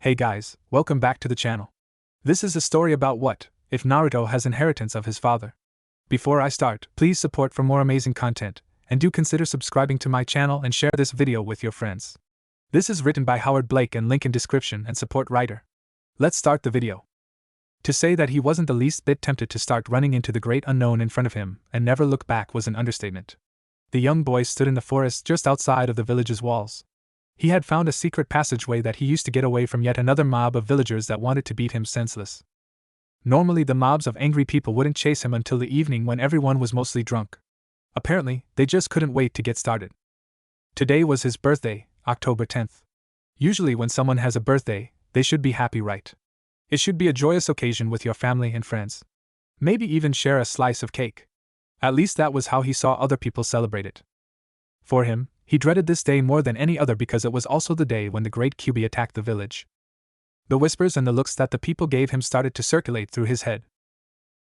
Hey guys, welcome back to the channel. This is a story about what if Naruto has inheritance of his father. Before I start, please support for more amazing content, and do consider subscribing to my channel and share this video with your friends. This is written by Howard Blake and link in description and support writer. Let's start the video. To say that he wasn't the least bit tempted to start running into the great unknown in front of him and never look back was an understatement. The young boy stood in the forest just outside of the village's walls. He had found a secret passageway that he used to get away from yet another mob of villagers that wanted to beat him senseless. Normally the mobs of angry people wouldn't chase him until the evening when everyone was mostly drunk. Apparently, they just couldn't wait to get started. Today was his birthday, October 10th. Usually when someone has a birthday, they should be happy, right? It should be a joyous occasion with your family and friends. Maybe even share a slice of cake. At least that was how he saw other people celebrate it. For him, he dreaded this day more than any other because it was also the day when the great Kyuubi attacked the village. The whispers and the looks that the people gave him started to circulate through his head.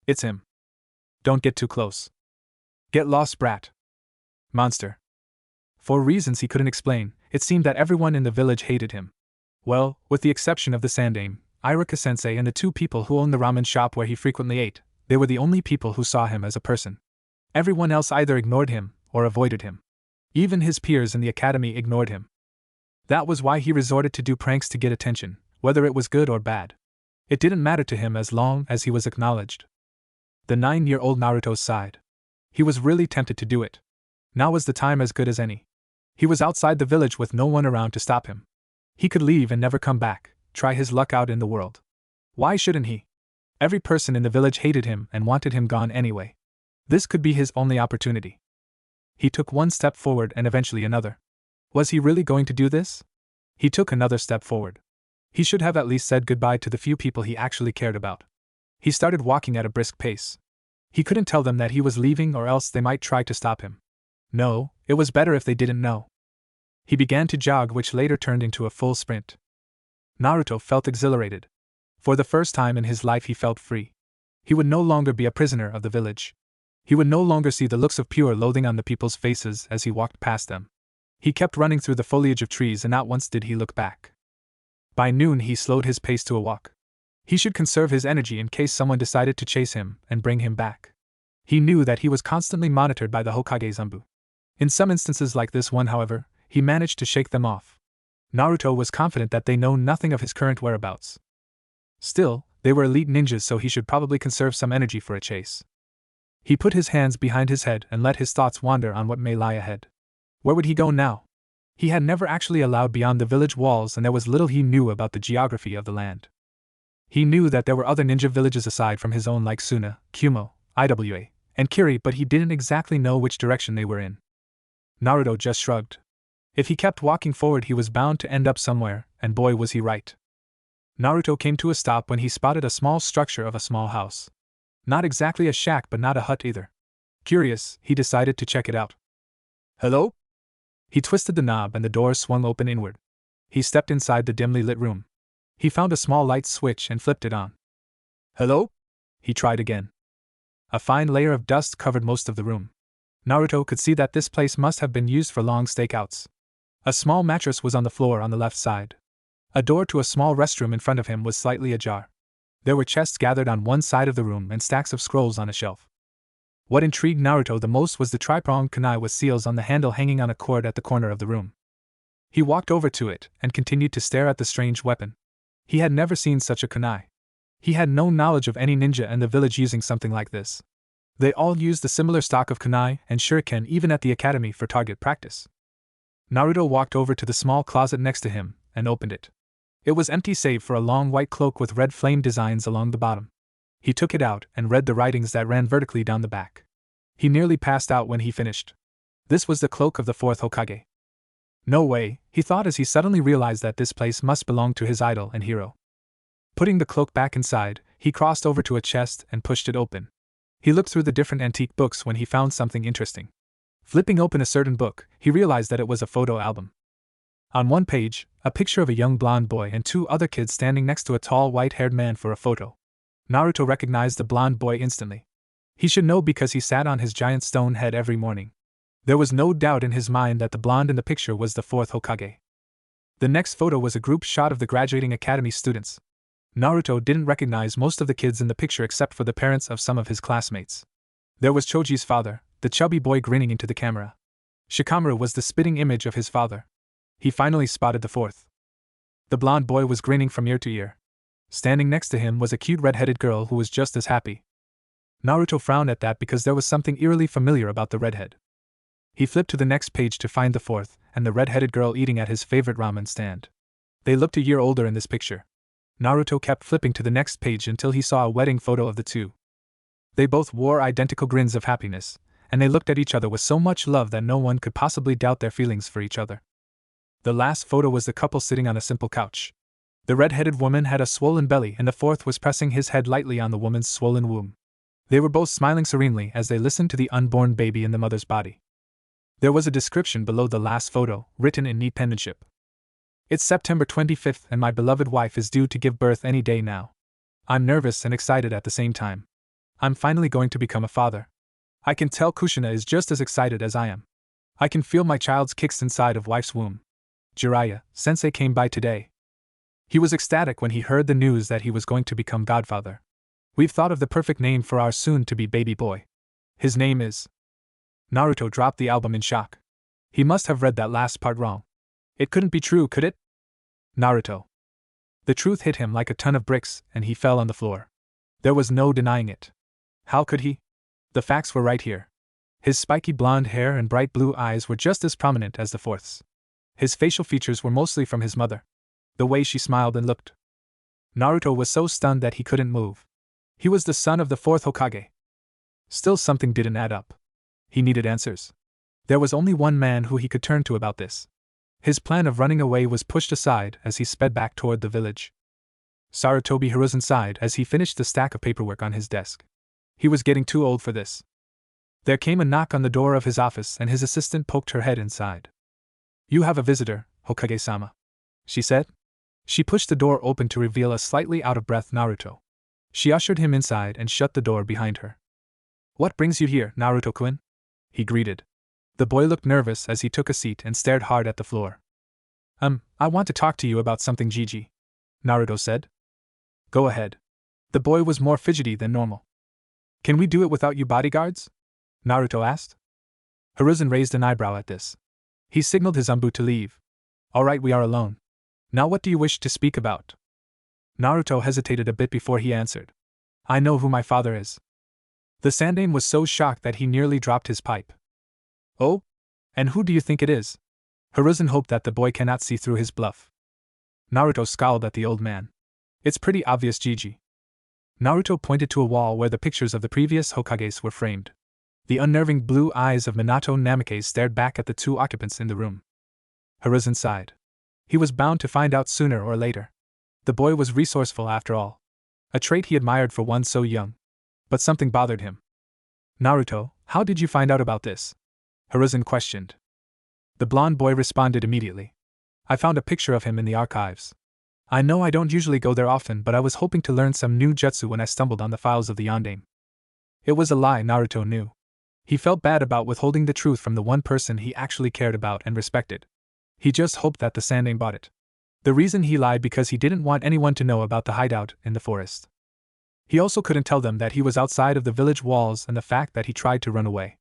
It's him. Don't get too close. Get lost, brat. Monster. For reasons he couldn't explain, it seemed that everyone in the village hated him. Well, with the exception of the Sandaime, Iruka-sensei and the two people who owned the ramen shop where he frequently ate, they were the only people who saw him as a person. Everyone else either ignored him or avoided him. Even his peers in the academy ignored him. That was why he resorted to do pranks to get attention, whether it was good or bad. It didn't matter to him as long as he was acknowledged. The 9-year-old Naruto sighed. He was really tempted to do it. Now was the time as good as any. He was outside the village with no one around to stop him. He could leave and never come back, try his luck out in the world. Why shouldn't he? Every person in the village hated him and wanted him gone anyway. This could be his only opportunity. He took one step forward and eventually another. Was he really going to do this? He took another step forward. He should have at least said goodbye to the few people he actually cared about. He started walking at a brisk pace. He couldn't tell them that he was leaving or else they might try to stop him. No, it was better if they didn't know. He began to jog, which later turned into a full sprint. Naruto felt exhilarated. For the first time in his life he felt free. He would no longer be a prisoner of the village. He would no longer see the looks of pure loathing on the people's faces as he walked past them. He kept running through the foliage of trees and not once did he look back. By noon he slowed his pace to a walk. He should conserve his energy in case someone decided to chase him and bring him back. He knew that he was constantly monitored by the Hokage Zanbu. In some instances like this one, however, he managed to shake them off. Naruto was confident that they know nothing of his current whereabouts. Still, they were elite ninjas, so he should probably conserve some energy for a chase. He put his hands behind his head and let his thoughts wander on what may lie ahead. Where would he go now? He had never actually allowed beyond the village walls and there was little he knew about the geography of the land. He knew that there were other ninja villages aside from his own like Suna, Kumo, Iwa, and Kiri, but he didn't exactly know which direction they were in. Naruto just shrugged. If he kept walking forward he was bound to end up somewhere, and boy was he right. Naruto came to a stop when he spotted a small structure of a small house. Not exactly a shack but not a hut either. Curious, he decided to check it out. Hello? He twisted the knob and the door swung open inward. He stepped inside the dimly lit room. He found a small light switch and flipped it on. Hello? He tried again. A fine layer of dust covered most of the room. Naruto could see that this place must have been used for long stakeouts. A small mattress was on the floor on the left side. A door to a small restroom in front of him was slightly ajar. There were chests gathered on one side of the room and stacks of scrolls on a shelf. What intrigued Naruto the most was the tri-pronged kunai with seals on the handle hanging on a cord at the corner of the room. He walked over to it and continued to stare at the strange weapon. He had never seen such a kunai. He had no knowledge of any ninja in the village using something like this. They all used a similar stock of kunai and shuriken even at the academy for target practice. Naruto walked over to the small closet next to him and opened it. It was empty save for a long white cloak with red flame designs along the bottom. He took it out and read the writings that ran vertically down the back. He nearly passed out when he finished. This was the cloak of the 4th Hokage. No way, he thought as he suddenly realized that this place must belong to his idol and hero. Putting the cloak back inside, he crossed over to a chest and pushed it open. He looked through the different antique books when he found something interesting. Flipping open a certain book, he realized that it was a photo album. On one page, a picture of a young blonde boy and two other kids standing next to a tall white-haired man for a photo. Naruto recognized the blonde boy instantly. He should know because he sat on his giant stone head every morning. There was no doubt in his mind that the blonde in the picture was the 4th Hokage. The next photo was a group shot of the graduating academy students. Naruto didn't recognize most of the kids in the picture except for the parents of some of his classmates. There was Choji's father, the chubby boy grinning into the camera. Shikamaru was the spitting image of his father. He finally spotted the fourth. The blonde boy was grinning from ear to ear. Standing next to him was a cute red-headed girl who was just as happy. Naruto frowned at that because there was something eerily familiar about the redhead. He flipped to the next page to find the fourth, and the red-headed girl eating at his favorite ramen stand. They looked a year older in this picture. Naruto kept flipping to the next page until he saw a wedding photo of the two. They both wore identical grins of happiness, and they looked at each other with so much love that no one could possibly doubt their feelings for each other. The last photo was the couple sitting on a simple couch. The red-headed woman had a swollen belly and the fourth was pressing his head lightly on the woman's swollen womb. They were both smiling serenely as they listened to the unborn baby in the mother's body. There was a description below the last photo, written in neat penmanship. It's September 25th and my beloved wife is due to give birth any day now. I'm nervous and excited at the same time. I'm finally going to become a father. I can tell Kushina is just as excited as I am. I can feel my child's kicks inside of wife's womb. Jiraiya, sensei came by today. He was ecstatic when he heard the news that he was going to become godfather. We've thought of the perfect name for our soon-to-be baby boy. His name is... Naruto dropped the album in shock. He must have read that last part wrong. It couldn't be true, could it? Naruto. The truth hit him like a ton of bricks, and he fell on the floor. There was no denying it. How could he? The facts were right here. His spiky blonde hair and bright blue eyes were just as prominent as the fourth's. His facial features were mostly from his mother. The way she smiled and looked. Naruto was so stunned that he couldn't move. He was the son of the fourth Hokage. Still something didn't add up. He needed answers. There was only one man who he could turn to about this. His plan of running away was pushed aside as he sped back toward the village. Sarutobi Hiruzen sighed as he finished the stack of paperwork on his desk. He was getting too old for this. There came a knock on the door of his office and his assistant poked her head inside. You have a visitor, Hokage-sama, she said. She pushed the door open to reveal a slightly out-of-breath Naruto. She ushered him inside and shut the door behind her. What brings you here, Naruto-kun? He greeted. The boy looked nervous as he took a seat and stared hard at the floor. I want to talk to you about something, Gigi, Naruto said. Go ahead. The boy was more fidgety than normal. Can we do it without you bodyguards? Naruto asked. Hiruzen raised an eyebrow at this. He signaled his Umbu to leave. All right, we are alone. Now what do you wish to speak about? Naruto hesitated a bit before he answered. I know who my father is. The Sandaime was so shocked that he nearly dropped his pipe. Oh? And who do you think it is? Hiruzen hoped that the boy cannot see through his bluff. Naruto scowled at the old man. It's pretty obvious, Gigi. Naruto pointed to a wall where the pictures of the previous Hokages were framed. The unnerving blue eyes of Minato Namikaze stared back at the two occupants in the room. Hiruzen sighed. He was bound to find out sooner or later. The boy was resourceful after all. A trait he admired for one so young. But something bothered him. Naruto, how did you find out about this? Hiruzen questioned. The blonde boy responded immediately. I found a picture of him in the archives. I know I don't usually go there often, but I was hoping to learn some new jutsu when I stumbled on the files of the Yondaime. It was a lie, Naruto knew. He felt bad about withholding the truth from the one person he actually cared about and respected. He just hoped that the Sandaime bought it. The reason he lied because he didn't want anyone to know about the hideout in the forest. He also couldn't tell them that he was outside of the village walls and the fact that he tried to run away.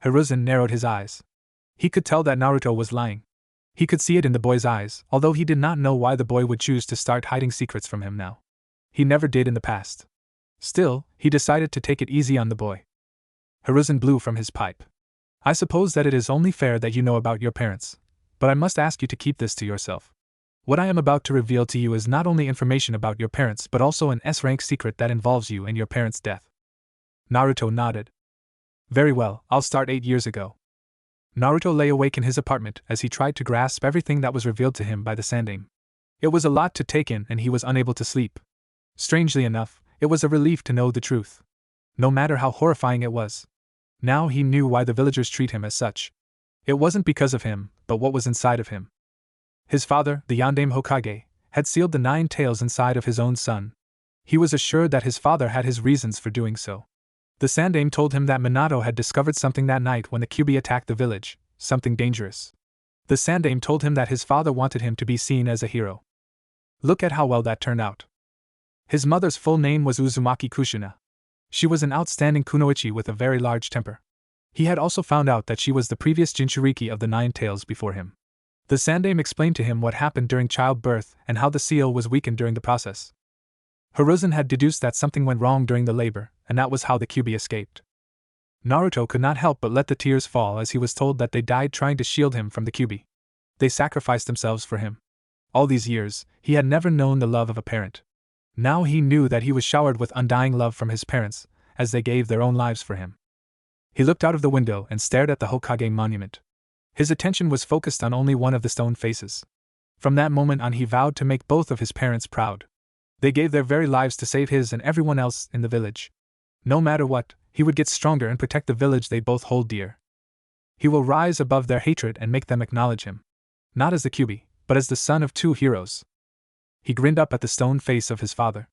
Hiruzen narrowed his eyes. He could tell that Naruto was lying. He could see it in the boy's eyes, although he did not know why the boy would choose to start hiding secrets from him now. He never did in the past. Still, he decided to take it easy on the boy. Hiruzen blew from his pipe. I suppose that it is only fair that you know about your parents, but I must ask you to keep this to yourself. What I am about to reveal to you is not only information about your parents but also an S-rank secret that involves you and your parents' death. Naruto nodded. Very well, I'll start 8 years ago. Naruto lay awake in his apartment as he tried to grasp everything that was revealed to him by the Sandaime. It was a lot to take in and he was unable to sleep. Strangely enough, it was a relief to know the truth. No matter how horrifying it was. Now he knew why the villagers treat him as such. It wasn't because of him, but what was inside of him. His father, the Yondaime Hokage, had sealed the 9 tails inside of his own son. He was assured that his father had his reasons for doing so. The Sandaime told him that Minato had discovered something that night when the Kyuubi attacked the village, something dangerous. The sandaime told him that his father wanted him to be seen as a hero. Look at how well that turned out. His mother's full name was Uzumaki Kushina. She was an outstanding kunoichi with a very large temper. He had also found out that she was the previous Jinchuriki of the 9 tails before him. The sandaime explained to him what happened during childbirth and how the seal was weakened during the process. Hiruzen had deduced that something went wrong during the labor, and that was how the Kyuubi escaped. Naruto could not help but let the tears fall as he was told that they died trying to shield him from the Kyuubi. They sacrificed themselves for him. All these years, he had never known the love of a parent. Now he knew that he was showered with undying love from his parents, as they gave their own lives for him. He looked out of the window and stared at the Hokage monument. His attention was focused on only one of the stone faces. From that moment on, he vowed to make both of his parents proud. They gave their very lives to save his and everyone else in the village. No matter what, he would get stronger and protect the village they both hold dear. He will rise above their hatred and make them acknowledge him. Not as the Kyuubi, but as the son of 2 heroes. He grinned up at the stone face of his father.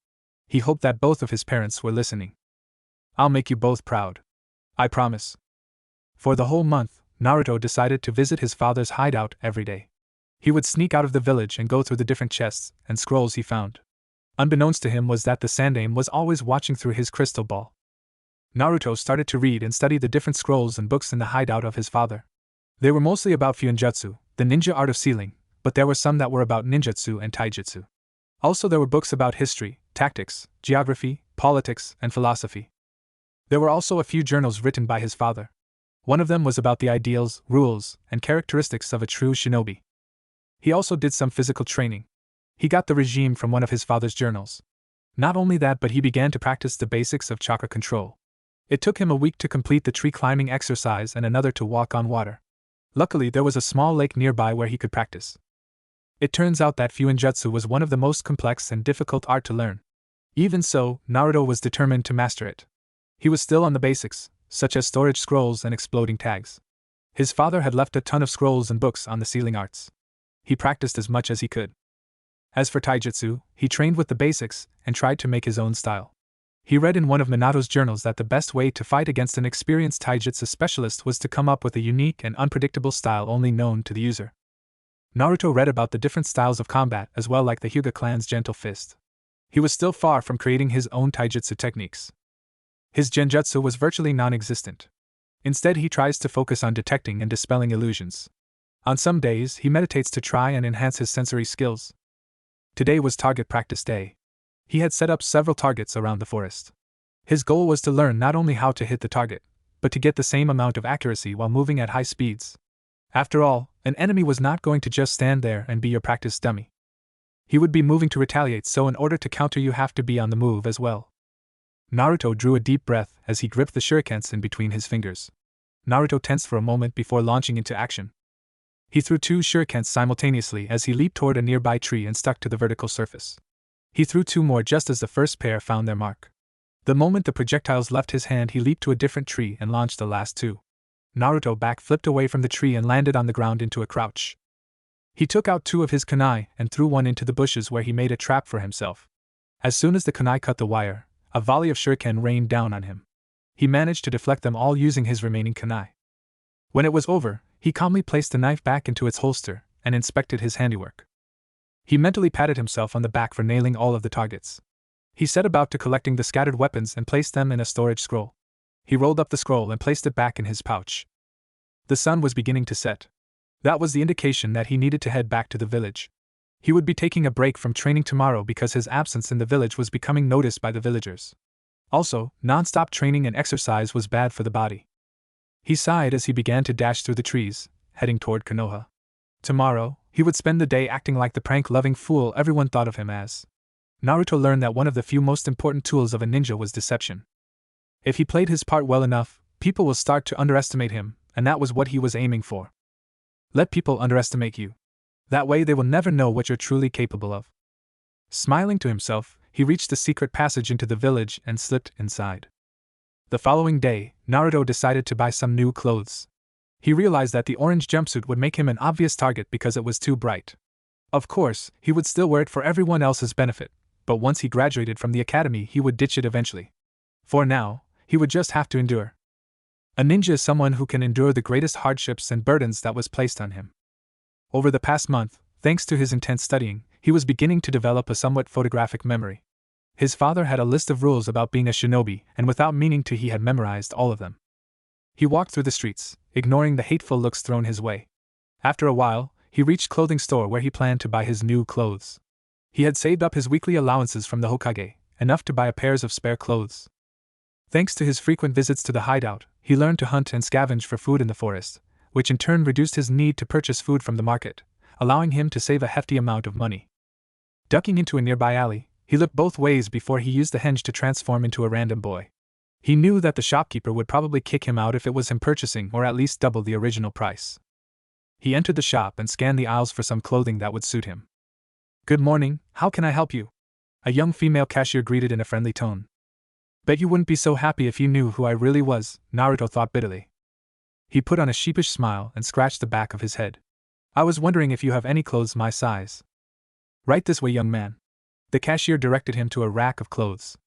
He hoped that both of his parents were listening. I'll make you both proud. I promise. For the whole month, Naruto decided to visit his father's hideout every day. He would sneak out of the village and go through the different chests and scrolls he found. Unbeknownst to him was that the sandaime was always watching through his crystal ball. Naruto started to read and study the different scrolls and books in the hideout of his father. They were mostly about Fuinjutsu, the ninja art of sealing, but there were some that were about ninjutsu and taijutsu. Also there were books about history, tactics, geography, politics, and philosophy. There were also a few journals written by his father. One of them was about the ideals, rules, and characteristics of a true shinobi. He also did some physical training. He got the regime from one of his father's journals. Not only that, but he began to practice the basics of chakra control. It took him a week to complete the tree climbing exercise and another to walk on water. Luckily, there was a small lake nearby where he could practice. It turns out that Fuinjutsu was one of the most complex and difficult art to learn. Even so, Naruto was determined to master it. He was still on the basics, such as storage scrolls and exploding tags. His father had left a ton of scrolls and books on the sealing arts. He practiced as much as he could. As for taijutsu, he trained with the basics and tried to make his own style. He read in one of Minato's journals that the best way to fight against an experienced taijutsu specialist was to come up with a unique and unpredictable style only known to the user. Naruto read about the different styles of combat as well, like the Hyuga clan's gentle fist. He was still far from creating his own taijutsu techniques. His genjutsu was virtually non-existent. Instead, he tries to focus on detecting and dispelling illusions. On some days, he meditates to try and enhance his sensory skills. Today was target practice day. He had set up several targets around the forest. His goal was to learn not only how to hit the target, but to get the same amount of accuracy while moving at high speeds. After all, an enemy was not going to just stand there and be your practice dummy. He would be moving to retaliate, so in order to counter you have to be on the move as well. Naruto drew a deep breath as he gripped the shurikens in between his fingers. Naruto tensed for a moment before launching into action. He threw 2 shurikens simultaneously as he leaped toward a nearby tree and stuck to the vertical surface. He threw 2 more just as the first pair found their mark. The moment the projectiles left his hand, he leaped to a different tree and launched the last 2. Naruto back-flipped away from the tree and landed on the ground into a crouch. He took out 2 of his kunai and threw one into the bushes where he made a trap for himself. As soon as the kunai cut the wire, a volley of shuriken rained down on him. He managed to deflect them all using his remaining kunai. When it was over, he calmly placed the knife back into its holster and inspected his handiwork. He mentally patted himself on the back for nailing all of the targets. He set about to collecting the scattered weapons and placed them in a storage scroll. He rolled up the scroll and placed it back in his pouch. The sun was beginning to set. That was the indication that he needed to head back to the village. He would be taking a break from training tomorrow because his absence in the village was becoming noticed by the villagers. Also, non-stop training and exercise was bad for the body. He sighed as he began to dash through the trees, heading toward Konoha. Tomorrow, he would spend the day acting like the prank-loving fool everyone thought of him as. Naruto learned that one of the few most important tools of a ninja was deception. If he played his part well enough, people will start to underestimate him, and that was what he was aiming for. Let people underestimate you. That way they will never know what you're truly capable of. Smiling to himself, he reached the secret passage into the village and slipped inside. The following day, Naruto decided to buy some new clothes. He realized that the orange jumpsuit would make him an obvious target because it was too bright. Of course, he would still wear it for everyone else's benefit, but once he graduated from the academy he would ditch it eventually. For now, he would just have to endure. A ninja is someone who can endure the greatest hardships and burdens that was placed on him. Over the past month, thanks to his intense studying, he was beginning to develop a somewhat photographic memory. His father had a list of rules about being a shinobi, and without meaning to, he had memorized all of them. He walked through the streets, ignoring the hateful looks thrown his way. After a while, he reached a clothing store where he planned to buy his new clothes. He had saved up his weekly allowances from the Hokage, enough to buy a pair of spare clothes. Thanks to his frequent visits to the hideout, he learned to hunt and scavenge for food in the forest, which in turn reduced his need to purchase food from the market, allowing him to save a hefty amount of money. Ducking into a nearby alley, he looked both ways before he used the henge to transform into a random boy. He knew that the shopkeeper would probably kick him out if it was him purchasing or at least double the original price. He entered the shop and scanned the aisles for some clothing that would suit him. "Good morning, how can I help you?" a young female cashier greeted in a friendly tone. "Bet you wouldn't be so happy if you knew who I really was," Naruto thought bitterly. He put on a sheepish smile and scratched the back of his head. "I was wondering if you have any clothes my size." "Right this way, young man." The cashier directed him to a rack of clothes.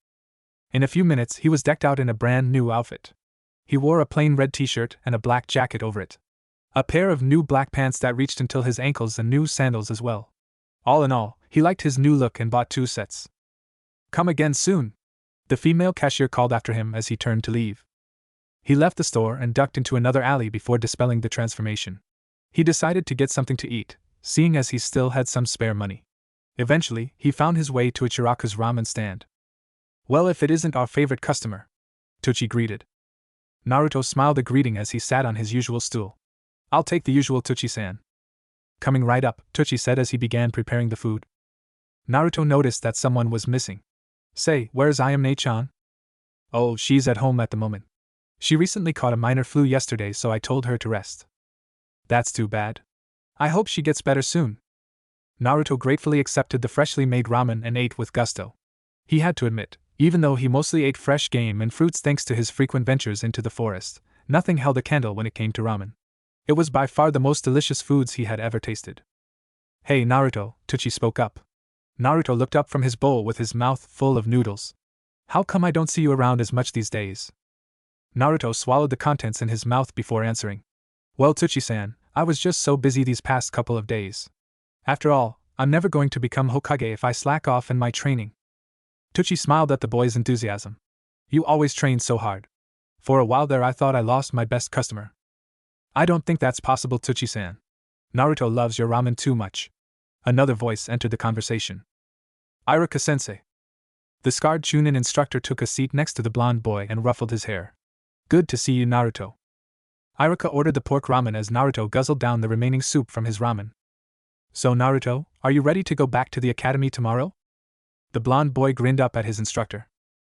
In a few minutes he was decked out in a brand new outfit. He wore a plain red t-shirt and a black jacket over it. A pair of new black pants that reached until his ankles and new sandals as well. All in all, he liked his new look and bought 2 sets. "Come again soon," the female cashier called after him as he turned to leave. He left the store and ducked into another alley before dispelling the transformation. He decided to get something to eat, seeing as he still had some spare money. Eventually, he found his way to Ichiraku's ramen stand. "Well, if it isn't our favorite customer," Tochi greeted. Naruto smiled a greeting as he sat on his usual stool. "I'll take the usual, Tochi-san." "Coming right up," Tochi said as he began preparing the food. Naruto noticed that someone was missing. "Say, where's Ayame-chan?" "Oh, she's at home at the moment. She recently caught a minor flu yesterday, so I told her to rest." "That's too bad. I hope she gets better soon." Naruto gratefully accepted the freshly made ramen and ate with gusto. He had to admit, even though he mostly ate fresh game and fruits thanks to his frequent ventures into the forest, nothing held a candle when it came to ramen. It was by far the most delicious foods he had ever tasted. "Hey Naruto," Tochi spoke up. Naruto looked up from his bowl with his mouth full of noodles. "How come I don't see you around as much these days?" Naruto swallowed the contents in his mouth before answering. "Well, Tochi-san, I was just so busy these past couple of days. After all, I'm never going to become Hokage if I slack off in my training." Tochi smiled at the boy's enthusiasm. "You always train so hard. For a while there I thought I lost my best customer." "I don't think that's possible, Tochi-san. Naruto loves your ramen too much." Another voice entered the conversation. "Iruka-sensei." The scarred Chunin instructor took a seat next to the blonde boy and ruffled his hair. "Good to see you, Naruto." Iruka ordered the pork ramen as Naruto guzzled down the remaining soup from his ramen. "So Naruto, are you ready to go back to the academy tomorrow?" The blonde boy grinned up at his instructor.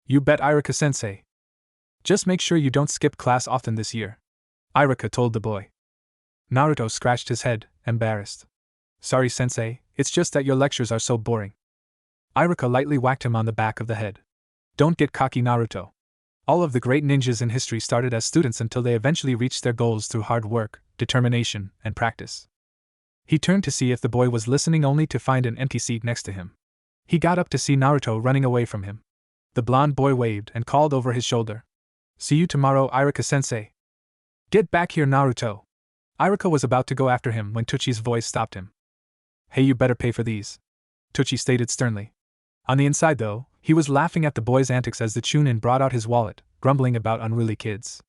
"You bet, Iruka-sensei. Just make sure you don't skip class often this year," Iruka told the boy. Naruto scratched his head, embarrassed. "Sorry, sensei, it's just that your lectures are so boring." Iruka lightly whacked him on the back of the head. "Don't get cocky, Naruto. All of the great ninjas in history started as students until they eventually reached their goals through hard work, determination, and practice." He turned to see if the boy was listening only to find an empty seat next to him. He got up to see Naruto running away from him. The blonde boy waved and called over his shoulder. "See you tomorrow, Iruka-sensei." "Get back here, Naruto." Iruka was about to go after him when Tochi's voice stopped him. "Hey, you better pay for these," Tochi stated sternly. On the inside, though, he was laughing at the boy's antics as the Chunin brought out his wallet, grumbling about unruly kids.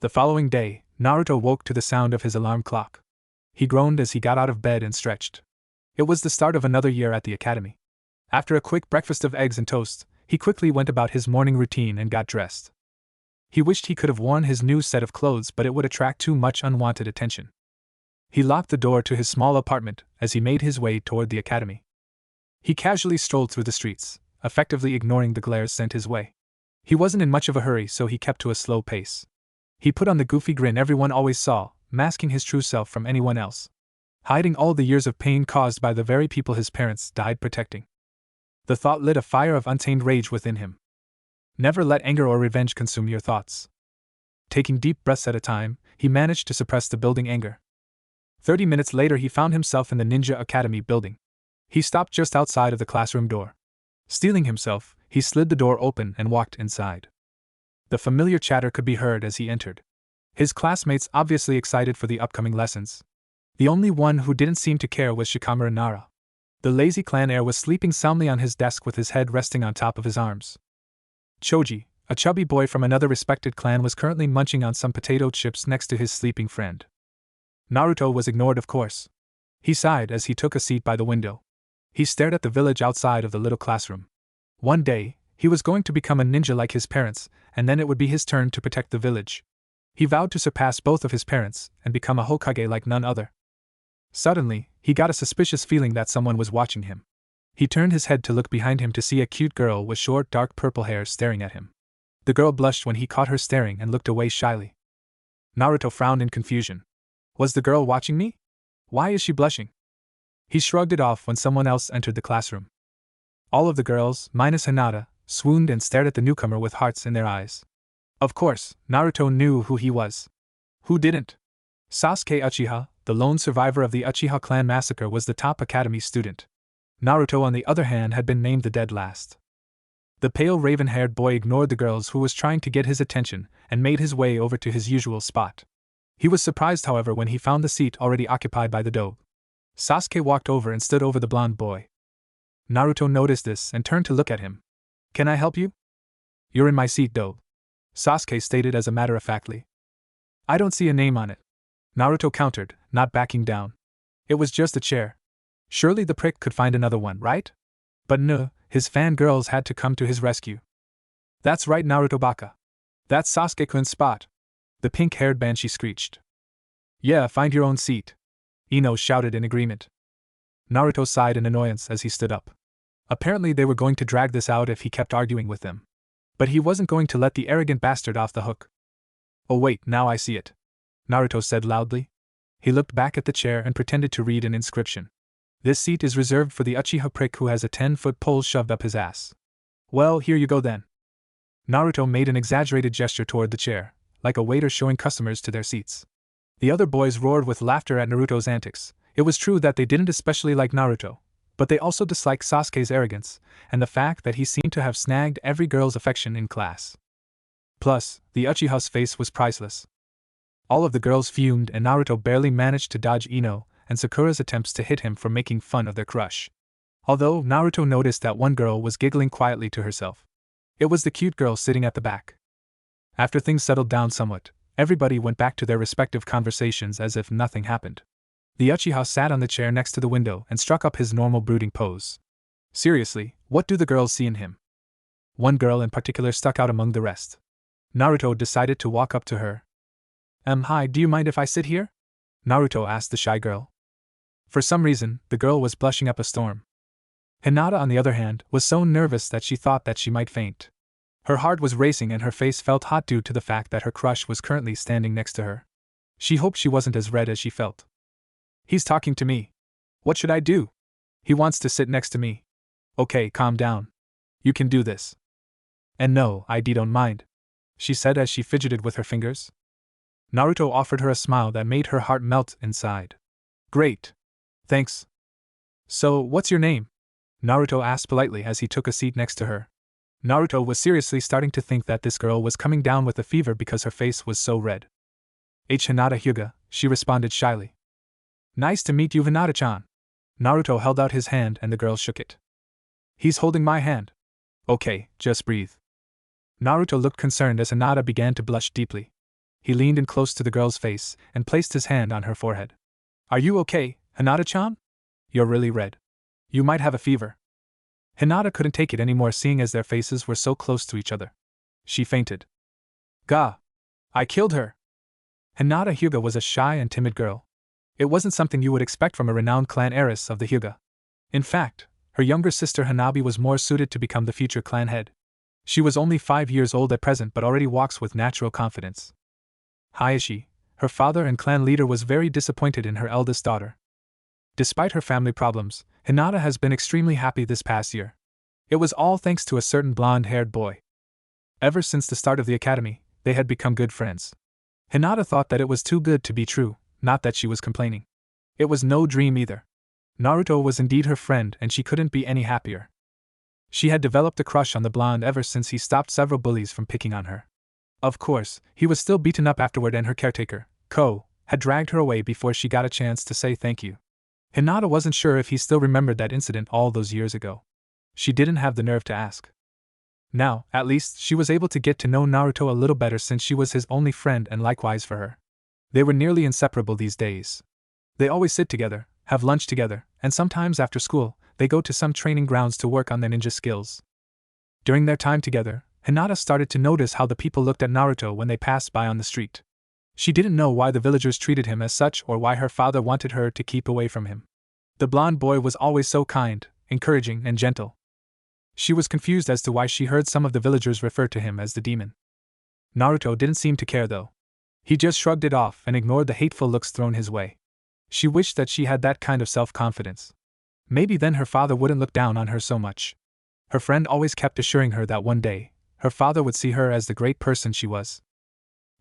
The following day, Naruto woke to the sound of his alarm clock. He groaned as he got out of bed and stretched. It was the start of another year at the academy. After a quick breakfast of eggs and toast, he quickly went about his morning routine and got dressed. He wished he could have worn his new set of clothes, but it would attract too much unwanted attention. He locked the door to his small apartment as he made his way toward the academy. He casually strolled through the streets, effectively ignoring the glares sent his way. He wasn't in much of a hurry, so he kept to a slow pace. He put on the goofy grin everyone always saw, masking his true self from anyone else, hiding all the years of pain caused by the very people his parents died protecting. The thought lit a fire of untamed rage within him. Never let anger or revenge consume your thoughts. Taking deep breaths at a time, he managed to suppress the building anger. 30 minutes later he found himself in the Ninja Academy building. He stopped just outside of the classroom door. Steeling himself, he slid the door open and walked inside. The familiar chatter could be heard as he entered. His classmates obviously excited for the upcoming lessons. The only one who didn't seem to care was Shikamaru Nara. The lazy clan heir was sleeping soundly on his desk with his head resting on top of his arms. Choji, a chubby boy from another respected clan, was currently munching on some potato chips next to his sleeping friend. Naruto was ignored, of course. He sighed as he took a seat by the window. He stared at the village outside of the little classroom. One day, he was going to become a ninja like his parents, and then it would be his turn to protect the village. He vowed to surpass both of his parents and become a Hokage like none other. Suddenly, he got a suspicious feeling that someone was watching him. He turned his head to look behind him to see a cute girl with short dark purple hair staring at him. The girl blushed when he caught her staring and looked away shyly. Naruto frowned in confusion. Was the girl watching me? Why is she blushing? He shrugged it off when someone else entered the classroom. All of the girls, minus Hinata, swooned and stared at the newcomer with hearts in their eyes. Of course, Naruto knew who he was. Who didn't? Sasuke Uchiha, the lone survivor of the Uchiha clan massacre, was the top academy student. Naruto, on the other hand, had been named the dead last. The pale raven-haired boy ignored the girls who was trying to get his attention and made his way over to his usual spot. He was surprised, however, when he found the seat already occupied by the doe. Sasuke walked over and stood over the blonde boy. Naruto noticed this and turned to look at him. Can I help you? You're in my seat, doe, Sasuke stated as a matter-of-factly. I don't see a name on it, Naruto countered, not backing down. It was just a chair. Surely the prick could find another one, right? But no, his fangirls had to come to his rescue. That's right, Naruto baka. That's Sasuke-kun's spot, the pink-haired banshee screeched. Yeah, find your own seat, Ino shouted in agreement. Naruto sighed in annoyance as he stood up. Apparently they were going to drag this out if he kept arguing with them. But he wasn't going to let the arrogant bastard off the hook. Oh wait, now I see it, Naruto said loudly. He looked back at the chair and pretended to read an inscription. This seat is reserved for the Uchiha prick who has a 10-foot pole shoved up his ass. Well, here you go then. Naruto made an exaggerated gesture toward the chair, like a waiter showing customers to their seats. The other boys roared with laughter at Naruto's antics. It was true that they didn't especially like Naruto, but they also disliked Sasuke's arrogance, and the fact that he seemed to have snagged every girl's affection in class. Plus, the Uchiha's face was priceless. All of the girls fumed and Naruto barely managed to dodge Ino and Sakura's attempts to hit him for making fun of their crush. Although Naruto noticed that one girl was giggling quietly to herself. It was the cute girl sitting at the back. After things settled down somewhat, everybody went back to their respective conversations as if nothing happened. The Uchiha sat on the chair next to the window and struck up his normal brooding pose. Seriously, what do the girls see in him? One girl in particular stuck out among the rest. Naruto decided to walk up to her. Hi, do you mind if I sit here? Naruto asked the shy girl. For some reason, the girl was blushing up a storm. Hinata, on the other hand, was so nervous that she thought that she might faint. Her heart was racing and her face felt hot due to the fact that her crush was currently standing next to her. She hoped she wasn't as red as she felt. He's talking to me. What should I do? He wants to sit next to me. Okay, calm down. You can do this. And no, I don't mind, she said as she fidgeted with her fingers. Naruto offered her a smile that made her heart melt inside. Great. Thanks. So, what's your name? Naruto asked politely as he took a seat next to her. Naruto was seriously starting to think that this girl was coming down with a fever because her face was so red. Hinata Hyuga, she responded shyly. Nice to meet you, Hinata-chan. Naruto held out his hand and the girl shook it. He's holding my hand. Okay, just breathe. Naruto looked concerned as Hinata began to blush deeply. He leaned in close to the girl's face and placed his hand on her forehead. Are you okay, Hinata-chan? You're really red. You might have a fever. Hinata couldn't take it anymore seeing as their faces were so close to each other. She fainted. Gah! I killed her! Hinata Hyuga was a shy and timid girl. It wasn't something you would expect from a renowned clan heiress of the Hyuga. In fact, her younger sister Hanabi was more suited to become the future clan head. She was only 5 years old at present but already walks with natural confidence. Hayashi, her father and clan leader, was very disappointed in her eldest daughter. Despite her family problems, Hinata has been extremely happy this past year. It was all thanks to a certain blonde-haired boy. Ever since the start of the academy, they had become good friends. Hinata thought that it was too good to be true, not that she was complaining. It was no dream either. Naruto was indeed her friend and she couldn't be any happier. She had developed a crush on the blonde ever since he stopped several bullies from picking on her. Of course, he was still beaten up afterward and her caretaker, Ko, had dragged her away before she got a chance to say thank you. Hinata wasn't sure if he still remembered that incident all those years ago. She didn't have the nerve to ask. Now, at least, she was able to get to know Naruto a little better since she was his only friend and likewise for her. They were nearly inseparable these days. They always sit together, have lunch together, and sometimes after school, they go to some training grounds to work on their ninja skills. During their time together, Hinata started to notice how the people looked at Naruto when they passed by on the street. She didn't know why the villagers treated him as such or why her father wanted her to keep away from him. The blonde boy was always so kind, encouraging, and gentle. She was confused as to why she heard some of the villagers refer to him as the demon. Naruto didn't seem to care though. He just shrugged it off and ignored the hateful looks thrown his way. She wished that she had that kind of self-confidence. Maybe then her father wouldn't look down on her so much. Her friend always kept assuring her that one day, her father would see her as the great person she was.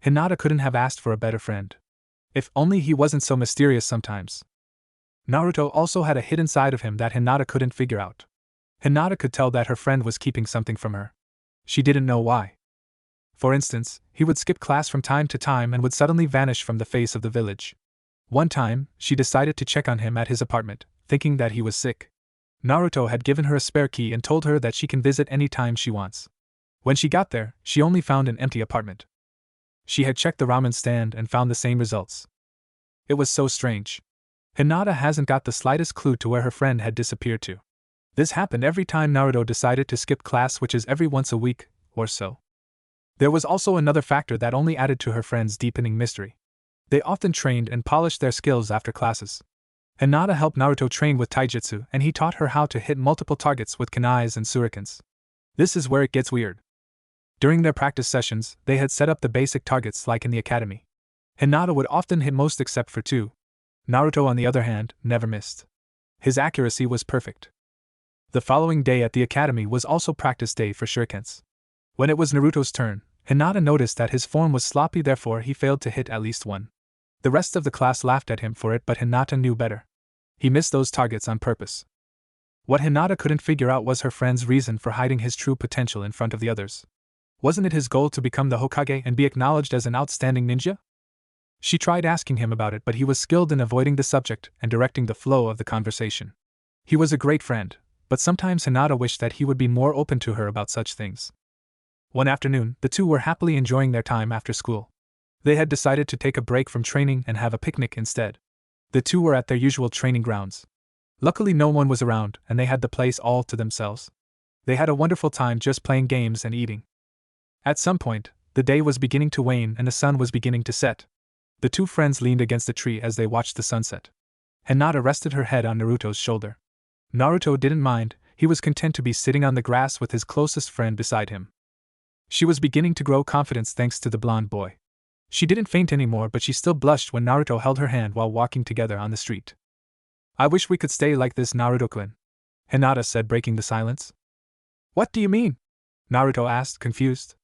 Hinata couldn't have asked for a better friend. If only he wasn't so mysterious sometimes. Naruto also had a hidden side of him that Hinata couldn't figure out. Hinata could tell that her friend was keeping something from her. She didn't know why. For instance, he would skip class from time to time and would suddenly vanish from the face of the village. One time, she decided to check on him at his apartment, thinking that he was sick. Naruto had given her a spare key and told her that she can visit any time she wants. When she got there, she only found an empty apartment. She had checked the ramen stand and found the same results. It was so strange. Hinata hasn't got the slightest clue to where her friend had disappeared to. This happened every time Naruto decided to skip class, which is every once a week, or so. There was also another factor that only added to her friend's deepening mystery. They often trained and polished their skills after classes. Hinata helped Naruto train with taijutsu and he taught her how to hit multiple targets with kunais and shurikens. This is where it gets weird. During their practice sessions, they had set up the basic targets like in the academy. Hinata would often hit most except for 2. Naruto, on the other hand, never missed. His accuracy was perfect. The following day at the academy was also practice day for shurikens. When it was Naruto's turn, Hinata noticed that his form was sloppy, therefore he failed to hit at least 1. The rest of the class laughed at him for it, but Hinata knew better. He missed those targets on purpose. What Hinata couldn't figure out was her friend's reason for hiding his true potential in front of the others. Wasn't it his goal to become the Hokage and be acknowledged as an outstanding ninja? She tried asking him about it, but he was skilled in avoiding the subject and directing the flow of the conversation. He was a great friend, but sometimes Hinata wished that he would be more open to her about such things. One afternoon, the two were happily enjoying their time after school. They had decided to take a break from training and have a picnic instead. The two were at their usual training grounds. Luckily no one was around, and they had the place all to themselves. They had a wonderful time just playing games and eating. At some point, the day was beginning to wane and the sun was beginning to set. The two friends leaned against a tree as they watched the sunset. Hinata rested her head on Naruto's shoulder. Naruto didn't mind, he was content to be sitting on the grass with his closest friend beside him. She was beginning to grow confidence thanks to the blonde boy. She didn't faint anymore, but she still blushed when Naruto held her hand while walking together on the street. "I wish we could stay like this, Naruto-kun," Hinata said, breaking the silence. "What do you mean?" Naruto asked, confused.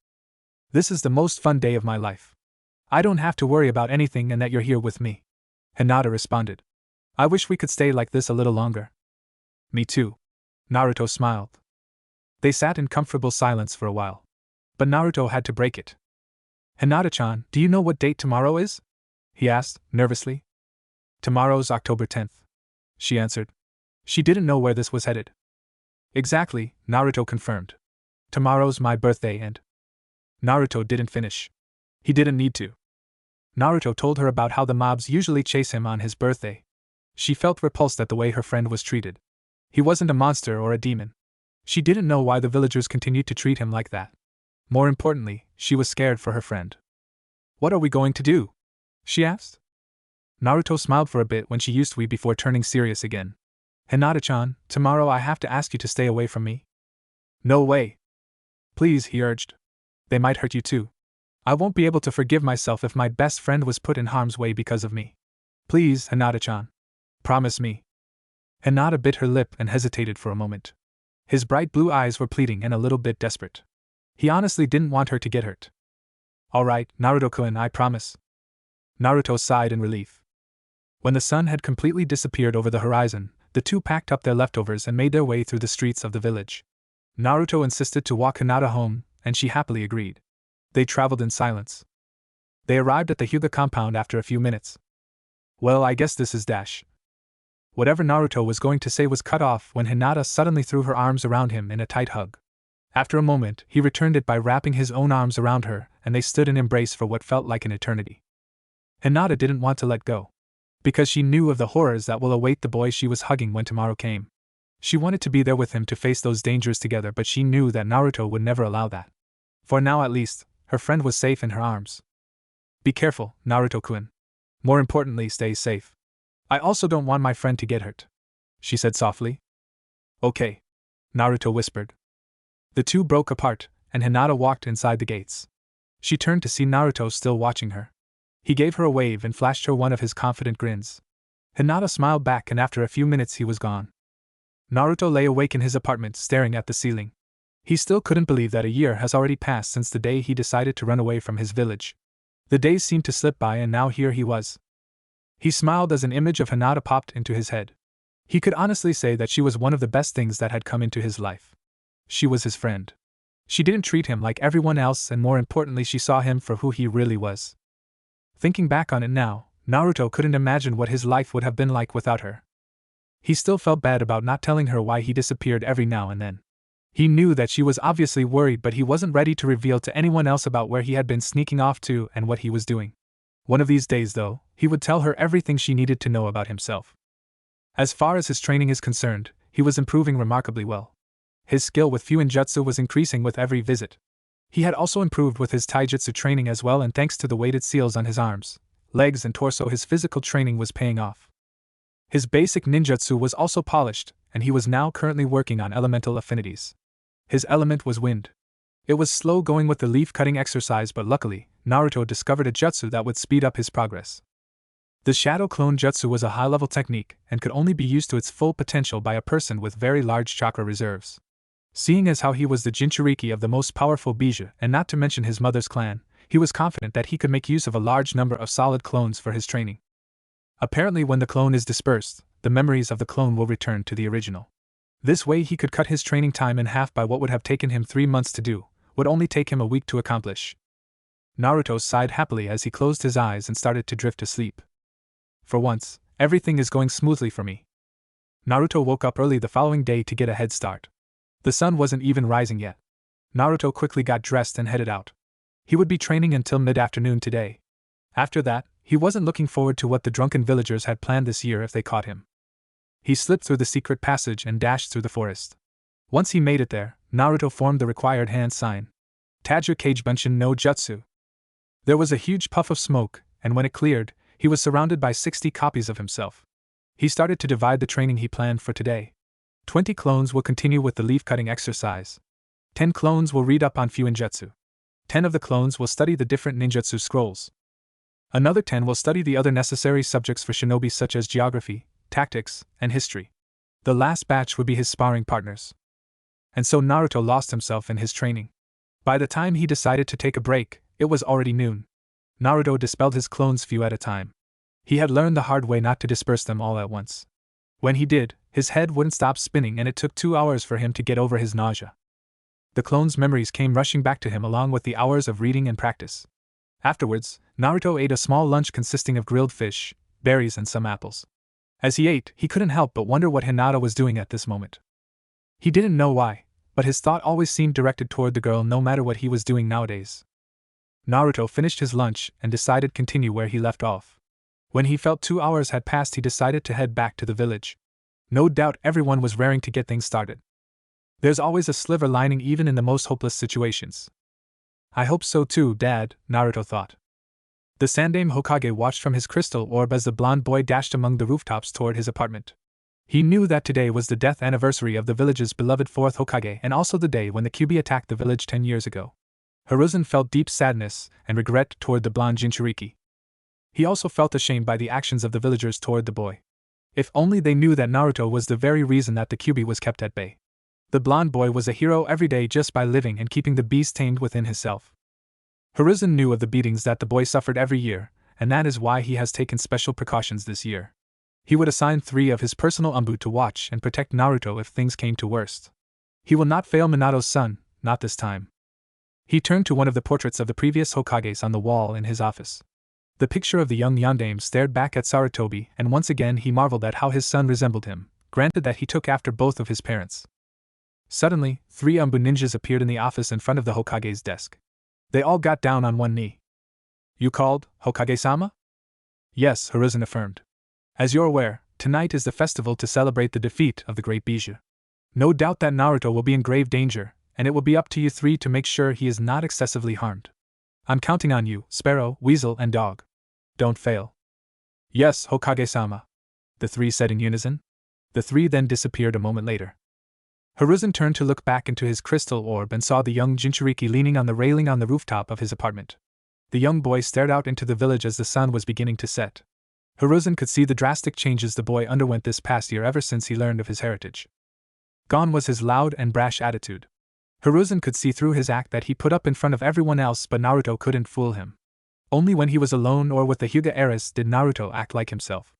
"This is the most fun day of my life. I don't have to worry about anything and that you're here with me," Hinata responded. "I wish we could stay like this a little longer." "Me too." Naruto smiled. They sat in comfortable silence for a while. But Naruto had to break it. "Hinata-chan, do you know what date tomorrow is?" he asked, nervously. "Tomorrow's October 10th. She answered. She didn't know where this was headed. "Exactly," Naruto confirmed. "Tomorrow's my birthday and—" Naruto didn't finish. He didn't need to. Naruto told her about how the mobs usually chase him on his birthday. She felt repulsed at the way her friend was treated. He wasn't a monster or a demon. She didn't know why the villagers continued to treat him like that. More importantly, she was scared for her friend. "What are we going to do?" she asked. Naruto smiled for a bit when she used we before turning serious again. "Hinata-chan, tomorrow I have to ask you to stay away from me." "No way." "Please," he urged. "They might hurt you too. I won't be able to forgive myself if my best friend was put in harm's way because of me. Please, Hinata-chan. Promise me." Hinata bit her lip and hesitated for a moment. His bright blue eyes were pleading and a little bit desperate. He honestly didn't want her to get hurt. "All right, Naruto-kun, I promise." Naruto sighed in relief. When the sun had completely disappeared over the horizon, the two packed up their leftovers and made their way through the streets of the village. Naruto insisted to walk Hinata home, and she happily agreed. They traveled in silence. They arrived at the Hyuga compound after a few minutes. Well, I guess this is dash. Whatever Naruto was going to say was cut off when Hinata suddenly threw her arms around him in a tight hug. After a moment, he returned it by wrapping his own arms around her, and they stood in embrace for what felt like an eternity. Hinata didn't want to let go, because she knew of the horrors that will await the boy she was hugging when tomorrow came. She wanted to be there with him to face those dangers together, but she knew that Naruto would never allow that. For now at least, her friend was safe in her arms. Be careful, Naruto-kun. More importantly, stay safe. I also don't want my friend to get hurt, she said softly. Okay, Naruto whispered. The two broke apart, and Hinata walked inside the gates. She turned to see Naruto still watching her. He gave her a wave and flashed her one of his confident grins. Hinata smiled back, and after a few minutes he was gone. Naruto lay awake in his apartment, staring at the ceiling. He still couldn't believe that a year has already passed since the day he decided to run away from his village. The days seemed to slip by, and now here he was. He smiled as an image of Hinata popped into his head. He could honestly say that she was one of the best things that had come into his life. She was his friend. She didn't treat him like everyone else, and more importantly, she saw him for who he really was. Thinking back on it now, Naruto couldn't imagine what his life would have been like without her. He still felt bad about not telling her why he disappeared every now and then. He knew that she was obviously worried, but he wasn't ready to reveal to anyone else about where he had been sneaking off to and what he was doing. One of these days, though, he would tell her everything she needed to know about himself. As far as his training is concerned, he was improving remarkably well. His skill with Fuinjutsu was increasing with every visit. He had also improved with his taijutsu training as well, and thanks to the weighted seals on his arms, legs and torso, his physical training was paying off. His basic ninjutsu was also polished, and he was now currently working on elemental affinities. His element was wind. It was slow going with the leaf-cutting exercise, but luckily, Naruto discovered a jutsu that would speed up his progress. The Shadow Clone Jutsu was a high-level technique and could only be used to its full potential by a person with very large chakra reserves. Seeing as how he was the Jinchuriki of the most powerful Bija, and not to mention his mother's clan, he was confident that he could make use of a large number of solid clones for his training. Apparently, when the clone is dispersed, the memories of the clone will return to the original. This way he could cut his training time in half. By what would have taken him 3 months to do, would only take him a week to accomplish. Naruto sighed happily as he closed his eyes and started to drift to sleep. For once, everything is going smoothly for me. Naruto woke up early the following day to get a head start. The sun wasn't even rising yet. Naruto quickly got dressed and headed out. He would be training until mid-afternoon today. After that, he wasn't looking forward to what the drunken villagers had planned this year if they caught him. He slipped through the secret passage and dashed through the forest. Once he made it there, Naruto formed the required hand sign. Taiju Kagebenshin no Jutsu. There was a huge puff of smoke, and when it cleared, he was surrounded by 60 copies of himself. He started to divide the training he planned for today. 20 clones will continue with the leaf-cutting exercise. 10 clones will read up on Fuinjutsu. 10 of the clones will study the different ninjutsu scrolls. Another 10 will study the other necessary subjects for shinobi such as geography, tactics, and history. The last batch would be his sparring partners. And so Naruto lost himself in his training. By the time he decided to take a break, it was already noon. Naruto dispelled his clones few at a time. He had learned the hard way not to disperse them all at once. When he did, his head wouldn't stop spinning, and it took 2 hours for him to get over his nausea. The clones' memories came rushing back to him along with the hours of reading and practice. Afterwards, Naruto ate a small lunch consisting of grilled fish, berries, and some apples. As he ate, he couldn't help but wonder what Hinata was doing at this moment. He didn't know why, but his thought always seemed directed toward the girl no matter what he was doing nowadays. Naruto finished his lunch and decided to continue where he left off. When he felt 2 hours had passed, he decided to head back to the village. No doubt everyone was raring to get things started. There's always a silver lining even in the most hopeless situations. I hope so too, Dad, Naruto thought. The Sandaime Hokage watched from his crystal orb as the blonde boy dashed among the rooftops toward his apartment. He knew that today was the death anniversary of the village's beloved 4th Hokage, and also the day when the Kyuubi attacked the village 10 years ago. Hiruzen felt deep sadness and regret toward the blonde Jinchuriki. He also felt ashamed by the actions of the villagers toward the boy. If only they knew that Naruto was the very reason that the Kyuubi was kept at bay. The blonde boy was a hero every day just by living and keeping the beast tamed within himself. Hiruzen knew of the beatings that the boy suffered every year, and that is why he has taken special precautions this year. He would assign 3 of his personal umbu to watch and protect Naruto if things came to worst. He will not fail Minato's son, not this time. He turned to one of the portraits of the previous Hokages on the wall in his office. The picture of the young yondaime stared back at Sarutobi, and once again he marveled at how his son resembled him, granted that he took after both of his parents. Suddenly, 3 Umbu ninjas appeared in the office in front of the Hokage's desk. They all got down on one knee. "You called, Hokage-sama?" "Yes," Hiruzen affirmed. "As you're aware, tonight is the festival to celebrate the defeat of the Great Bijou. No doubt that Naruto will be in grave danger, and it will be up to you 3 to make sure he is not excessively harmed. I'm counting on you, Sparrow, Weasel, and Dog. Don't fail." "Yes, Hokage-sama," the 3 said in unison. The 3 then disappeared a moment later. Hiruzen turned to look back into his crystal orb and saw the young Jinchuriki leaning on the railing on the rooftop of his apartment. The young boy stared out into the village as the sun was beginning to set. Hiruzen could see the drastic changes the boy underwent this past year ever since he learned of his heritage. Gone was his loud and brash attitude. Hiruzen could see through his act that he put up in front of everyone else, but Naruto couldn't fool him. Only when he was alone or with the Hyuga heiress did Naruto act like himself.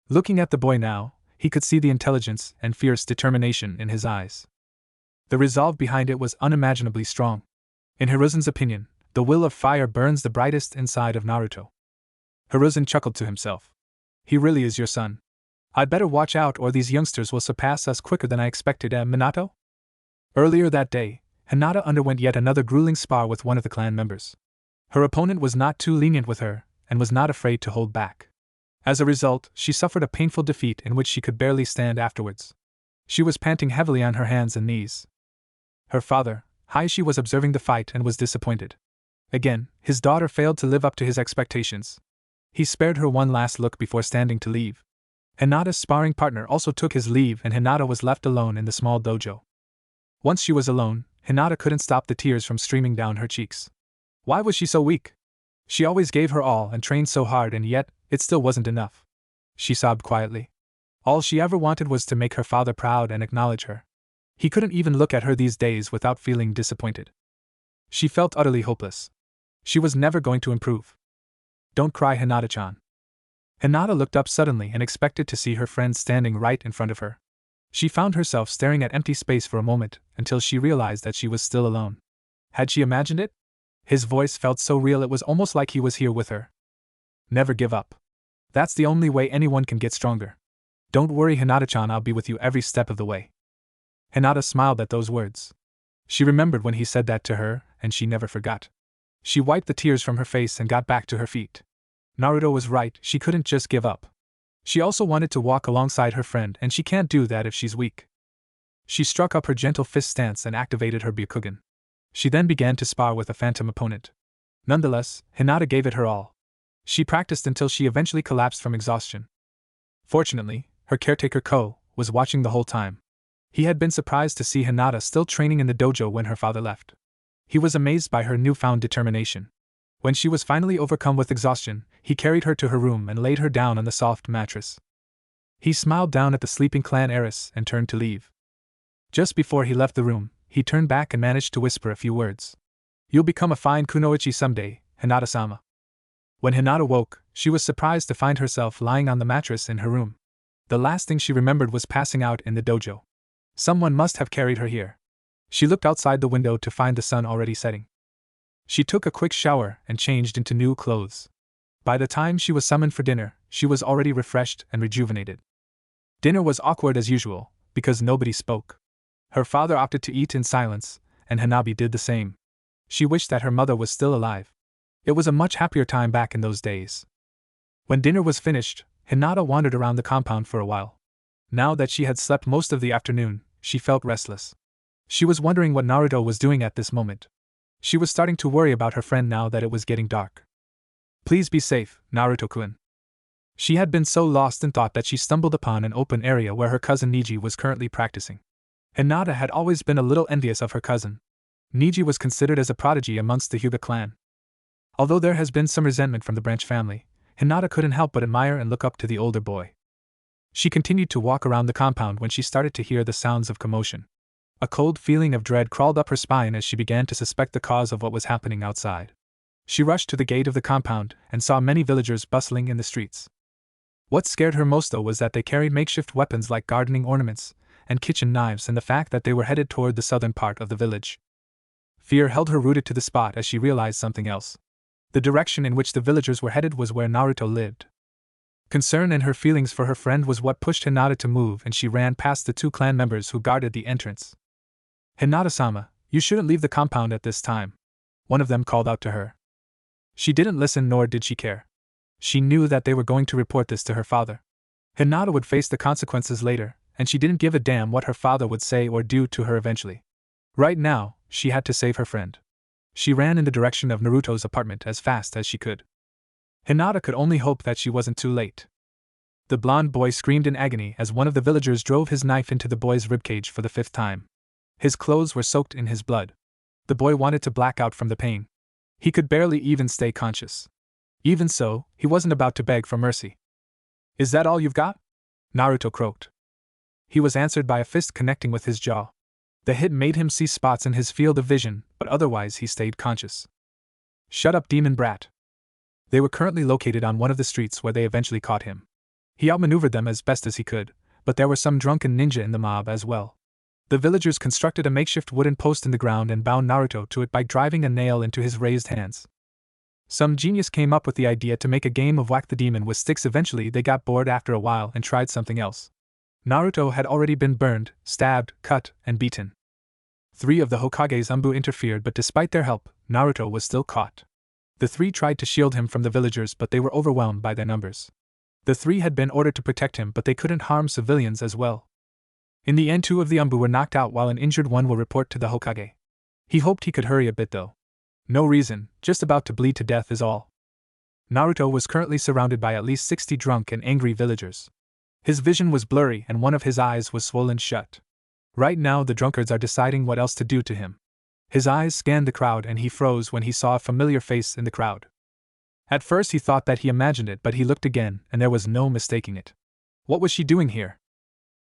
Looking at the boy now, he could see the intelligence and fierce determination in his eyes. The resolve behind it was unimaginably strong. In Hiruzen's opinion, the will of fire burns the brightest inside of Naruto. Hiruzen chuckled to himself. He really is your son. I'd better watch out or these youngsters will surpass us quicker than I expected, Minato? Earlier that day, Hinata underwent yet another grueling spar with one of the clan members. Her opponent was not too lenient with her, and was not afraid to hold back. As a result, she suffered a painful defeat in which she could barely stand afterwards. She was panting heavily on her hands and knees. Her father, Hiashi, was observing the fight and was disappointed. Again, his daughter failed to live up to his expectations. He spared her one last look before standing to leave. Hinata's sparring partner also took his leave and Hinata was left alone in the small dojo. Once she was alone, Hinata couldn't stop the tears from streaming down her cheeks. Why was she so weak? She always gave her all and trained so hard, and yet, it still wasn't enough. She sobbed quietly. All she ever wanted was to make her father proud and acknowledge her. He couldn't even look at her these days without feeling disappointed. She felt utterly hopeless. She was never going to improve. "Don't cry, Hinata-chan." Hinata looked up suddenly and expected to see her friend standing right in front of her. She found herself staring at empty space for a moment, until she realized that she was still alone. Had she imagined it? His voice felt so real it was almost like he was here with her. "Never give up. That's the only way anyone can get stronger. Don't worry, Hinata-chan, I'll be with you every step of the way." Hinata smiled at those words. She remembered when he said that to her, and she never forgot. She wiped the tears from her face and got back to her feet. Naruto was right, she couldn't just give up. She also wanted to walk alongside her friend, and she can't do that if she's weak. She struck up her gentle fist stance and activated her Byakugan. She then began to spar with a phantom opponent. Nonetheless, Hinata gave it her all. She practiced until she eventually collapsed from exhaustion. Fortunately, her caretaker Ko was watching the whole time. He had been surprised to see Hinata still training in the dojo when her father left. He was amazed by her newfound determination. When she was finally overcome with exhaustion, he carried her to her room and laid her down on the soft mattress. He smiled down at the sleeping clan heiress and turned to leave. Just before he left the room, he turned back and managed to whisper a few words. "You'll become a fine kunoichi someday, Hinata-sama." When Hinata woke, she was surprised to find herself lying on the mattress in her room. The last thing she remembered was passing out in the dojo. Someone must have carried her here. She looked outside the window to find the sun already setting. She took a quick shower and changed into new clothes. By the time she was summoned for dinner, she was already refreshed and rejuvenated. Dinner was awkward as usual, because nobody spoke. Her father opted to eat in silence, and Hanabi did the same. She wished that her mother was still alive. It was a much happier time back in those days. When dinner was finished, Hinata wandered around the compound for a while. Now that she had slept most of the afternoon, she felt restless. She was wondering what Naruto was doing at this moment. She was starting to worry about her friend now that it was getting dark. "Please be safe, Naruto-kun." She had been so lost in thought that she stumbled upon an open area where her cousin Niji was currently practicing. Hinata had always been a little envious of her cousin. Niji was considered as a prodigy amongst the Hyuga clan. Although there has been some resentment from the branch family, Hinata couldn't help but admire and look up to the older boy. She continued to walk around the compound when she started to hear the sounds of commotion. A cold feeling of dread crawled up her spine as she began to suspect the cause of what was happening outside. She rushed to the gate of the compound and saw many villagers bustling in the streets. What scared her most though was that they carried makeshift weapons like gardening ornaments and kitchen knives, and the fact that they were headed toward the southern part of the village. Fear held her rooted to the spot as she realized something else. The direction in which the villagers were headed was where Naruto lived. Concern and her feelings for her friend was what pushed Hinata to move, and she ran past the two clan members who guarded the entrance. "Hinata-sama, you shouldn't leave the compound at this time," one of them called out to her. She didn't listen, nor did she care. She knew that they were going to report this to her father. Hinata would face the consequences later, and she didn't give a damn what her father would say or do to her eventually. Right now, she had to save her friend. She ran in the direction of Naruto's apartment as fast as she could. Hinata could only hope that she wasn't too late. The blonde boy screamed in agony as one of the villagers drove his knife into the boy's ribcage for the 5th time. His clothes were soaked in his blood. The boy wanted to black out from the pain. He could barely even stay conscious. Even so, he wasn't about to beg for mercy. "Is that all you've got?" Naruto croaked. He was answered by a fist connecting with his jaw. The hit made him see spots in his field of vision, but otherwise he stayed conscious. "Shut up, demon brat." They were currently located on one of the streets where they eventually caught him. He outmaneuvered them as best as he could, but there were some drunken ninja in the mob as well. The villagers constructed a makeshift wooden post in the ground and bound Naruto to it by driving a nail into his raised hands. Some genius came up with the idea to make a game of whack the demon with sticks. Eventually they got bored after a while and tried something else. Naruto had already been burned, stabbed, cut, and beaten. 3 of the Hokage's Umbu interfered, but despite their help, Naruto was still caught. The 3 tried to shield him from the villagers, but they were overwhelmed by their numbers. The 3 had been ordered to protect him, but they couldn't harm civilians as well. In the end, 2 of the Umbu were knocked out while an injured one will report to the Hokage. He hoped he could hurry a bit though. No reason, just about to bleed to death is all. Naruto was currently surrounded by at least 60 drunk and angry villagers. His vision was blurry and one of his eyes was swollen shut. Right now the drunkards are deciding what else to do to him. His eyes scanned the crowd and he froze when he saw a familiar face in the crowd. At first he thought that he imagined it, but he looked again and there was no mistaking it. What was she doing here?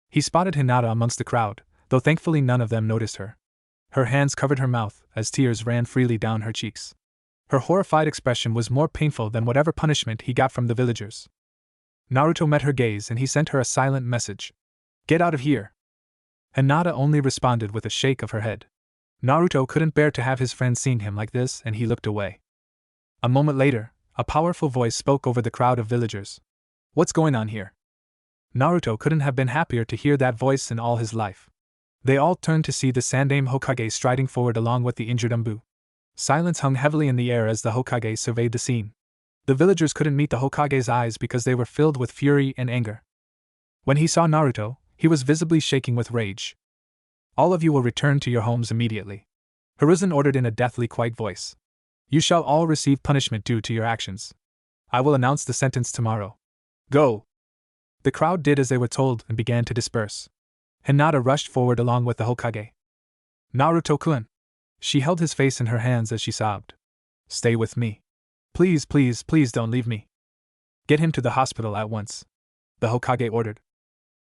He spotted Hinata amongst the crowd, though thankfully none of them noticed her. Her hands covered her mouth as tears ran freely down her cheeks. Her horrified expression was more painful than whatever punishment he got from the villagers. Naruto met her gaze and he sent her a silent message. "Get out of here." Hinata only responded with a shake of her head. Naruto couldn't bear to have his friend seeing him like this and he looked away. A moment later, a powerful voice spoke over the crowd of villagers. "What's going on here?" Naruto couldn't have been happier to hear that voice in all his life. They all turned to see the Sandaime Hokage striding forward along with the injured Umbu. Silence hung heavily in the air as the Hokage surveyed the scene. The villagers couldn't meet the Hokage's eyes because they were filled with fury and anger. When he saw Naruto, he was visibly shaking with rage. "All of you will return to your homes immediately," Hiruzen ordered in a deathly quiet voice. "You shall all receive punishment due to your actions. I will announce the sentence tomorrow. Go!" The crowd did as they were told and began to disperse. Hinata rushed forward along with the Hokage. "Naruto-kun!" She held his face in her hands as she sobbed. "Stay with me. Please, please, please don't leave me. Get him to the hospital at once," the Hokage ordered.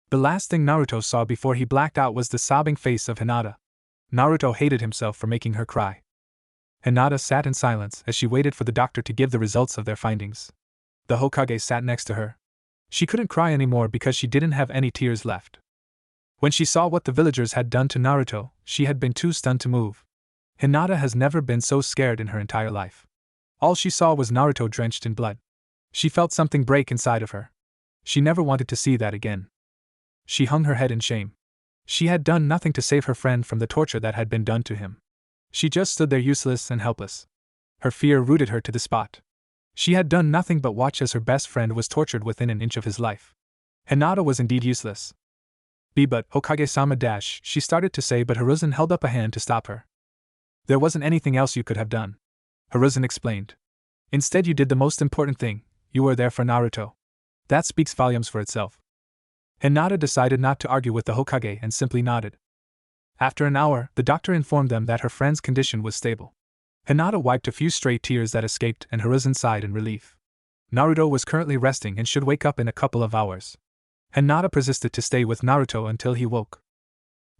The last thing Naruto saw before he blacked out was the sobbing face of Hinata. Naruto hated himself for making her cry. Hinata sat in silence as she waited for the doctor to give the results of their findings. The Hokage sat next to her. She couldn't cry anymore because she didn't have any tears left. When she saw what the villagers had done to Naruto, she had been too stunned to move. Hinata has never been so scared in her entire life. All she saw was Naruto drenched in blood. She felt something break inside of her. She never wanted to see that again. She hung her head in shame. She had done nothing to save her friend from the torture that had been done to him. She just stood there useless and helpless. Her fear rooted her to the spot. She had done nothing but watch as her best friend was tortured within an inch of his life. Hinata was indeed useless. But Hokage-sama she started to say, but Hiruzen held up a hand to stop her. "There wasn't anything else you could have done," Hiruzen explained. "Instead you did the most important thing, you were there for Naruto. That speaks volumes for itself." Hinata decided not to argue with the Hokage and simply nodded. After an hour, the doctor informed them that her friend's condition was stable. Hinata wiped a few stray tears that escaped and Hiruzen sighed in relief. Naruto was currently resting and should wake up in a couple of hours. Hinata persisted to stay with Naruto until he woke.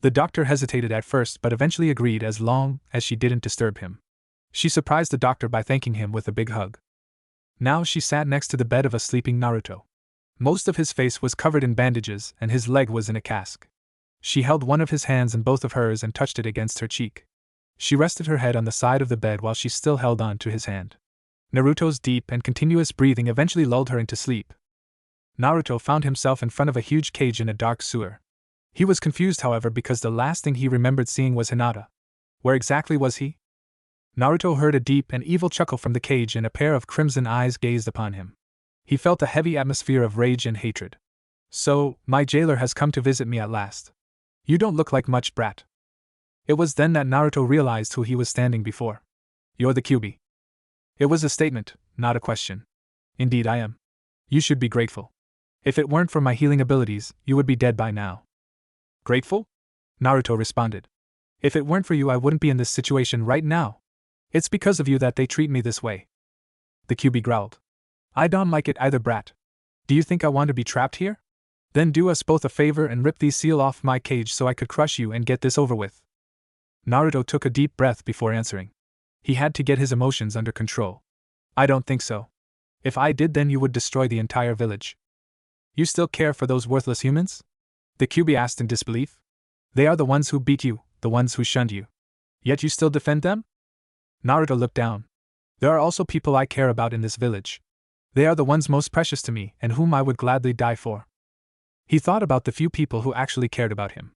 The doctor hesitated at first but eventually agreed as long as she didn't disturb him. She surprised the doctor by thanking him with a big hug. Now she sat next to the bed of a sleeping Naruto. Most of his face was covered in bandages and his leg was in a cast. She held one of his hands in both of hers and touched it against her cheek. She rested her head on the side of the bed while she still held on to his hand. Naruto's deep and continuous breathing eventually lulled her into sleep. Naruto found himself in front of a huge cage in a dark sewer. He was confused, however, because the last thing he remembered seeing was Hinata. Where exactly was he? Naruto heard a deep and evil chuckle from the cage, and a pair of crimson eyes gazed upon him. He felt a heavy atmosphere of rage and hatred. So, my jailer has come to visit me at last. You don't look like much, brat. It was then that Naruto realized who he was standing before. You're the Kyuubi. It was a statement, not a question. Indeed I am. You should be grateful. If it weren't for my healing abilities, you would be dead by now. Grateful? Naruto responded. If it weren't for you, I wouldn't be in this situation right now. It's because of you that they treat me this way. The Kyuubi growled. I don't like it either, brat. Do you think I want to be trapped here? Then do us both a favor and rip the seal off my cage so I could crush you and get this over with. Naruto took a deep breath before answering. He had to get his emotions under control. I don't think so. If I did, then you would destroy the entire village. You still care for those worthless humans? The Kyuubi asked in disbelief. They are the ones who beat you, the ones who shunned you. Yet you still defend them? Naruto looked down. There are also people I care about in this village. They are the ones most precious to me and whom I would gladly die for. He thought about the few people who actually cared about him.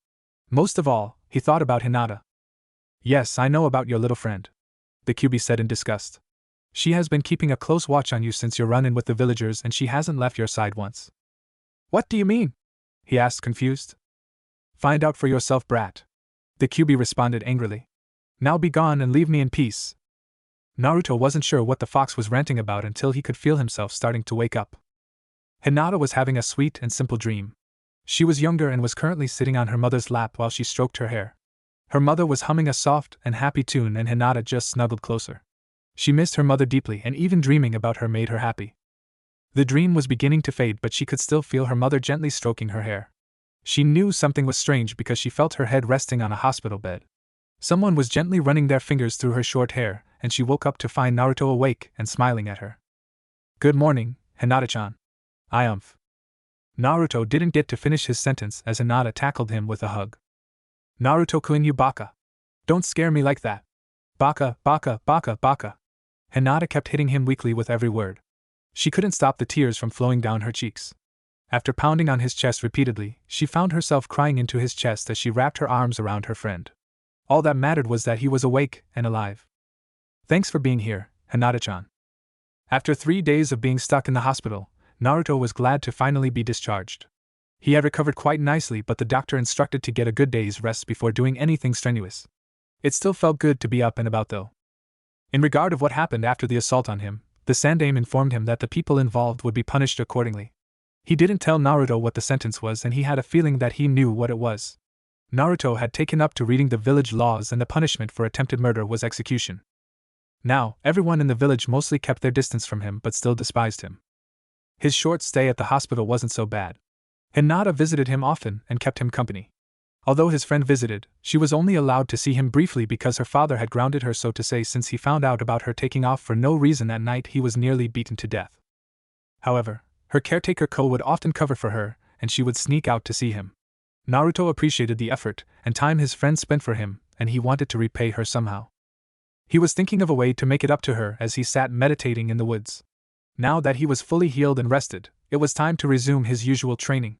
Most of all, he thought about Hinata. Yes, I know about your little friend, the Kyuubi said in disgust. She has been keeping a close watch on you since your run-in with the villagers, and she hasn't left your side once. What do you mean? He asked, confused. Find out for yourself, brat. The Kyuubi responded angrily. Now be gone and leave me in peace. Naruto wasn't sure what the fox was ranting about until he could feel himself starting to wake up. Hinata was having a sweet and simple dream. She was younger and was currently sitting on her mother's lap while she stroked her hair. Her mother was humming a soft and happy tune, and Hinata just snuggled closer. She missed her mother deeply, and even dreaming about her made her happy. The dream was beginning to fade, but she could still feel her mother gently stroking her hair. She knew something was strange because she felt her head resting on a hospital bed. Someone was gently running their fingers through her short hair, and she woke up to find Naruto awake and smiling at her. Good morning, Hinata-chan. Naruto didn't get to finish his sentence as Hinata tackled him with a hug. Naruto-kun, you baka. Don't scare me like that. Baka, baka, baka, baka. Hinata kept hitting him weakly with every word. She couldn't stop the tears from flowing down her cheeks. After pounding on his chest repeatedly, she found herself crying into his chest as she wrapped her arms around her friend. All that mattered was that he was awake and alive. Thanks for being here, Hinata-chan. After 3 days of being stuck in the hospital, Naruto was glad to finally be discharged. He had recovered quite nicely, but the doctor instructed to get a good day's rest before doing anything strenuous. It still felt good to be up and about, though. In regard of what happened after the assault on him, the Sandaime informed him that the people involved would be punished accordingly. He didn't tell Naruto what the sentence was, and he had a feeling that he knew what it was. Naruto had taken up to reading the village laws, and the punishment for attempted murder was execution. Now, everyone in the village mostly kept their distance from him but still despised him. His short stay at the hospital wasn't so bad. Hinata visited him often and kept him company. Although his friend visited, she was only allowed to see him briefly because her father had grounded her, so to say, since he found out about her taking off for no reason at night. He was nearly beaten to death. However, her caretaker Ko would often cover for her, and she would sneak out to see him. Naruto appreciated the effort and time his friend spent for him, and he wanted to repay her somehow. He was thinking of a way to make it up to her as he sat meditating in the woods. Now that he was fully healed and rested, it was time to resume his usual training.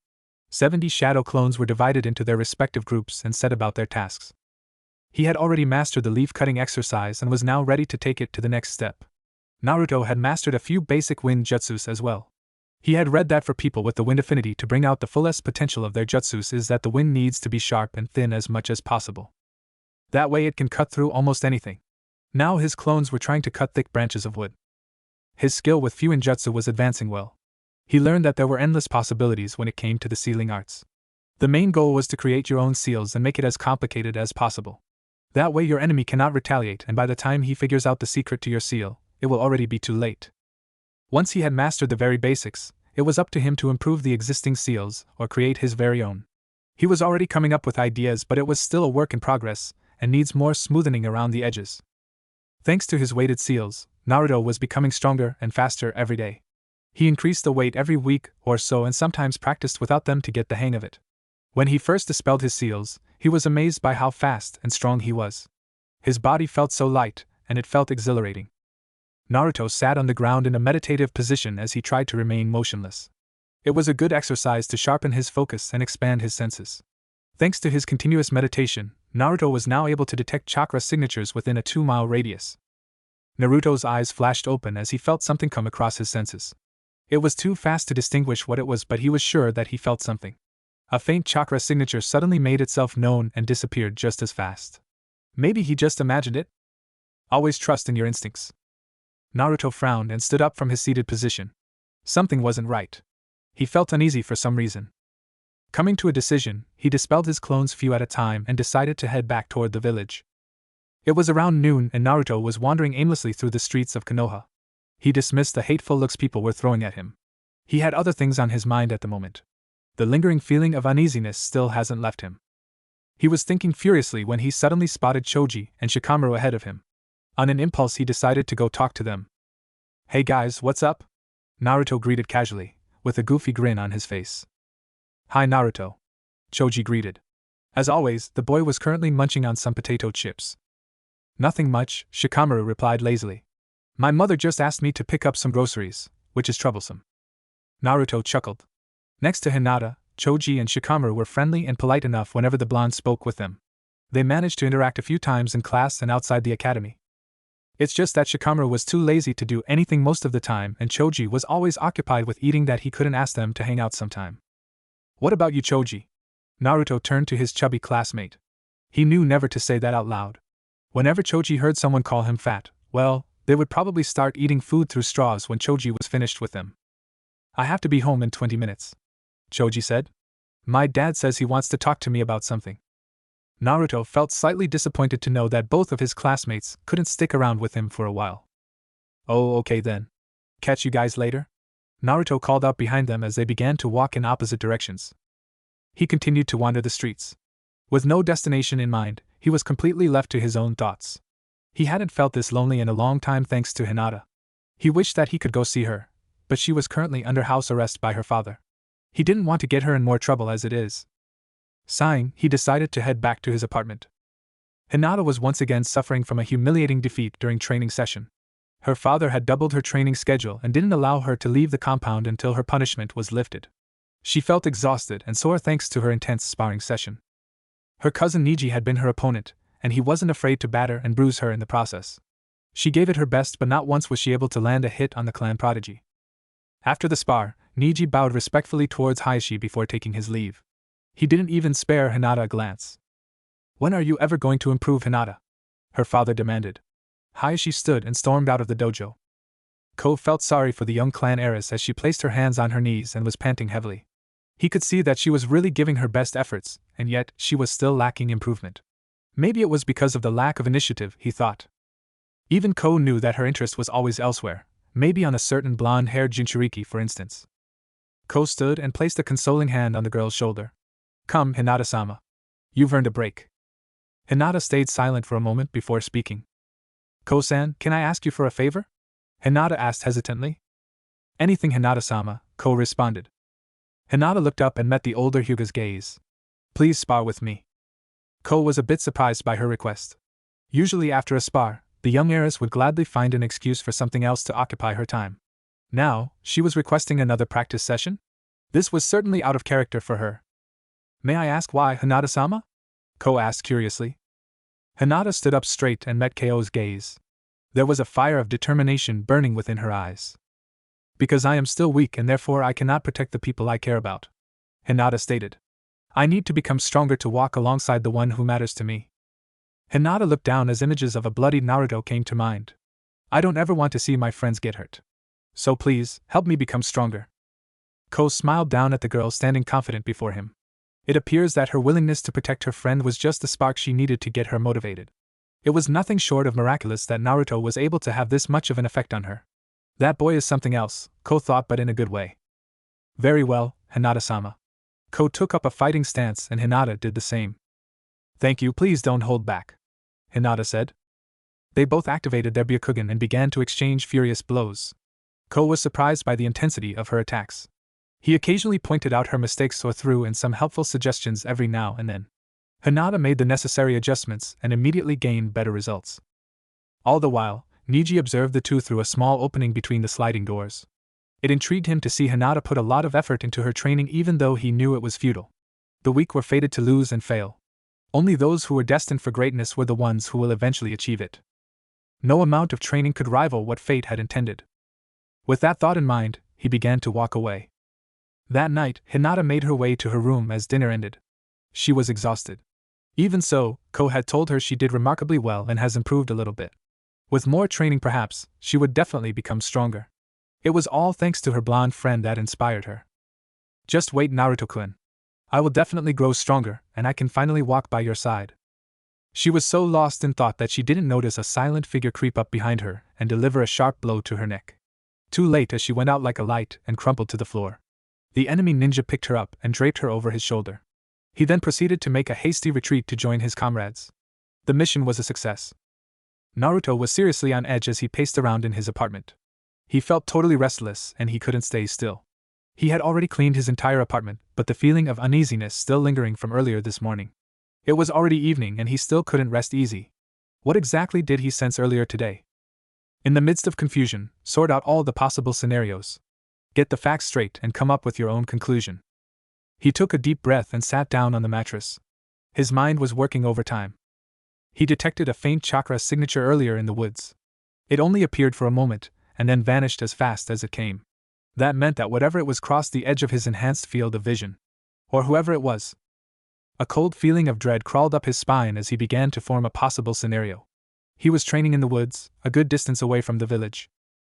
70 shadow clones were divided into their respective groups and set about their tasks. He had already mastered the leaf-cutting exercise and was now ready to take it to the next step. Naruto had mastered a few basic wind jutsus as well. He had read that for people with the wind affinity to bring out the fullest potential of their jutsus is that the wind needs to be sharp and thin as much as possible. That way it can cut through almost anything. Now his clones were trying to cut thick branches of wood. His skill with Fuinjutsu was advancing well. He learned that there were endless possibilities when it came to the sealing arts. The main goal was to create your own seals and make it as complicated as possible. That way your enemy cannot retaliate, and by the time he figures out the secret to your seal, it will already be too late. Once he had mastered the very basics, it was up to him to improve the existing seals or create his very own. He was already coming up with ideas, but it was still a work in progress and needs more smoothing around the edges. Thanks to his weighted seals, Naruto was becoming stronger and faster every day. He increased the weight every week or so and sometimes practiced without them to get the hang of it. When he first dispelled his seals, he was amazed by how fast and strong he was. His body felt so light, and it felt exhilarating. Naruto sat on the ground in a meditative position as he tried to remain motionless. It was a good exercise to sharpen his focus and expand his senses. Thanks to his continuous meditation, Naruto was now able to detect chakra signatures within a 2-mile radius. Naruto's eyes flashed open as he felt something come across his senses. It was too fast to distinguish what it was, but he was sure that he felt something. A faint chakra signature suddenly made itself known and disappeared just as fast. Maybe he just imagined it? Always trust in your instincts. Naruto frowned and stood up from his seated position. Something wasn't right. He felt uneasy for some reason. Coming to a decision, he dispelled his clones few at a time and decided to head back toward the village. It was around noon and Naruto was wandering aimlessly through the streets of Konoha. He dismissed the hateful looks people were throwing at him. He had other things on his mind at the moment. The lingering feeling of uneasiness still hasn't left him. He was thinking furiously when he suddenly spotted Choji and Shikamaru ahead of him. On an impulse he decided to go talk to them. "Hey guys, what's up?" Naruto greeted casually, with a goofy grin on his face. "Hi Naruto," Choji greeted. As always, the boy was currently munching on some potato chips. "Nothing much," Shikamaru replied lazily. "My mother just asked me to pick up some groceries, which is troublesome." Naruto chuckled. Next to Hinata, Choji and Shikamaru were friendly and polite enough whenever the blonde spoke with them. They managed to interact a few times in class and outside the academy. It's just that Shikamaru was too lazy to do anything most of the time and Choji was always occupied with eating that he couldn't ask them to hang out sometime. "What about you, Choji?" Naruto turned to his chubby classmate. He knew never to say that out loud. Whenever Choji heard someone call him fat, well, they would probably start eating food through straws when Choji was finished with them. "I have to be home in 20 minutes. Choji said. "My dad says he wants to talk to me about something." Naruto felt slightly disappointed to know that both of his classmates couldn't stick around with him for a while. "Oh, okay then. Catch you guys later?" Naruto called out behind them as they began to walk in opposite directions. He continued to wander the streets. With no destination in mind, he was completely left to his own thoughts. He hadn't felt this lonely in a long time thanks to Hinata. He wished that he could go see her, but she was currently under house arrest by her father. He didn't want to get her in more trouble as it is. Sighing, he decided to head back to his apartment. Hinata was once again suffering from a humiliating defeat during training session. Her father had doubled her training schedule and didn't allow her to leave the compound until her punishment was lifted. She felt exhausted and sore thanks to her intense sparring session. Her cousin Niji had been her opponent, and he wasn't afraid to batter and bruise her in the process. She gave it her best, but not once was she able to land a hit on the clan prodigy. After the spar, Niji bowed respectfully towards Hayashi before taking his leave. He didn't even spare Hinata a glance. "When are you ever going to improve, Hinata?" her father demanded. Hayashi stood and stormed out of the dojo. Ko felt sorry for the young clan heiress as she placed her hands on her knees and was panting heavily. He could see that she was really giving her best efforts, and yet she was still lacking improvement. Maybe it was because of the lack of initiative, he thought. Even Ko knew that her interest was always elsewhere, maybe on a certain blonde-haired Jinchuriki for instance. Ko stood and placed a consoling hand on the girl's shoulder. "Come, Hinata-sama. You've earned a break." Hinata stayed silent for a moment before speaking. "Ko-san, can I ask you for a favor?" Hinata asked hesitantly. "Anything, Hinata-sama," Ko responded. Hinata looked up and met the older Hyuga's gaze. "Please spar with me." Ko was a bit surprised by her request. Usually after a spar, the young heiress would gladly find an excuse for something else to occupy her time. Now, she was requesting another practice session? This was certainly out of character for her. "May I ask why, Hinata-sama?" Ko asked curiously. Hinata stood up straight and met Ko's gaze. There was a fire of determination burning within her eyes. "Because I am still weak and therefore I cannot protect the people I care about," Hinata stated. "I need to become stronger to walk alongside the one who matters to me." Hinata looked down as images of a bloodied Naruto came to mind. "I don't ever want to see my friends get hurt. So please, help me become stronger." Ko smiled down at the girl standing confident before him. It appears that her willingness to protect her friend was just the spark she needed to get her motivated. It was nothing short of miraculous that Naruto was able to have this much of an effect on her. That boy is something else, Ko thought, but in a good way. "Very well, Hinata-sama." Ko took up a fighting stance and Hinata did the same. "Thank you, please don't hold back," Hinata said. They both activated their Byakugan and began to exchange furious blows. Ko was surprised by the intensity of her attacks. He occasionally pointed out her mistakes or threw in some helpful suggestions every now and then. Hinata made the necessary adjustments and immediately gained better results. All the while, Niji observed the two through a small opening between the sliding doors. It intrigued him to see Hinata put a lot of effort into her training even though he knew it was futile. The weak were fated to lose and fail. Only those who were destined for greatness were the ones who will eventually achieve it. No amount of training could rival what fate had intended. With that thought in mind, he began to walk away. That night, Hinata made her way to her room as dinner ended. She was exhausted. Even so, Ko had told her she did remarkably well and has improved a little bit. With more training perhaps, she would definitely become stronger. It was all thanks to her blonde friend that inspired her. Just wait, Naruto-kun. I will definitely grow stronger, and I can finally walk by your side. She was so lost in thought that she didn't notice a silent figure creep up behind her and deliver a sharp blow to her neck. Too late, as she went out like a light and crumpled to the floor. The enemy ninja picked her up and draped her over his shoulder. He then proceeded to make a hasty retreat to join his comrades. The mission was a success. Naruto was seriously on edge as he paced around in his apartment. He felt totally restless and he couldn't stay still. He had already cleaned his entire apartment, but the feeling of uneasiness still lingering from earlier this morning. It was already evening and he still couldn't rest easy. What exactly did he sense earlier today? In the midst of confusion, sort out all the possible scenarios. Get the facts straight and come up with your own conclusion. He took a deep breath and sat down on the mattress. His mind was working overtime. He detected a faint chakra signature earlier in the woods. It only appeared for a moment, and then vanished as fast as it came. That meant that whatever it was crossed the edge of his enhanced field of vision. Or whoever it was. A cold feeling of dread crawled up his spine as he began to form a possible scenario. He was training in the woods, a good distance away from the village.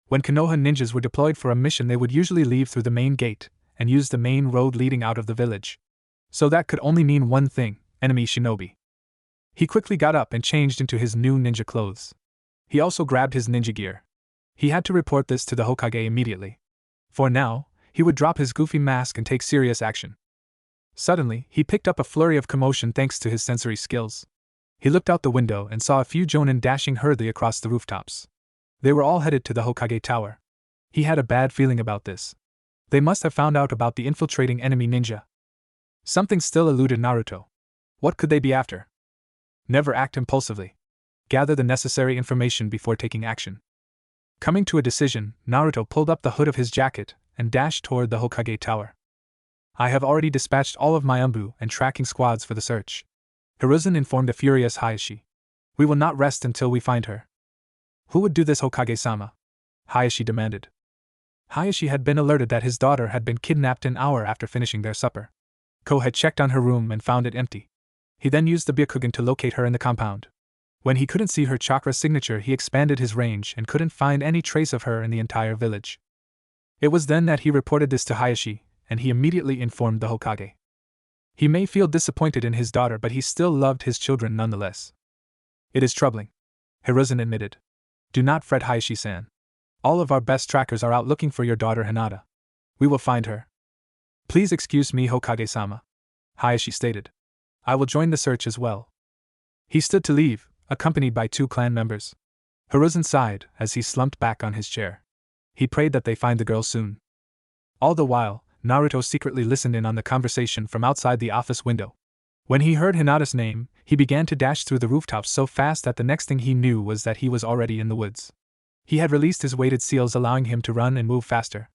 When Konoha ninjas were deployed for a mission, they would usually leave through the main gate and use the main road leading out of the village. So that could only mean one thing: enemy shinobi. He quickly got up and changed into his new ninja clothes. He also grabbed his ninja gear. He had to report this to the Hokage immediately. For now, he would drop his goofy mask and take serious action. Suddenly, he picked up a flurry of commotion thanks to his sensory skills. He looked out the window and saw a few jonin dashing hurriedly across the rooftops. They were all headed to the Hokage Tower. He had a bad feeling about this. They must have found out about the infiltrating enemy ninja. Something still eluded Naruto. What could they be after? Never act impulsively. Gather the necessary information before taking action. Coming to a decision, Naruto pulled up the hood of his jacket and dashed toward the Hokage Tower. I have already dispatched all of my umbu and tracking squads for the search, Hiruzen informed the furious Hayashi. We will not rest until we find her. Who would do this, Hokage-sama? Hayashi demanded. Hayashi had been alerted that his daughter had been kidnapped an hour after finishing their supper. Ko had checked on her room and found it empty. He then used the Byakugan to locate her in the compound. When he couldn't see her chakra signature, he expanded his range and couldn't find any trace of her in the entire village. It was then that he reported this to Hayashi, and he immediately informed the Hokage. He may feel disappointed in his daughter, but he still loved his children nonetheless. It is troubling, Hiruzen admitted. Do not fret, Hayashi-san. All of our best trackers are out looking for your daughter Hinata. We will find her. Please excuse me, Hokage-sama, Hayashi stated. I will join the search as well. He stood to leave, accompanied by 2 clan members. Hiruzen sighed as he slumped back on his chair. He prayed that they find the girl soon. All the while, Naruto secretly listened in on the conversation from outside the office window. When he heard Hinata's name, he began to dash through the rooftops so fast that the next thing he knew was that he was already in the woods. He had released his weighted seals, allowing him to run and move faster.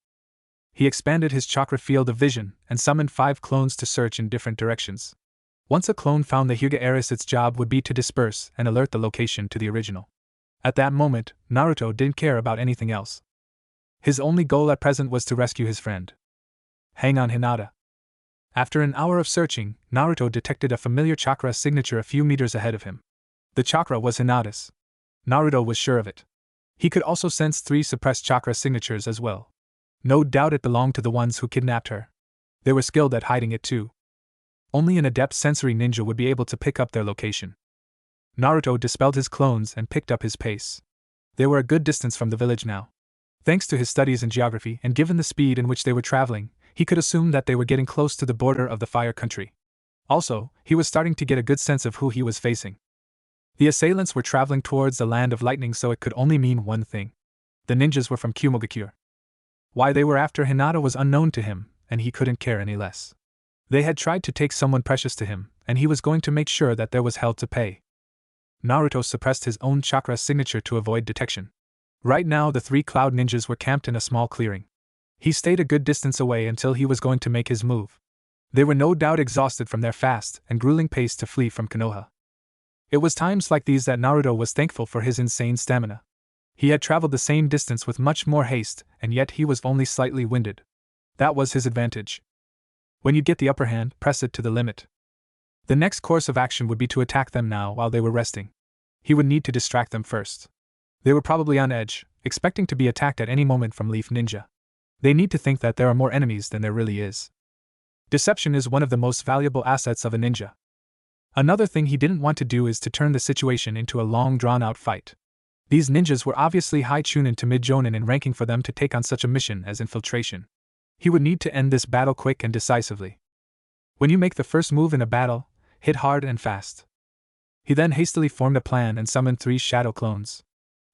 He expanded his chakra field of vision and summoned 5 clones to search in different directions. Once a clone found the Hyuga heiress, its job would be to disperse and alert the location to the original. At that moment, Naruto didn't care about anything else. His only goal at present was to rescue his friend. Hang on, Hinata. After an hour of searching, Naruto detected a familiar chakra signature a few meters ahead of him. The chakra was Hinata's. Naruto was sure of it. He could also sense 3 suppressed chakra signatures as well. No doubt it belonged to the ones who kidnapped her. They were skilled at hiding it too. Only an adept sensory ninja would be able to pick up their location. Naruto dispelled his clones and picked up his pace. They were a good distance from the village now. Thanks to his studies in geography and given the speed in which they were traveling, he could assume that they were getting close to the border of the Fire Country. Also, he was starting to get a good sense of who he was facing. The assailants were traveling towards the Land of Lightning, so it could only mean one thing. The ninjas were from Kumogakure. Why they were after Hinata was unknown to him, and he couldn't care any less. They had tried to take someone precious to him, and he was going to make sure that there was hell to pay. Naruto suppressed his own chakra signature to avoid detection. Right now, the 3 cloud ninjas were camped in a small clearing. He stayed a good distance away until he was going to make his move. They were no doubt exhausted from their fast and grueling pace to flee from Konoha. It was times like these that Naruto was thankful for his insane stamina. He had traveled the same distance with much more haste, and yet he was only slightly winded. That was his advantage. When you get the upper hand, press it to the limit. The next course of action would be to attack them now while they were resting. He would need to distract them first. They were probably on edge, expecting to be attacked at any moment from Leaf Ninja. They need to think that there are more enemies than there really is. Deception is one of the most valuable assets of a ninja. Another thing he didn't want to do is to turn the situation into a long drawn-out fight. These ninjas were obviously high chunin to mid-jonin in ranking for them to take on such a mission as infiltration. He would need to end this battle quick and decisively. When you make the first move in a battle, hit hard and fast. He then hastily formed a plan and summoned 3 shadow clones.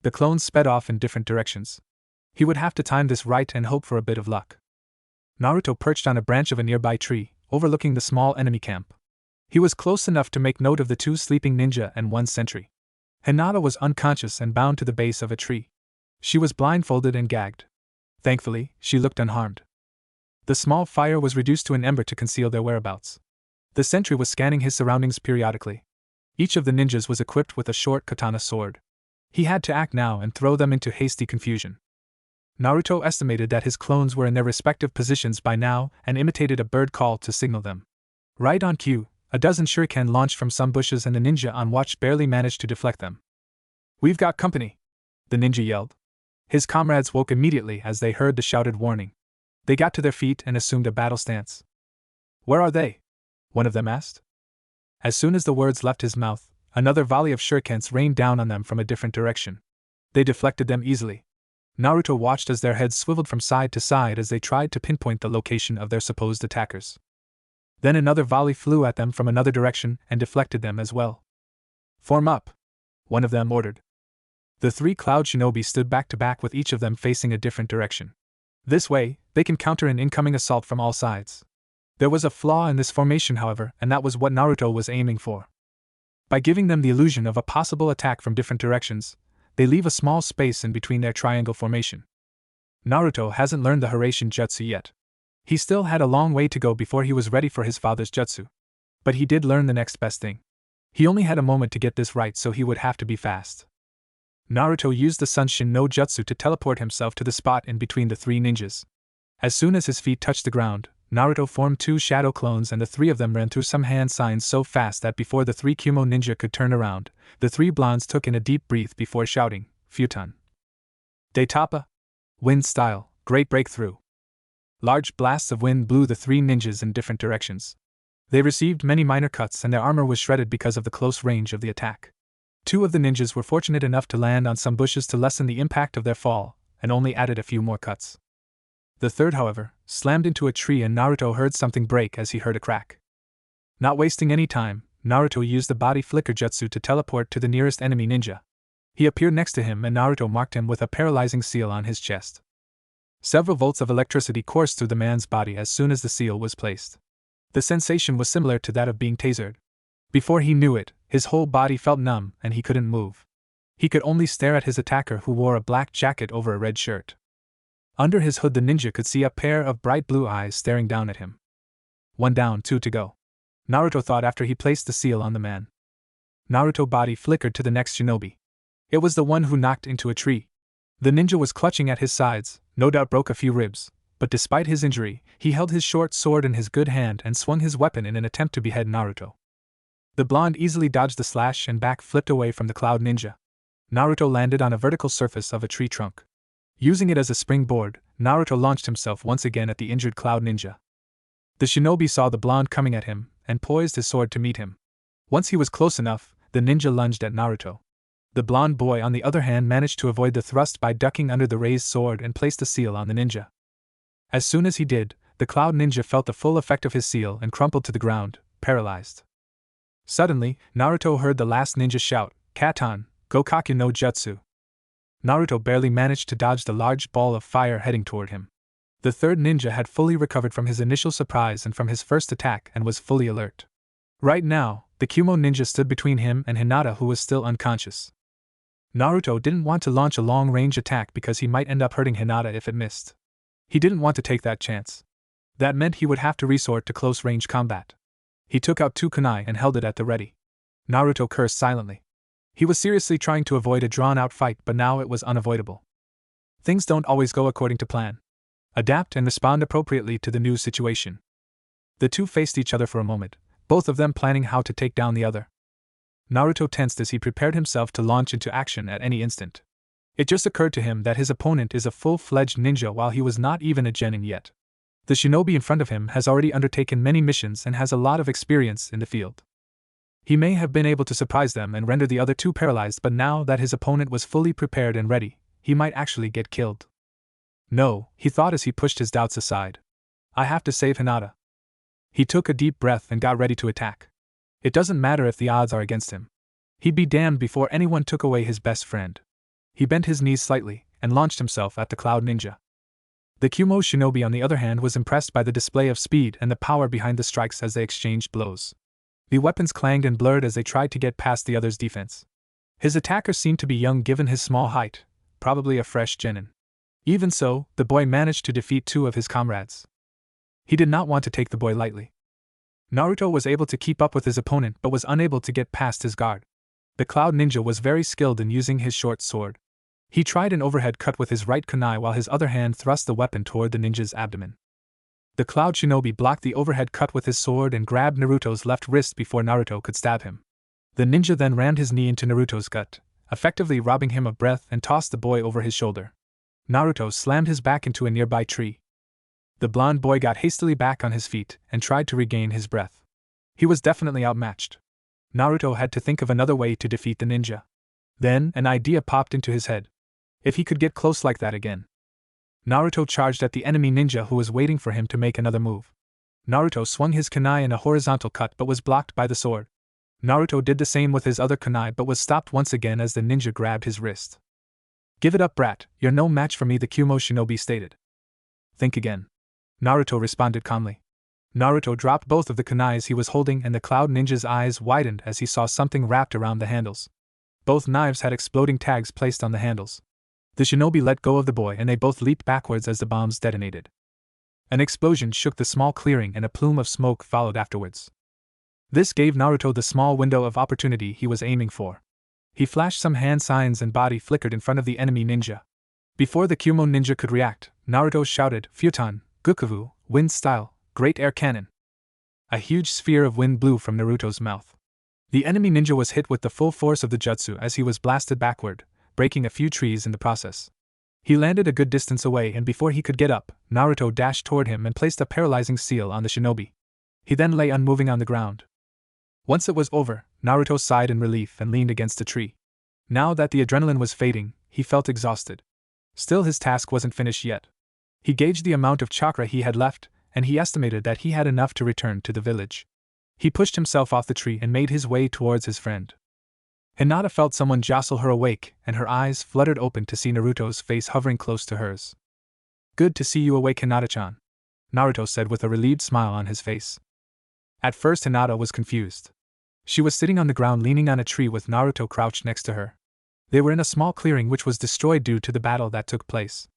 The clones sped off in different directions. He would have to time this right and hope for a bit of luck. Naruto perched on a branch of a nearby tree, overlooking the small enemy camp. He was close enough to make note of the 2 sleeping ninja and 1 sentry. Hinata was unconscious and bound to the base of a tree. She was blindfolded and gagged. Thankfully, she looked unharmed. The small fire was reduced to an ember to conceal their whereabouts. The sentry was scanning his surroundings periodically. Each of the ninjas was equipped with a short katana sword. He had to act now and throw them into hasty confusion. Naruto estimated that his clones were in their respective positions by now and imitated a bird call to signal them. Right on cue, a dozen shuriken launched from some bushes and the ninja on watch barely managed to deflect them. "We've got company!" the ninja yelled. His comrades woke immediately as they heard the shouted warning. They got to their feet and assumed a battle stance. "Where are they?" one of them asked. As soon as the words left his mouth, another volley of shurikens rained down on them from a different direction. They deflected them easily. Naruto watched as their heads swiveled from side to side as they tried to pinpoint the location of their supposed attackers. Then another volley flew at them from another direction and deflected them as well. "Form up," one of them ordered. The 3 cloud shinobi stood back to back with each of them facing a different direction. This way, they can counter an incoming assault from all sides. There was a flaw in this formation, however, and that was what Naruto was aiming for. By giving them the illusion of a possible attack from different directions, they leave a small space in between their triangle formation. Naruto hasn't learned the Hiraishin jutsu yet. He still had a long way to go before he was ready for his father's jutsu. But he did learn the next best thing. He only had a moment to get this right, so he would have to be fast. Naruto used the Sunshin no Jutsu to teleport himself to the spot in between the 3 ninjas. As soon as his feet touched the ground, Naruto formed 2 shadow clones and the 3 of them ran through some hand signs so fast that before the 3 Kumo ninja could turn around, the 3 blondes took in a deep breath before shouting, "Futon!" Daitapa! Wind style, great breakthrough! Large blasts of wind blew the 3 ninjas in different directions. They received many minor cuts and their armor was shredded because of the close range of the attack. 2 of the ninjas were fortunate enough to land on some bushes to lessen the impact of their fall, and only added a few more cuts. The third, however, slammed into a tree and Naruto heard something break as he heard a crack. Not wasting any time, Naruto used the body flicker jutsu to teleport to the nearest enemy ninja. He appeared next to him and Naruto marked him with a paralyzing seal on his chest. Several volts of electricity coursed through the man's body as soon as the seal was placed. The sensation was similar to that of being tasered. Before he knew it, his whole body felt numb and he couldn't move. He could only stare at his attacker who wore a black jacket over a red shirt. Under his hood the ninja could see a pair of bright blue eyes staring down at him. 1 down, 2 to go, Naruto thought after he placed the seal on the man. Naruto's body flickered to the next shinobi. It was the one who knocked into a tree. The ninja was clutching at his sides, no doubt broke a few ribs, but despite his injury, he held his short sword in his good hand and swung his weapon in an attempt to behead Naruto. The blonde easily dodged the slash and back flipped away from the cloud ninja. Naruto landed on a vertical surface of a tree trunk. Using it as a springboard, Naruto launched himself once again at the injured cloud ninja. The shinobi saw the blonde coming at him and poised his sword to meet him. Once he was close enough, the ninja lunged at Naruto. The blonde boy, on the other hand, managed to avoid the thrust by ducking under the raised sword and placed the seal on the ninja. As soon as he did, the cloud ninja felt the full effect of his seal and crumpled to the ground, paralyzed. Suddenly, Naruto heard the last ninja shout, "Katan, Gokakyu no Jutsu." Naruto barely managed to dodge the large ball of fire heading toward him. The third ninja had fully recovered from his initial surprise and from his first attack and was fully alert. Right now, the Kumo ninja stood between him and Hinata, who was still unconscious. Naruto didn't want to launch a long-range attack because he might end up hurting Hinata if it missed. He didn't want to take that chance. That meant he would have to resort to close-range combat. He took out 2 kunai and held it at the ready. Naruto cursed silently. He was seriously trying to avoid a drawn-out fight, but now it was unavoidable. Things don't always go according to plan. Adapt and respond appropriately to the new situation. The two faced each other for a moment, both of them planning how to take down the other. Naruto tensed as he prepared himself to launch into action at any instant. It just occurred to him that his opponent is a full-fledged ninja while he was not even a genin yet. The shinobi in front of him has already undertaken many missions and has a lot of experience in the field. He may have been able to surprise them and render the other two paralyzed, but now that his opponent was fully prepared and ready, he might actually get killed. No, he thought as he pushed his doubts aside. I have to save Hinata. He took a deep breath and got ready to attack. It doesn't matter if the odds are against him. He'd be damned before anyone took away his best friend. He bent his knees slightly and launched himself at the Cloud Ninja. The Kumo shinobi on the other hand was impressed by the display of speed and the power behind the strikes as they exchanged blows. The weapons clanged and blurred as they tried to get past the other's defense. His attacker seemed to be young given his small height, probably a fresh genin. Even so, the boy managed to defeat 2 of his comrades. He did not want to take the boy lightly. Naruto was able to keep up with his opponent but was unable to get past his guard. The Cloud Ninja was very skilled in using his short sword. He tried an overhead cut with his right kunai while his other hand thrust the weapon toward the ninja's abdomen. The Cloud Shinobi blocked the overhead cut with his sword and grabbed Naruto's left wrist before Naruto could stab him. The ninja then rammed his knee into Naruto's gut, effectively robbing him of breath, and tossed the boy over his shoulder. Naruto slammed his back into a nearby tree. The blonde boy got hastily back on his feet and tried to regain his breath. He was definitely outmatched. Naruto had to think of another way to defeat the ninja. Then, an idea popped into his head. If he could get close like that again. Naruto charged at the enemy ninja who was waiting for him to make another move. Naruto swung his kunai in a horizontal cut but was blocked by the sword. Naruto did the same with his other kunai but was stopped once again as the ninja grabbed his wrist. Give it up, brat, you're no match for me, the Kumo shinobi stated. Think again. Naruto responded calmly. Naruto dropped both of the kunais he was holding and the Cloud Ninja's eyes widened as he saw something wrapped around the handles. Both knives had exploding tags placed on the handles. The shinobi let go of the boy and they both leaped backwards as the bombs detonated. An explosion shook the small clearing and a plume of smoke followed afterwards. This gave Naruto the small window of opportunity he was aiming for. He flashed some hand signs and body flickered in front of the enemy ninja. Before the Kumo ninja could react, Naruto shouted, Futon, Gukuvu, wind style, great air cannon. A huge sphere of wind blew from Naruto's mouth. The enemy ninja was hit with the full force of the jutsu as he was blasted backward, breaking a few trees in the process. He landed a good distance away and before he could get up, Naruto dashed toward him and placed a paralyzing seal on the shinobi. He then lay unmoving on the ground. Once it was over, Naruto sighed in relief and leaned against a tree. Now that the adrenaline was fading, he felt exhausted. Still, his task wasn't finished yet. He gauged the amount of chakra he had left, and he estimated that he had enough to return to the village. He pushed himself off the tree and made his way towards his friend. Hinata felt someone jostle her awake, and her eyes fluttered open to see Naruto's face hovering close to hers. Good to see you awake, Hinata-chan, Naruto said with a relieved smile on his face. At first Hinata was confused. She was sitting on the ground leaning on a tree with Naruto crouched next to her. They were in a small clearing which was destroyed due to the battle that took place.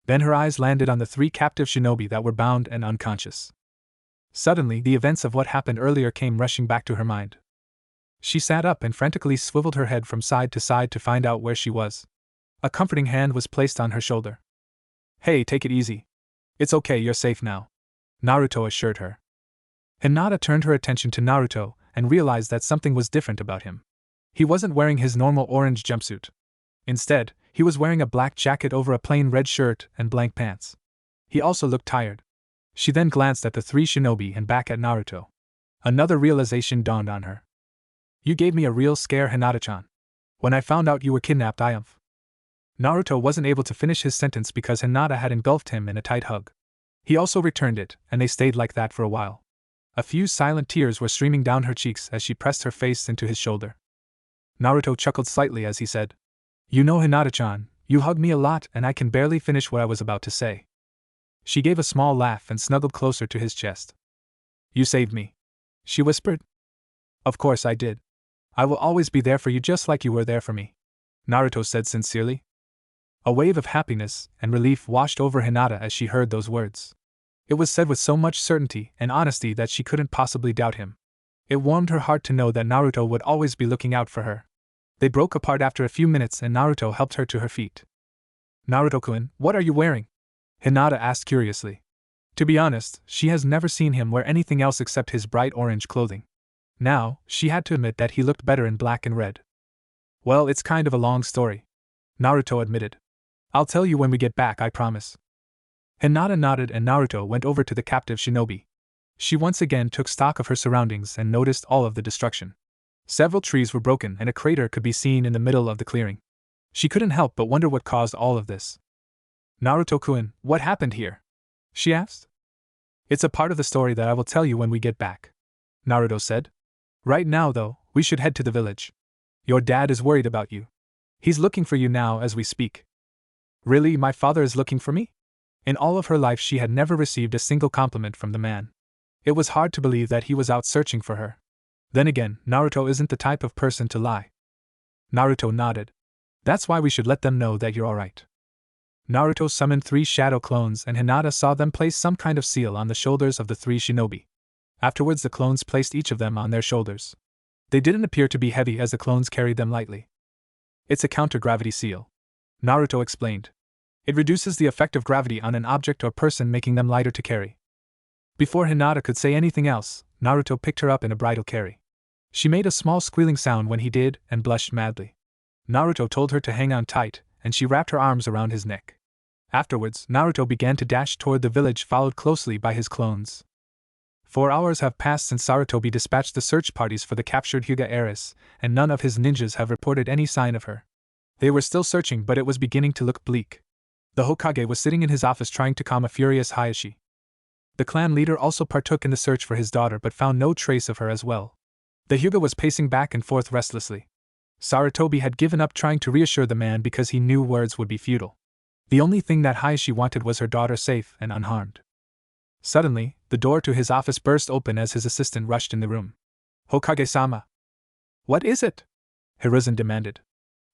Then her eyes landed on the 3 captive shinobi that were bound and unconscious. Suddenly, the events of what happened earlier came rushing back to her mind. She sat up and frantically swiveled her head from side to side to find out where she was. A comforting hand was placed on her shoulder. Hey, take it easy. It's okay, you're safe now, Naruto assured her. Hinata turned her attention to Naruto and realized that something was different about him. He wasn't wearing his normal orange jumpsuit. Instead, he was wearing a black jacket over a plain red shirt and blank pants. He also looked tired. She then glanced at the 3 shinobi and back at Naruto. Another realization dawned on her. You gave me a real scare, Hinata-chan. When I found out you were kidnapped, Naruto wasn't able to finish his sentence because Hinata had engulfed him in a tight hug. He also returned it, and they stayed like that for a while. A few silent tears were streaming down her cheeks as she pressed her face into his shoulder. Naruto chuckled slightly as he said, You know, Hinata-chan, you hugged me a lot and I can barely finish what I was about to say. She gave a small laugh and snuggled closer to his chest. You saved me, she whispered. Of course I did. I will always be there for you just like you were there for me. Naruto said sincerely. A wave of happiness and relief washed over Hinata as she heard those words. It was said with so much certainty and honesty that she couldn't possibly doubt him. It warmed her heart to know that Naruto would always be looking out for her. They broke apart after a few minutes and Naruto helped her to her feet. Naruto-kun, what are you wearing? Hinata asked curiously. To be honest, she has never seen him wear anything else except his bright orange clothing. Now, she had to admit that he looked better in black and red. Well, it's kind of a long story, Naruto admitted. I'll tell you when we get back, I promise. Hinata nodded and Naruto went over to the captive shinobi. She once again took stock of her surroundings and noticed all of the destruction. Several trees were broken and a crater could be seen in the middle of the clearing. She couldn't help but wonder what caused all of this. Naruto-kun, what happened here? She asked. It's a part of the story that I will tell you when we get back, Naruto said. Right now, though, we should head to the village. Your dad is worried about you. He's looking for you now as we speak. Really, my father is looking for me? In all of her life she had never received a single compliment from the man. It was hard to believe that he was out searching for her. Then again, Naruto isn't the type of person to lie. Naruto nodded. That's why we should let them know that you're alright. Naruto summoned 3 shadow clones and Hinata saw them place some kind of seal on the shoulders of the 3 shinobi. Afterwards the clones placed each of them on their shoulders. They didn't appear to be heavy as the clones carried them lightly. It's a counter-gravity seal, Naruto explained. It reduces the effect of gravity on an object or person, making them lighter to carry. Before Hinata could say anything else, Naruto picked her up in a bridal carry. She made a small squealing sound when he did and blushed madly. Naruto told her to hang on tight, and she wrapped her arms around his neck. Afterwards, Naruto began to dash toward the village, followed closely by his clones. 4 hours have passed since Sarutobi dispatched the search parties for the captured Hyuga heiress, and none of his ninjas have reported any sign of her. They were still searching, but it was beginning to look bleak. The Hokage was sitting in his office trying to calm a furious Hayashi. The clan leader also partook in the search for his daughter but found no trace of her as well. The Hyuga was pacing back and forth restlessly. Sarutobi had given up trying to reassure the man because he knew words would be futile. The only thing that Hayashi wanted was her daughter safe and unharmed. Suddenly, the door to his office burst open as his assistant rushed in the room. Hokage-sama. What is it? Hiruzen demanded.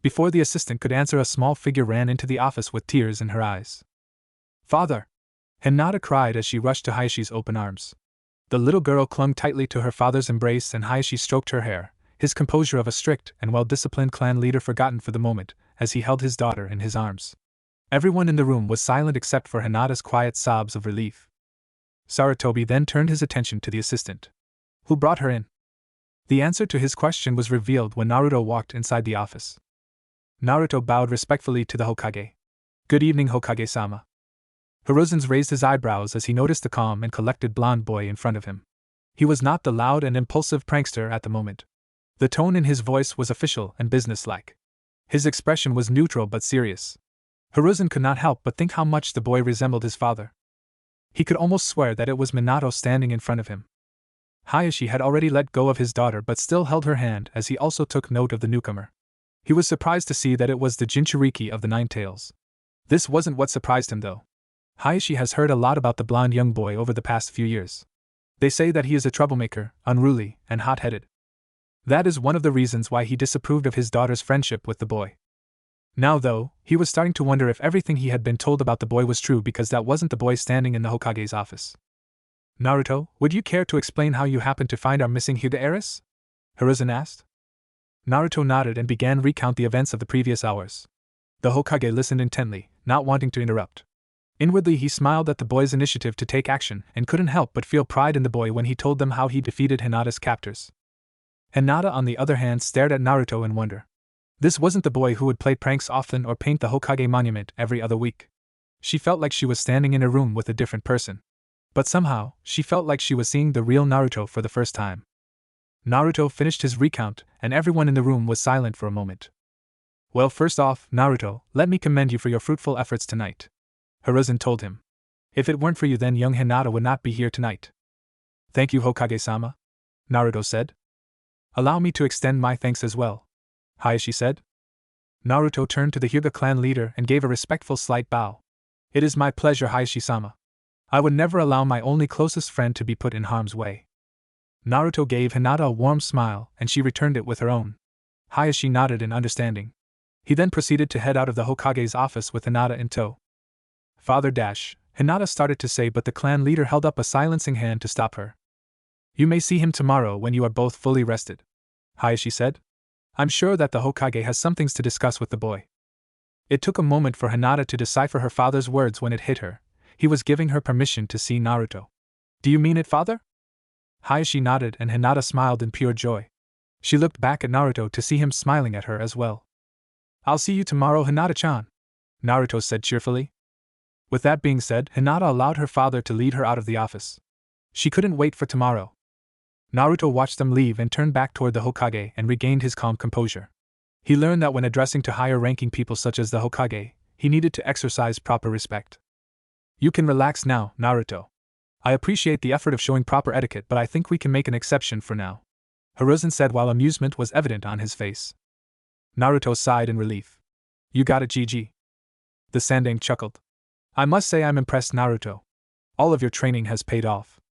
Before the assistant could answer, a small figure ran into the office with tears in her eyes. Father! Hinata cried as she rushed to Hayashi's open arms. The little girl clung tightly to her father's embrace and Hayashi stroked her hair, his composure of a strict and well-disciplined clan leader forgotten for the moment, as he held his daughter in his arms. Everyone in the room was silent except for Hinata's quiet sobs of relief. Sarutobi then turned his attention to the assistant. Who brought her in? The answer to his question was revealed when Naruto walked inside the office. Naruto bowed respectfully to the Hokage. Good evening, Hokage-sama. Hiruzen raised his eyebrows as he noticed the calm and collected blonde boy in front of him. He was not the loud and impulsive prankster at the moment. The tone in his voice was official and businesslike. His expression was neutral but serious. Hiruzen could not help but think how much the boy resembled his father. He could almost swear that it was Minato standing in front of him. Hayashi had already let go of his daughter but still held her hand as he also took note of the newcomer. He was surprised to see that it was the Jinchuriki of the Nine Tails. This wasn't what surprised him though. Hayashi has heard a lot about the blonde young boy over the past few years. They say that he is a troublemaker, unruly, and hot-headed. That is one of the reasons why he disapproved of his daughter's friendship with the boy. Now though, he was starting to wonder if everything he had been told about the boy was true, because that wasn't the boy standing in the Hokage's office. Naruto, would you care to explain how you happened to find our missing Hyuga heiress? Hiruzen asked. Naruto nodded and began recount the events of the previous hours. The Hokage listened intently, not wanting to interrupt. Inwardly he smiled at the boy's initiative to take action and couldn't help but feel pride in the boy when he told them how he defeated Hinata's captors. Hinata on the other hand stared at Naruto in wonder. This wasn't the boy who would play pranks often or paint the Hokage monument every other week. She felt like she was standing in a room with a different person. But somehow, she felt like she was seeing the real Naruto for the first time. Naruto finished his recount, and everyone in the room was silent for a moment. Well, first off, Naruto, let me commend you for your fruitful efforts tonight, Hiruzen told him. If it weren't for you, then young Hinata would not be here tonight. Thank you, Hokage-sama, Naruto said. Allow me to extend my thanks as well, Hayashi said. Naruto turned to the Hyuga clan leader and gave a respectful slight bow. It is my pleasure, Hayashi-sama. I would never allow my only closest friend to be put in harm's way. Naruto gave Hinata a warm smile, and she returned it with her own. Hayashi nodded in understanding. He then proceeded to head out of the Hokage's office with Hinata in tow. Father dash, Hinata started to say, but the clan leader held up a silencing hand to stop her. You may see him tomorrow when you are both fully rested, Hayashi said. I'm sure that the Hokage has some things to discuss with the boy. It took a moment for Hinata to decipher her father's words when it hit her. He was giving her permission to see Naruto. Do you mean it, father? Hayashi nodded and Hinata smiled in pure joy. She looked back at Naruto to see him smiling at her as well. I'll see you tomorrow, Hinata-chan, Naruto said cheerfully. With that being said, Hinata allowed her father to lead her out of the office. She couldn't wait for tomorrow. Naruto watched them leave and turned back toward the Hokage and regained his calm composure. He learned that when addressing to higher-ranking people such as the Hokage, he needed to exercise proper respect. You can relax now, Naruto. I appreciate the effort of showing proper etiquette, but I think we can make an exception for now, Hiruzen said while amusement was evident on his face. Naruto sighed in relief. You got it, GG. The Sandaime chuckled. I must say I'm impressed, Naruto. All of your training has paid off.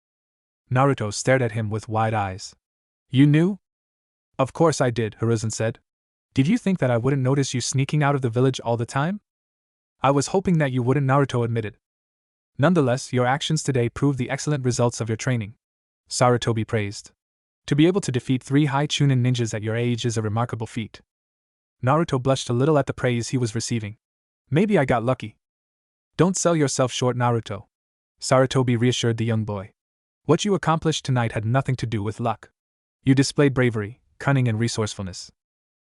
Naruto stared at him with wide eyes. You knew? Of course I did, Hiruzen said. Did you think that I wouldn't notice you sneaking out of the village all the time? I was hoping that you wouldn't, Naruto admitted. Nonetheless, your actions today prove the excellent results of your training, Sarutobi praised. To be able to defeat 3 high Chunin ninjas at your age is a remarkable feat. Naruto blushed a little at the praise he was receiving. Maybe I got lucky. Don't sell yourself short, Naruto, Sarutobi reassured the young boy. What you accomplished tonight had nothing to do with luck. You displayed bravery, cunning, and resourcefulness.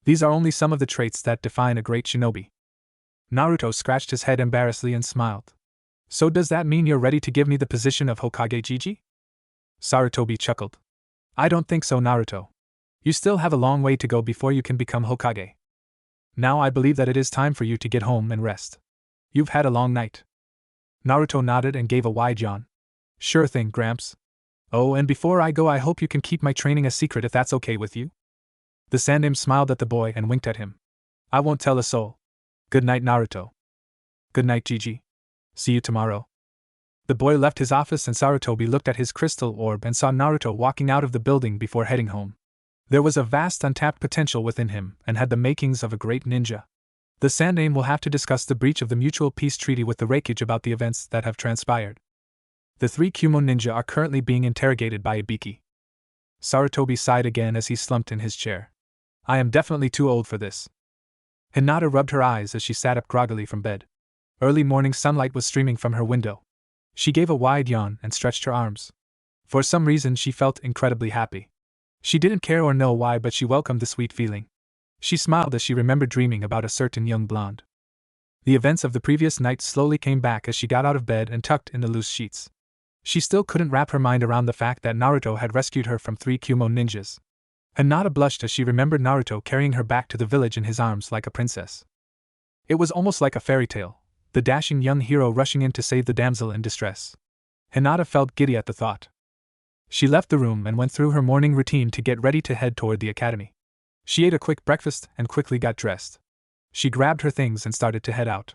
These are only some of the traits that define a great shinobi. Naruto scratched his head embarrassedly and smiled. So does that mean you're ready to give me the position of Hokage Gigi? Sarutobi chuckled. I don't think so, Naruto. You still have a long way to go before you can become Hokage. Now I believe that it is time for you to get home and rest. You've had a long night. Naruto nodded and gave a wide yawn. Sure thing, Gramps. Oh, and before I go, I hope you can keep my training a secret if that's okay with you. The Sandaime smiled at the boy and winked at him. I won't tell a soul. Good night, Naruto. Good night, Gigi. See you tomorrow. The boy left his office and Sarutobi looked at his crystal orb and saw Naruto walking out of the building before heading home. There was a vast untapped potential within him and had the makings of a great ninja. The Sandaime will have to discuss the breach of the mutual peace treaty with the Raikage about the events that have transpired. The 3 Kumo ninja are currently being interrogated by Ibiki. Sarutobi sighed again as he slumped in his chair. I am definitely too old for this. Hinata rubbed her eyes as she sat up groggily from bed. Early morning sunlight was streaming from her window. She gave a wide yawn and stretched her arms. For some reason she felt incredibly happy. She didn't care or know why, but she welcomed the sweet feeling. She smiled as she remembered dreaming about a certain young blonde. The events of the previous night slowly came back as she got out of bed and tucked in the loose sheets. She still couldn't wrap her mind around the fact that Naruto had rescued her from 3 Kumo ninjas. Hinata blushed as she remembered Naruto carrying her back to the village in his arms like a princess. It was almost like a fairy tale, the dashing young hero rushing in to save the damsel in distress. Hinata felt giddy at the thought. She left the room and went through her morning routine to get ready to head toward the academy. She ate a quick breakfast and quickly got dressed. She grabbed her things and started to head out.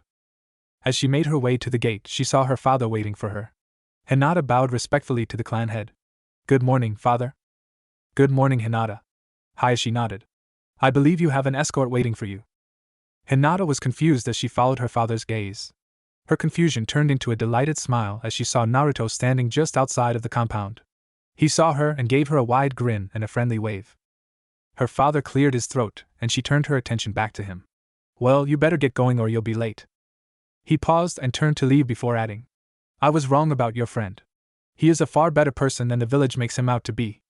As she made her way to the gate, she saw her father waiting for her. Hinata bowed respectfully to the clan head. Good morning, father. Good morning, Hinata. Hayashi nodded. I believe you have an escort waiting for you. Hinata was confused as she followed her father's gaze. Her confusion turned into a delighted smile as she saw Naruto standing just outside of the compound. He saw her and gave her a wide grin and a friendly wave. Her father cleared his throat, and she turned her attention back to him. Well, you better get going or you'll be late. He paused and turned to leave before adding. I was wrong about your friend. He is a far better person than the village makes him out to be.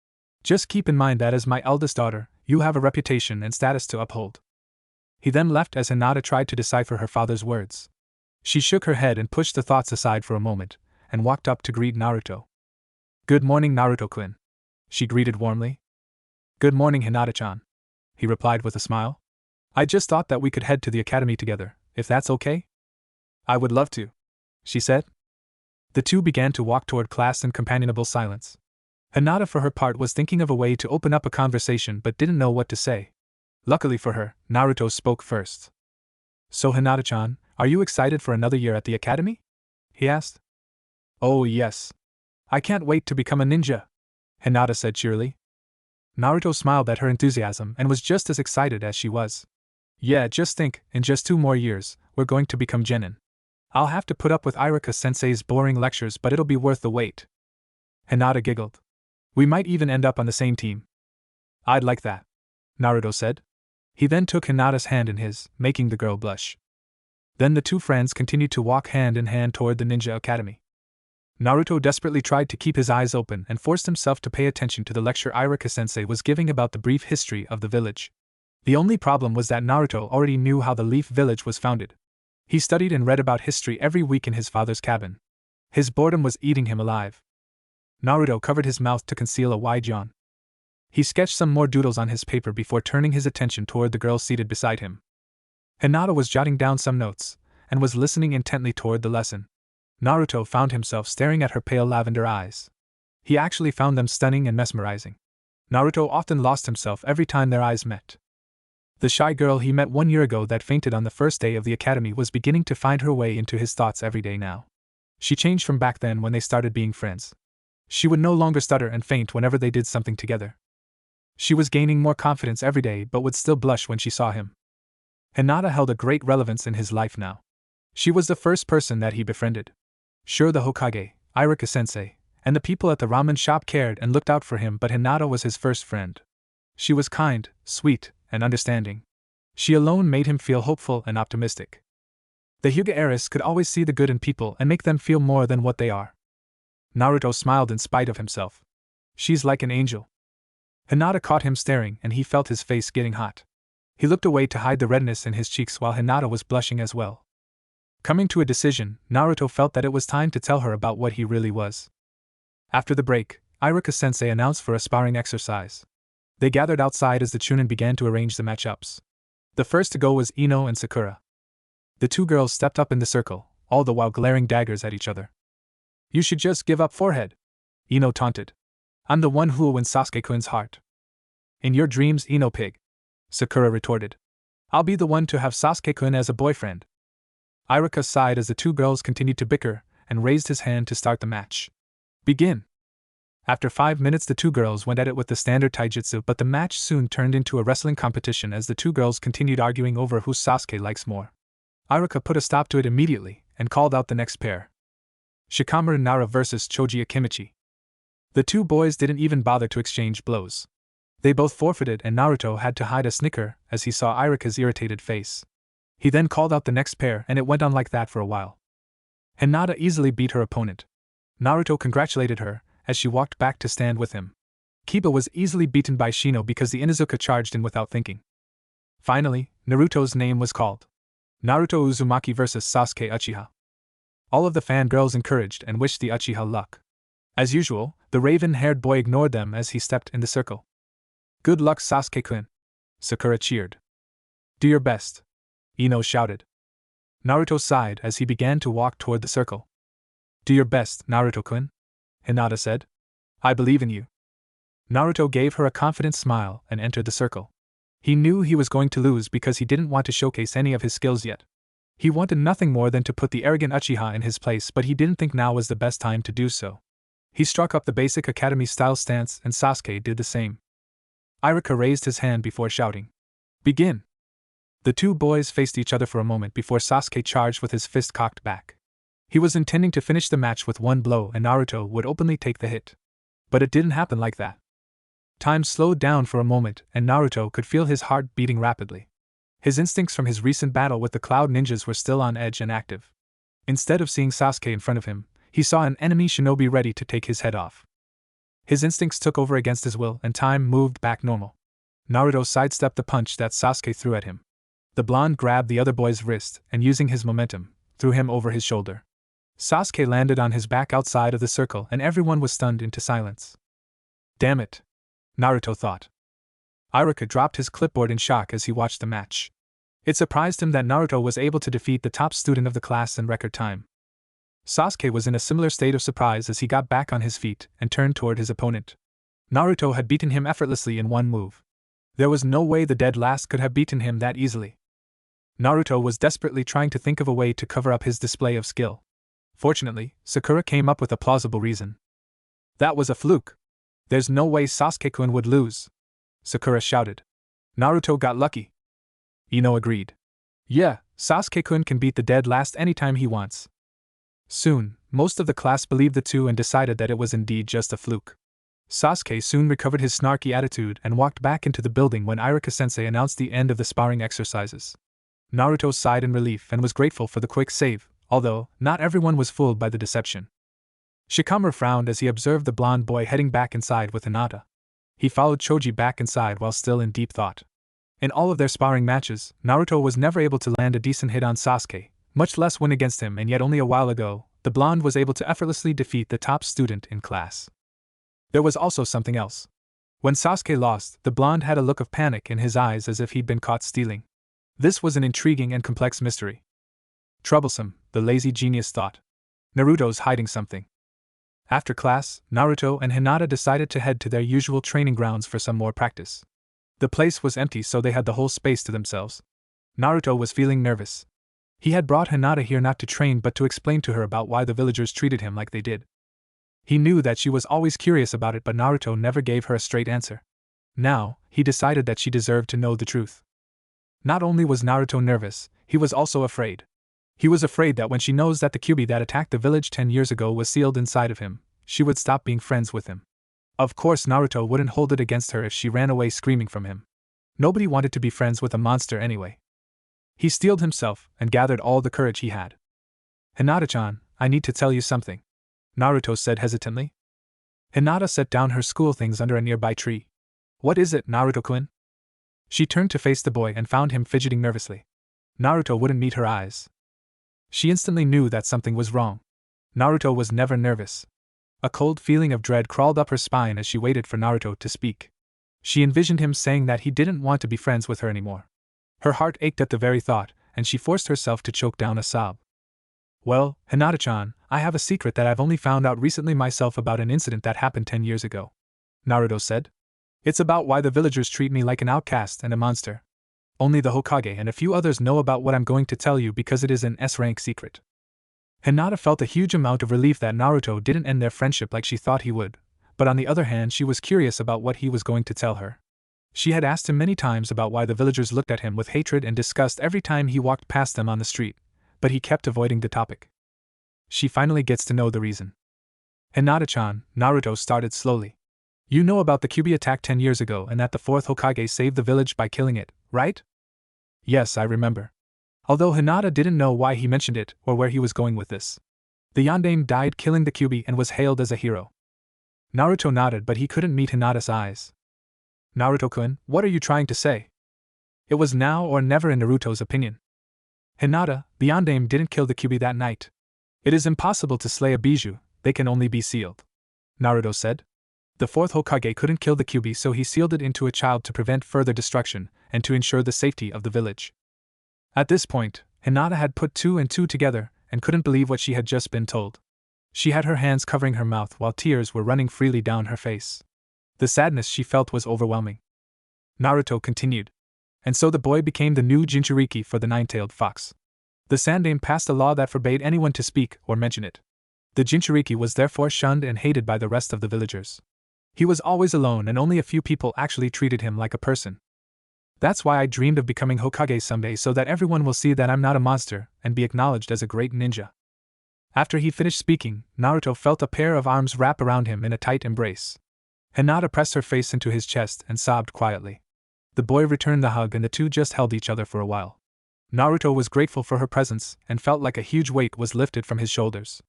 Just keep in mind that as my eldest daughter, you have a reputation and status to uphold. He then left as Hinata tried to decipher her father's words. She shook her head and pushed the thoughts aside for a moment, and walked up to greet Naruto. Good morning, Naruto-kun, she greeted warmly. Good morning, Hinata-chan, he replied with a smile. I just thought that we could head to the academy together, if that's okay? I would love to, she said. The two began to walk toward class in companionable silence. Hinata, for her part, was thinking of a way to open up a conversation but didn't know what to say. Luckily for her, Naruto spoke first. So Hinata-chan, are you excited for another year at the academy? He asked. Oh yes. I can't wait to become a ninja, Hinata said cheerily. Naruto smiled at her enthusiasm and was just as excited as she was. Yeah, just think, in just 2 more years, we're going to become genin. I'll have to put up with Irika-sensei's boring lectures, but it'll be worth the wait. Hinata giggled. We might even end up on the same team. I'd like that, Naruto said. He then took Hinata's hand in his, making the girl blush. Then the two friends continued to walk hand in hand toward the ninja academy. Naruto desperately tried to keep his eyes open and forced himself to pay attention to the lecture Irika-sensei was giving about the brief history of the village. The only problem was that Naruto already knew how the Leaf Village was founded. He studied and read about history every week in his father's cabin. His boredom was eating him alive. Naruto covered his mouth to conceal a wide yawn. He sketched some more doodles on his paper before turning his attention toward the girl seated beside him. Hinata was jotting down some notes, and was listening intently toward the lesson. Naruto found himself staring at her pale lavender eyes. He actually found them stunning and mesmerizing. Naruto often lost himself every time their eyes met. The shy girl he met 1 year ago that fainted on the first day of the academy was beginning to find her way into his thoughts every day now. She changed from back then when they started being friends. She would no longer stutter and faint whenever they did something together. She was gaining more confidence every day but would still blush when she saw him. Hinata held a great relevance in his life now. She was the first person that he befriended. Sure, the Hokage, Irika-sensei, and the people at the ramen shop cared and looked out for him, but Hinata was his first friend. She was kind, sweet, and understanding. She alone made him feel hopeful and optimistic. The Hyuga heiress could always see the good in people and make them feel more than what they are. Naruto smiled in spite of himself. She's like an angel. Hinata caught him staring and he felt his face getting hot. He looked away to hide the redness in his cheeks while Hinata was blushing as well. Coming to a decision, Naruto felt that it was time to tell her about what he really was. After the break, Irika-sensei announced for a sparring exercise. They gathered outside as the Chunin began to arrange the matchups. The first to go was Ino and Sakura. The two girls stepped up in the circle, all the while glaring daggers at each other. You should just give up, forehead, Ino taunted. I'm the one who'll win Sasuke-kun's heart. In your dreams, Ino pig, Sakura retorted. I'll be the one to have Sasuke-kun as a boyfriend. Irika sighed as the two girls continued to bicker and raised his hand to start the match. Begin. After 5 minutes the two girls went at it with the standard taijutsu, but the match soon turned into a wrestling competition as the two girls continued arguing over who Sasuke likes more. Irika put a stop to it immediately and called out the next pair. Shikamaru Nara vs. Choji Akimichi. The two boys didn't even bother to exchange blows. They both forfeited and Naruto had to hide a snicker as he saw Irika's irritated face. He then called out the next pair and it went on like that for a while. Hinata easily beat her opponent. Naruto congratulated her as she walked back to stand with him. Kiba was easily beaten by Shino because the Inuzuka charged in without thinking. Finally, Naruto's name was called. Naruto Uzumaki vs. Sasuke Uchiha. All of the fangirls encouraged and wished the Uchiha luck. As usual, the raven-haired boy ignored them as he stepped in the circle. Good luck, Sasuke-kun, Sakura cheered. Do your best, Ino shouted. Naruto sighed as he began to walk toward the circle. Do your best, Naruto-kun, Hinata said. I believe in you. Naruto gave her a confident smile and entered the circle. He knew he was going to lose because he didn't want to showcase any of his skills yet. He wanted nothing more than to put the arrogant Uchiha in his place, but he didn't think now was the best time to do so. He struck up the basic academy-style stance and Sasuke did the same. Irika raised his hand before shouting. Begin! The two boys faced each other for a moment before Sasuke charged with his fist cocked back. He was intending to finish the match with one blow and Naruto would openly take the hit. But it didn't happen like that. Time slowed down for a moment and Naruto could feel his heart beating rapidly. His instincts from his recent battle with the Cloud Ninjas were still on edge and active. Instead of seeing Sasuke in front of him, he saw an enemy shinobi ready to take his head off. His instincts took over against his will and time moved back normal. Naruto sidestepped the punch that Sasuke threw at him. The blonde grabbed the other boy's wrist and using his momentum, threw him over his shoulder. Sasuke landed on his back outside of the circle and everyone was stunned into silence. Damn it, Naruto thought. Irika dropped his clipboard in shock as he watched the match. It surprised him that Naruto was able to defeat the top student of the class in record time. Sasuke was in a similar state of surprise as he got back on his feet and turned toward his opponent. Naruto had beaten him effortlessly in one move. There was no way the dead last could have beaten him that easily. Naruto was desperately trying to think of a way to cover up his display of skill. Fortunately, Sakura came up with a plausible reason. That was a fluke. There's no way Sasuke-kun would lose, Sakura shouted. Naruto got lucky. Ino agreed. Yeah, Sasuke-kun can beat the dead last anytime he wants. Soon, most of the class believed the two and decided that it was indeed just a fluke. Sasuke soon recovered his snarky attitude and walked back into the building when Iruka-sensei announced the end of the sparring exercises. Naruto sighed in relief and was grateful for the quick save, although not everyone was fooled by the deception. Shikamaru frowned as he observed the blonde boy heading back inside with Hinata. He followed Choji back inside while still in deep thought. In all of their sparring matches, Naruto was never able to land a decent hit on Sasuke, much less win against him, and yet only a while ago, the blonde was able to effortlessly defeat the top student in class. There was also something else. When Sasuke lost, the blonde had a look of panic in his eyes as if he'd been caught stealing. This was an intriguing and complex mystery. Troublesome, the lazy genius thought. Naruto's hiding something. After class, Naruto and Hinata decided to head to their usual training grounds for some more practice. The place was empty, so they had the whole space to themselves. Naruto was feeling nervous. He had brought Hinata here not to train but to explain to her about why the villagers treated him like they did. He knew that she was always curious about it, but Naruto never gave her a straight answer. Now, he decided that she deserved to know the truth. Not only was Naruto nervous, he was also afraid. He was afraid that when she knows that the Kyuubi that attacked the village 10 years ago was sealed inside of him, she would stop being friends with him. Of course, Naruto wouldn't hold it against her if she ran away screaming from him. Nobody wanted to be friends with a monster anyway. He steeled himself and gathered all the courage he had. Hinata-chan, I need to tell you something, Naruto said hesitantly. Hinata set down her school things under a nearby tree. What is it, Naruto-kun? She turned to face the boy and found him fidgeting nervously. Naruto wouldn't meet her eyes. She instantly knew that something was wrong. Naruto was never nervous. A cold feeling of dread crawled up her spine as she waited for Naruto to speak. She envisioned him saying that he didn't want to be friends with her anymore. Her heart ached at the very thought, and she forced herself to choke down a sob. Well, Hinata-chan, I have a secret that I've only found out recently myself about an incident that happened 10 years ago, Naruto said. It's about why the villagers treat me like an outcast and a monster. Only the Hokage and a few others know about what I'm going to tell you because it is an S-rank secret. Hinata felt a huge amount of relief that Naruto didn't end their friendship like she thought he would, but on the other hand she was curious about what he was going to tell her. She had asked him many times about why the villagers looked at him with hatred and disgust every time he walked past them on the street, but he kept avoiding the topic. She finally gets to know the reason. Hinata-chan, Naruto started slowly. You know about the Kyuubi attack 10 years ago and that the 4th Hokage saved the village by killing it, right? Yes, I remember. Although Hinata didn't know why he mentioned it or where he was going with this. The Yondaime died killing the Kyuubi and was hailed as a hero. Naruto nodded, but he couldn't meet Hinata's eyes. Naruto-kun, what are you trying to say? It was now or never in Naruto's opinion. Hinata, the Yondaime didn't kill the Kyuubi that night. It is impossible to slay a Bijou, they can only be sealed, Naruto said. The 4th Hokage couldn't kill the Kyuubi, so he sealed it into a child to prevent further destruction and to ensure the safety of the village. At this point, Hinata had put 2 and 2 together and couldn't believe what she had just been told. She had her hands covering her mouth while tears were running freely down her face. The sadness she felt was overwhelming. Naruto continued. And so the boy became the new Jinchuriki for the nine-tailed fox. The Sandaime passed a law that forbade anyone to speak or mention it. The Jinchuriki was therefore shunned and hated by the rest of the villagers. He was always alone and only a few people actually treated him like a person. That's why I dreamed of becoming Hokage someday, so that everyone will see that I'm not a monster and be acknowledged as a great ninja. After he finished speaking, Naruto felt a pair of arms wrap around him in a tight embrace. Hinata pressed her face into his chest and sobbed quietly. The boy returned the hug and the two just held each other for a while. Naruto was grateful for her presence and felt like a huge weight was lifted from his shoulders.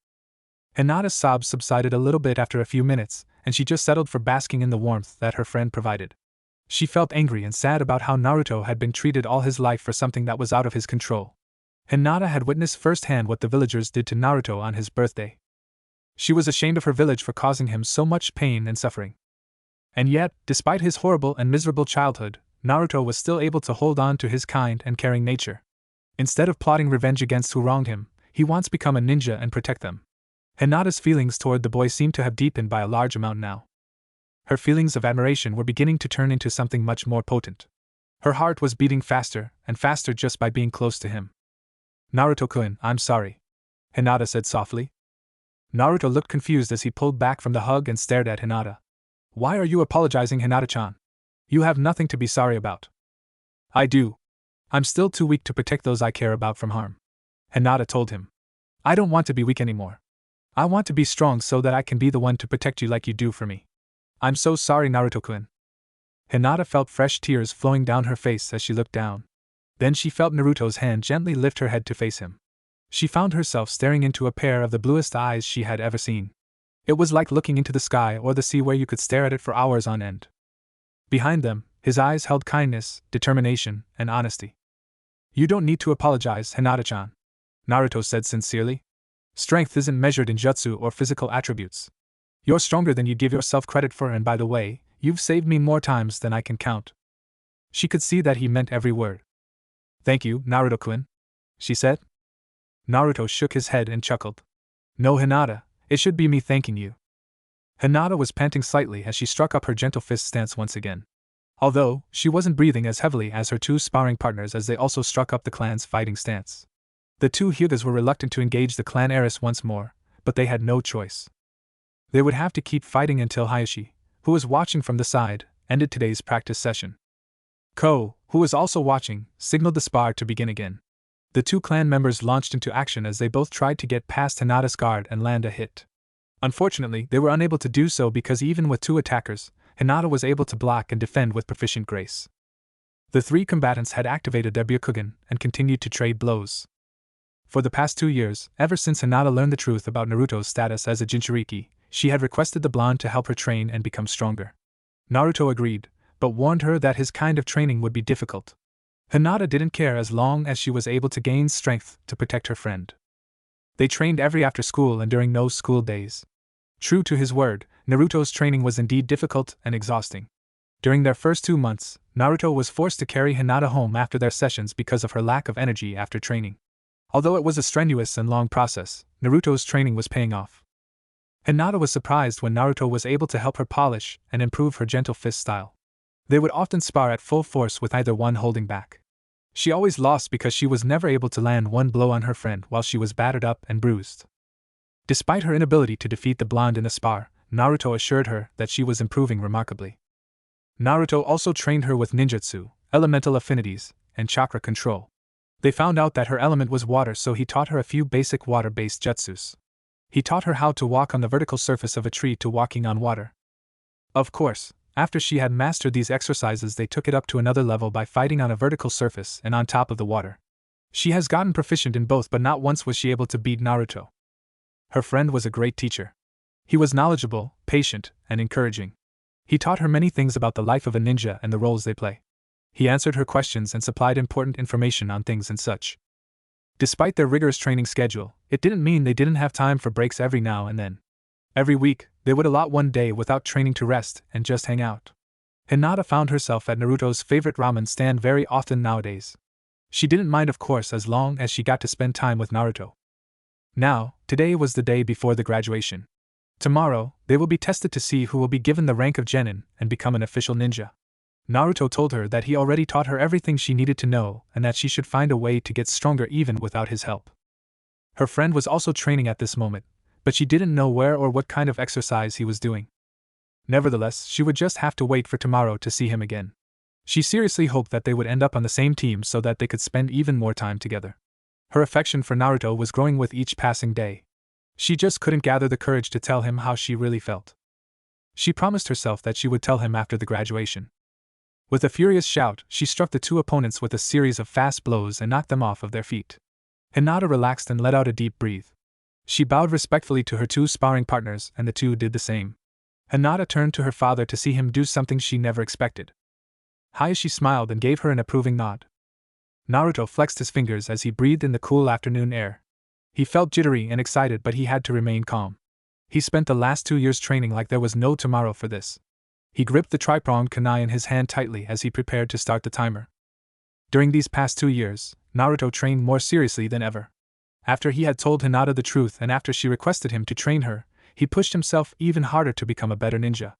Hinata's sobs subsided a little bit after a few minutes, and she just settled for basking in the warmth that her friend provided. She felt angry and sad about how Naruto had been treated all his life for something that was out of his control. Hinata had witnessed firsthand what the villagers did to Naruto on his birthday. She was ashamed of her village for causing him so much pain and suffering. And yet, despite his horrible and miserable childhood, Naruto was still able to hold on to his kind and caring nature. Instead of plotting revenge against who wronged him, he wants to become a ninja and protect them. Hinata's feelings toward the boy seemed to have deepened by a large amount now. Her feelings of admiration were beginning to turn into something much more potent. Her heart was beating faster and faster just by being close to him. Naruto-kun, I'm sorry, Hinata said softly. Naruto looked confused as he pulled back from the hug and stared at Hinata. Why are you apologizing, Hinata-chan? You have nothing to be sorry about. I do. I'm still too weak to protect those I care about from harm. Hinata told him. I don't want to be weak anymore. I want to be strong so that I can be the one to protect you like you do for me. I'm so sorry, Naruto-kun. Hinata felt fresh tears flowing down her face as she looked down. Then she felt Naruto's hand gently lift her head to face him. She found herself staring into a pair of the bluest eyes she had ever seen. It was like looking into the sky or the sea where you could stare at it for hours on end. Behind them, his eyes held kindness, determination, and honesty. You don't need to apologize, Hinata-chan, Naruto said sincerely. Strength isn't measured in jutsu or physical attributes. You're stronger than you give yourself credit for, and by the way, you've saved me more times than I can count. She could see that he meant every word. Thank you, Naruto-kun, she said. Naruto shook his head and chuckled. No, Hinata, it should be me thanking you. Hinata was panting slightly as she struck up her gentle fist stance once again. Although, she wasn't breathing as heavily as her two sparring partners as they also struck up the clan's fighting stance. The two Hyugas were reluctant to engage the clan heiress once more, but they had no choice. They would have to keep fighting until Hayashi, who was watching from the side, ended today's practice session. Ko, who was also watching, signaled the spar to begin again. The two clan members launched into action as they both tried to get past Hinata's guard and land a hit. Unfortunately, they were unable to do so because even with two attackers, Hinata was able to block and defend with proficient grace. The three combatants had activated their Byakugan and continued to trade blows. For the past 2 years, ever since Hinata learned the truth about Naruto's status as a Jinchuriki, she had requested the blonde to help her train and become stronger. Naruto agreed, but warned her that his kind of training would be difficult. Hinata didn't care as long as she was able to gain strength to protect her friend. They trained every after school and during no school days. True to his word, Naruto's training was indeed difficult and exhausting. During their first 2 months, Naruto was forced to carry Hinata home after their sessions because of her lack of energy after training. Although it was a strenuous and long process, Naruto's training was paying off. Hinata was surprised when Naruto was able to help her polish and improve her gentle fist style. They would often spar at full force with either one holding back. She always lost because she was never able to land one blow on her friend while she was battered up and bruised. Despite her inability to defeat the blonde in a spar, Naruto assured her that she was improving remarkably. Naruto also trained her with ninjutsu, elemental affinities, and chakra control. They found out that her element was water, so he taught her a few basic water-based jutsus. He taught her how to walk on the vertical surface of a tree to walking on water. Of course, after she had mastered these exercises, they took it up to another level by fighting on a vertical surface and on top of the water. She has gotten proficient in both, but not once was she able to beat Naruto. Her friend was a great teacher. He was knowledgeable, patient, and encouraging. He taught her many things about the life of a ninja and the roles they play. He answered her questions and supplied important information on things and such. Despite their rigorous training schedule, it didn't mean they didn't have time for breaks every now and then. Every week, they would allot one day without training to rest and just hang out. Hinata found herself at Naruto's favorite ramen stand very often nowadays. She didn't mind, of course, as long as she got to spend time with Naruto. Now, today was the day before the graduation. Tomorrow, they will be tested to see who will be given the rank of genin and become an official ninja. Naruto told her that he already taught her everything she needed to know and that she should find a way to get stronger even without his help. Her friend was also training at this moment, but she didn't know where or what kind of exercise he was doing. Nevertheless, she would just have to wait for tomorrow to see him again. She seriously hoped that they would end up on the same team so that they could spend even more time together. Her affection for Naruto was growing with each passing day. She just couldn't gather the courage to tell him how she really felt. She promised herself that she would tell him after the graduation. With a furious shout, she struck the two opponents with a series of fast blows and knocked them off of their feet. Hinata relaxed and let out a deep breath. She bowed respectfully to her two sparring partners, and the two did the same. Hinata turned to her father to see him do something she never expected. Hayashi smiled and gave her an approving nod. Naruto flexed his fingers as he breathed in the cool afternoon air. He felt jittery and excited, but he had to remain calm. He spent the last 2 years training like there was no tomorrow for this. He gripped the tri-pronged kunai in his hand tightly as he prepared to start the timer. During these past 2 years, Naruto trained more seriously than ever. After he had told Hinata the truth and after she requested him to train her, he pushed himself even harder to become a better ninja.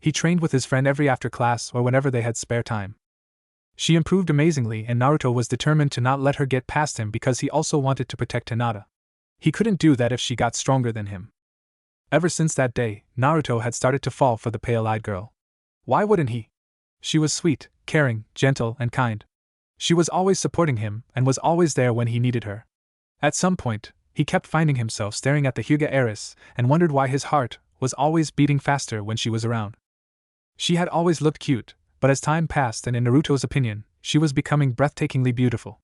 He trained with his friend every after class or whenever they had spare time. She improved amazingly, and Naruto was determined to not let her get past him because he also wanted to protect Hinata. He couldn't do that if she got stronger than him. Ever since that day, Naruto had started to fall for the pale-eyed girl. Why wouldn't he? She was sweet, caring, gentle, and kind. She was always supporting him and was always there when he needed her. At some point, he kept finding himself staring at the Hyuga heiress and wondered why his heart was always beating faster when she was around. She had always looked cute, but as time passed and in Naruto's opinion, she was becoming breathtakingly beautiful.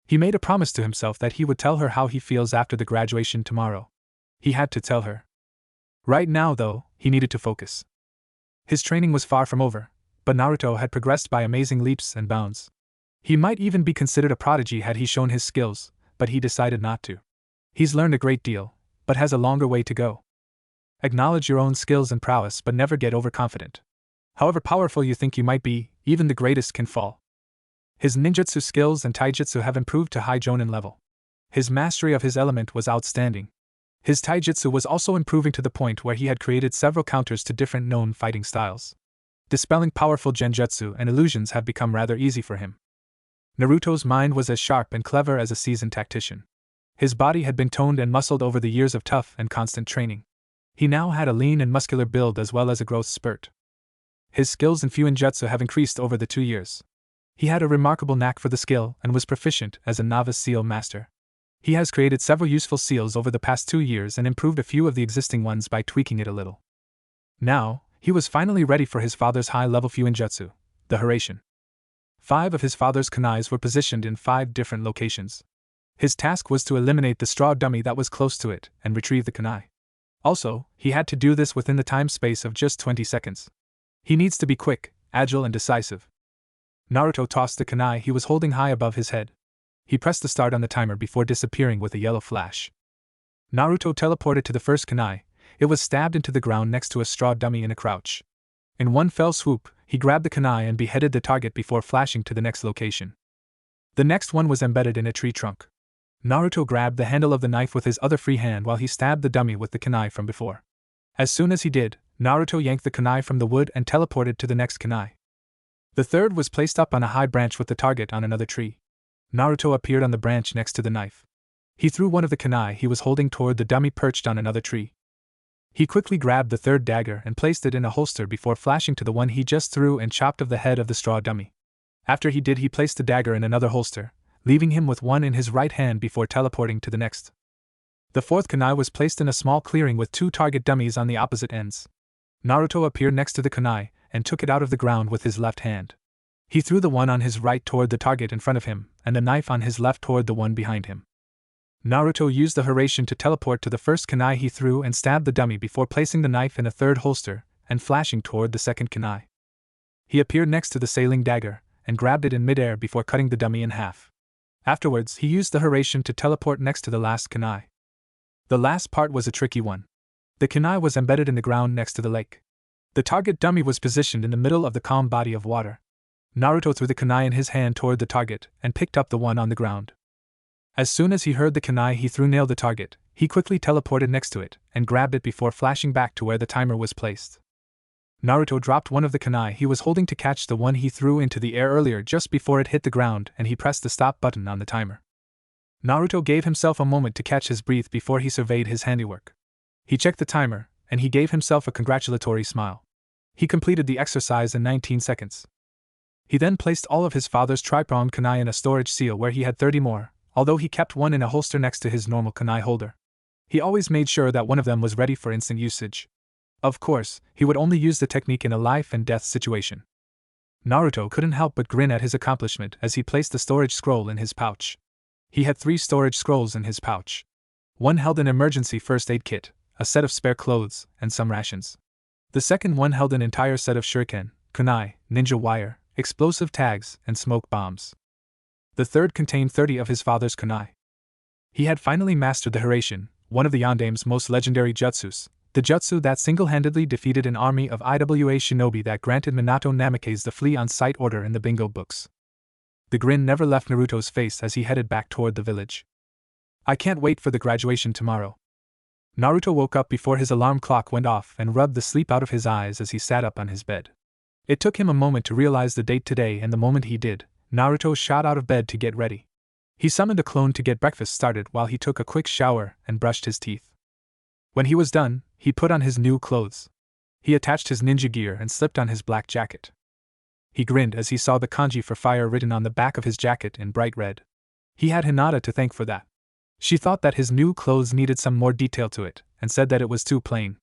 He made a promise to himself that he would tell her how he feels after the graduation tomorrow. He had to tell her. Right now, though, he needed to focus. His training was far from over, but Naruto had progressed by amazing leaps and bounds. He might even be considered a prodigy had he shown his skills, but he decided not to. He's learned a great deal, but has a longer way to go. Acknowledge your own skills and prowess, but never get overconfident. However powerful you think you might be, even the greatest can fall. His ninjutsu skills and taijutsu have improved to high jonin level. His mastery of his element was outstanding. His taijutsu was also improving to the point where he had created several counters to different known fighting styles. Dispelling powerful genjutsu and illusions have become rather easy for him. Naruto's mind was as sharp and clever as a seasoned tactician. His body had been toned and muscled over the years of tough and constant training. He now had a lean and muscular build as well as a growth spurt. His skills in Fuinjutsu have increased over the 2 years. He had a remarkable knack for the skill and was proficient as a novice seal master. He has created several useful seals over the past 2 years and improved a few of the existing ones by tweaking it a little. Now, he was finally ready for his father's high-level Fuinjutsu, the Hiraishin. 5 of his father's kunais were positioned in 5 different locations. His task was to eliminate the straw dummy that was close to it and retrieve the kunai. Also, he had to do this within the time space of just 20 seconds. He needs to be quick, agile and decisive. Naruto tossed the kunai he was holding high above his head. He pressed the start on the timer before disappearing with a yellow flash. Naruto teleported to the first kunai. It was stabbed into the ground next to a straw dummy in a crouch. In one fell swoop, he grabbed the kunai and beheaded the target before flashing to the next location. The next one was embedded in a tree trunk. Naruto grabbed the handle of the knife with his other free hand while he stabbed the dummy with the kunai from before. As soon as he did, Naruto yanked the kunai from the wood and teleported to the next kunai. The third was placed up on a high branch with the target on another tree. Naruto appeared on the branch next to the knife. He threw one of the kunai he was holding toward the dummy perched on another tree. He quickly grabbed the third dagger and placed it in a holster before flashing to the one he just threw and chopped off the head of the straw dummy. After he did, he placed the dagger in another holster, leaving him with one in his right hand before teleporting to the next. The fourth kunai was placed in a small clearing with 2 target dummies on the opposite ends. Naruto appeared next to the kunai and took it out of the ground with his left hand. He threw the one on his right toward the target in front of him, and the knife on his left toward the one behind him. Naruto used the Hiraishin to teleport to the first kunai he threw and stabbed the dummy before placing the knife in a third holster and flashing toward the second kunai. He appeared next to the sailing dagger and grabbed it in midair before cutting the dummy in half. Afterwards, he used the Hiraishin to teleport next to the last kunai. The last part was a tricky one. The kunai was embedded in the ground next to the lake. The target dummy was positioned in the middle of the calm body of water. Naruto threw the kunai in his hand toward the target and picked up the one on the ground. As soon as he heard the kunai he threw nailed the target, he quickly teleported next to it and grabbed it before flashing back to where the timer was placed. Naruto dropped one of the kunai he was holding to catch the one he threw into the air earlier just before it hit the ground, and he pressed the stop button on the timer. Naruto gave himself a moment to catch his breath before he surveyed his handiwork. He checked the timer, and he gave himself a congratulatory smile. He completed the exercise in 19 seconds. He then placed all of his father's tri-pronged kunai in a storage seal where he had 30 more, although he kept one in a holster next to his normal kunai holder. He always made sure that one of them was ready for instant usage. Of course, he would only use the technique in a life and death situation. Naruto couldn't help but grin at his accomplishment as he placed the storage scroll in his pouch. He had 3 storage scrolls in his pouch. One held an emergency first aid kit, a set of spare clothes, and some rations. The second one held an entire set of shuriken, kunai, ninja wire, explosive tags, and smoke bombs. The third contained 30 of his father's kunai. He had finally mastered the Hiraishin, one of the Yandame's most legendary jutsus, the jutsu that single-handedly defeated an army of IWA shinobi that granted Minato Namikaze the flee-on-sight order in the bingo books. The grin never left Naruto's face as he headed back toward the village. I can't wait for the graduation tomorrow. Naruto woke up before his alarm clock went off and rubbed the sleep out of his eyes as he sat up on his bed. It took him a moment to realize the date today, and the moment he did, Naruto shot out of bed to get ready. He summoned a clone to get breakfast started while he took a quick shower and brushed his teeth. When he was done, he put on his new clothes. He attached his ninja gear and slipped on his black jacket. He grinned as he saw the kanji for fire written on the back of his jacket in bright red. He had Hinata to thank for that. She thought that his new clothes needed some more detail to it, and said that it was too plain.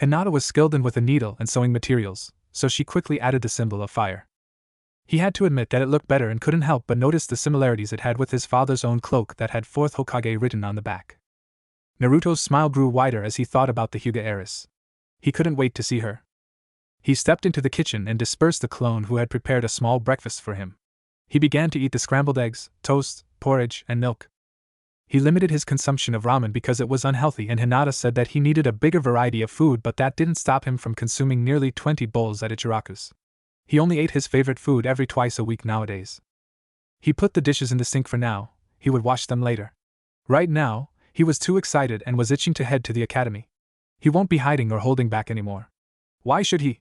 Hinata was skilled in with a needle and sewing materials, so she quickly added the symbol of fire. He had to admit that it looked better and couldn't help but notice the similarities it had with his father's own cloak that had 4th Hokage written on the back. Naruto's smile grew wider as he thought about the Hyuga heiress. He couldn't wait to see her. He stepped into the kitchen and dispersed the clone who had prepared a small breakfast for him. He began to eat the scrambled eggs, toast, porridge, and milk. He limited his consumption of ramen because it was unhealthy, and Hinata said that he needed a bigger variety of food, but that didn't stop him from consuming nearly 20 bowls at Ichiraku's. He only ate his favorite food every twice a week nowadays. He put the dishes in the sink for now, he would wash them later. Right now, he was too excited and was itching to head to the academy. He won't be hiding or holding back anymore. Why should he?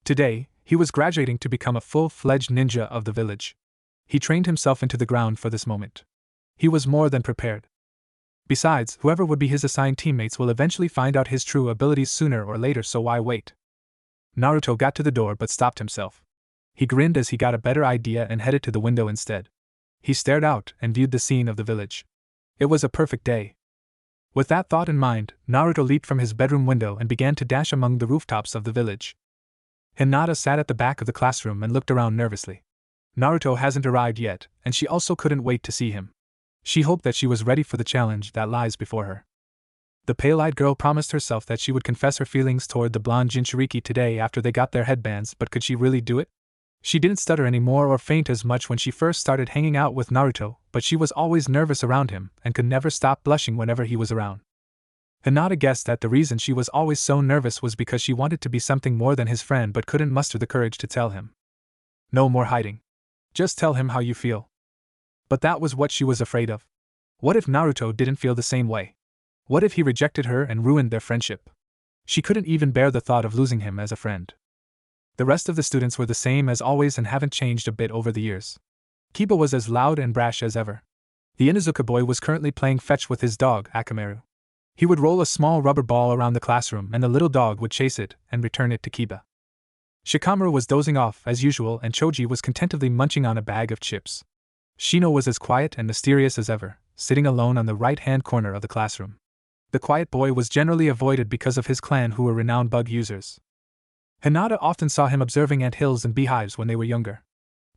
Today, he was graduating to become a full-fledged ninja of the village. He trained himself into the ground for this moment. He was more than prepared. Besides, whoever would be his assigned teammates will eventually find out his true abilities sooner or later, so why wait? Naruto got to the door but stopped himself. He grinned as he got a better idea and headed to the window instead. He stared out and viewed the scene of the village. It was a perfect day. With that thought in mind, Naruto leaped from his bedroom window and began to dash among the rooftops of the village. Hinata sat at the back of the classroom and looked around nervously. Naruto hasn't arrived yet, and she also couldn't wait to see him. She hoped that she was ready for the challenge that lies before her. The pale-eyed girl promised herself that she would confess her feelings toward the blonde Jinchuriki today after they got their headbands, but could she really do it? She didn't stutter anymore or faint as much when she first started hanging out with Naruto, but she was always nervous around him and could never stop blushing whenever he was around. Hinata guessed that the reason she was always so nervous was because she wanted to be something more than his friend but couldn't muster the courage to tell him. No more hiding. Just tell him how you feel. But that was what she was afraid of. What if Naruto didn't feel the same way? What if he rejected her and ruined their friendship? She couldn't even bear the thought of losing him as a friend. The rest of the students were the same as always and haven't changed a bit over the years. Kiba was as loud and brash as ever. The Inuzuka boy was currently playing fetch with his dog, Akamaru. He would roll a small rubber ball around the classroom and the little dog would chase it and return it to Kiba. Shikamaru was dozing off as usual and Choji was contentedly munching on a bag of chips. Shino was as quiet and mysterious as ever, sitting alone on the right-hand corner of the classroom. The quiet boy was generally avoided because of his clan who were renowned bug users. Hinata often saw him observing anthills and beehives when they were younger.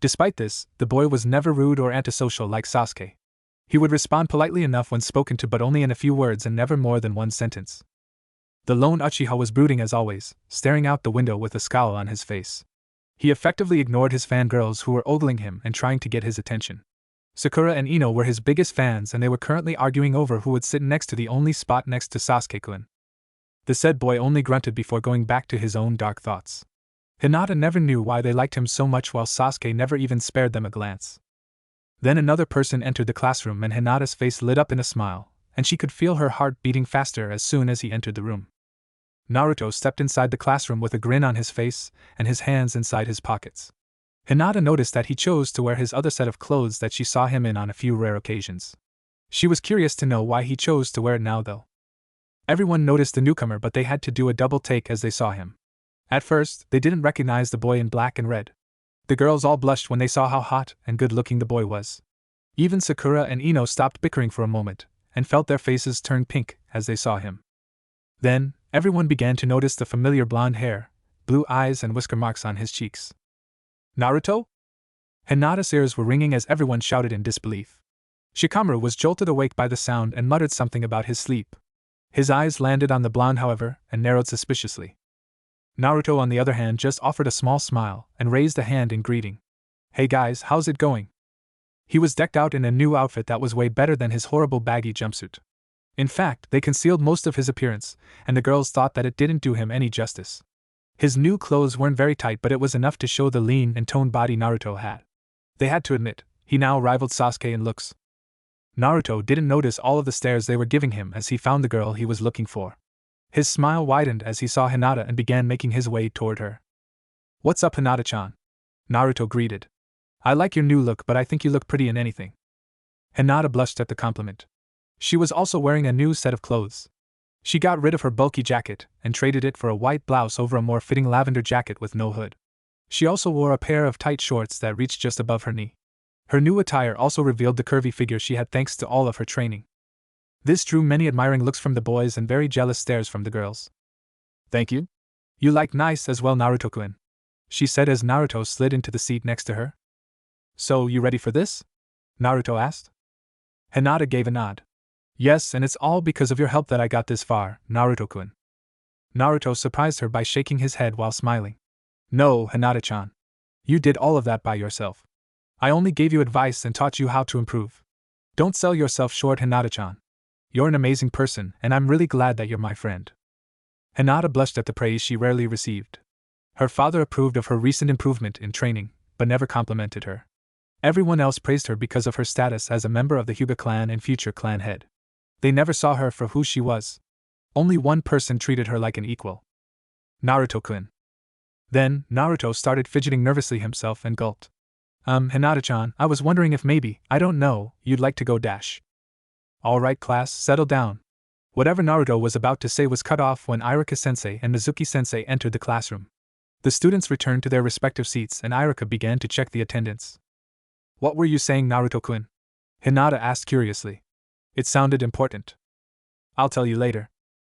Despite this, the boy was never rude or antisocial like Sasuke. He would respond politely enough when spoken to but only in a few words and never more than one sentence. The lone Uchiha was brooding as always, staring out the window with a scowl on his face. He effectively ignored his fangirls who were ogling him and trying to get his attention. Sakura and Ino were his biggest fans and they were currently arguing over who would sit next to the only spot next to Sasuke-kun. The said boy only grunted before going back to his own dark thoughts. Hinata never knew why they liked him so much while Sasuke never even spared them a glance. Then another person entered the classroom and Hinata's face lit up in a smile, and she could feel her heart beating faster as soon as he entered the room. Naruto stepped inside the classroom with a grin on his face and his hands inside his pockets. Hinata noticed that he chose to wear his other set of clothes that she saw him in on a few rare occasions. She was curious to know why he chose to wear it now though. Everyone noticed the newcomer but they had to do a double take as they saw him. At first, they didn't recognize the boy in black and red. The girls all blushed when they saw how hot and good-looking the boy was. Even Sakura and Ino stopped bickering for a moment, and felt their faces turn pink as they saw him. Then, everyone began to notice the familiar blonde hair, blue eyes and whisker marks on his cheeks. Naruto? Hinata's ears were ringing as everyone shouted in disbelief. Shikamaru was jolted awake by the sound and muttered something about his sleep. His eyes landed on the blonde however, and narrowed suspiciously. Naruto on the other hand just offered a small smile and raised a hand in greeting. Hey guys, how's it going? He was decked out in a new outfit that was way better than his horrible baggy jumpsuit. In fact, they concealed most of his appearance, and the girls thought that it didn't do him any justice. His new clothes weren't very tight but it was enough to show the lean and toned body Naruto had. They had to admit, he now rivaled Sasuke in looks. Naruto didn't notice all of the stares they were giving him as he found the girl he was looking for. His smile widened as he saw Hinata and began making his way toward her. What's up Hinata-chan? Naruto greeted. I like your new look but I think you look pretty in anything. Hinata blushed at the compliment. She was also wearing a new set of clothes. She got rid of her bulky jacket and traded it for a white blouse over a more fitting lavender jacket with no hood. She also wore a pair of tight shorts that reached just above her knee. Her new attire also revealed the curvy figure she had thanks to all of her training. This drew many admiring looks from the boys and very jealous stares from the girls. "Thank you. You like nice as well, Naruto-kun," she said as Naruto slid into the seat next to her. "So, you ready for this?" Naruto asked. Hinata gave a nod. "Yes, and it's all because of your help that I got this far, Naruto-kun." Naruto surprised her by shaking his head while smiling. "No, Hinata-chan. You did all of that by yourself. I only gave you advice and taught you how to improve. Don't sell yourself short, Hinata-chan. You're an amazing person, and I'm really glad that you're my friend." Hinata blushed at the praise she rarely received. Her father approved of her recent improvement in training, but never complimented her. Everyone else praised her because of her status as a member of the Hyuga clan and future clan head. They never saw her for who she was. Only one person treated her like an equal. Naruto-kun. Then, Naruto started fidgeting nervously himself and gulped. Hinata-chan, I was wondering if maybe, I don't know, you'd like to go dash. Alright class, settle down. Whatever Naruto was about to say was cut off when Iruka-sensei and Mizuki-sensei entered the classroom. The students returned to their respective seats and Iruka began to check the attendance. What were you saying, Naruto-kun? Hinata asked curiously. It sounded important. I'll tell you later,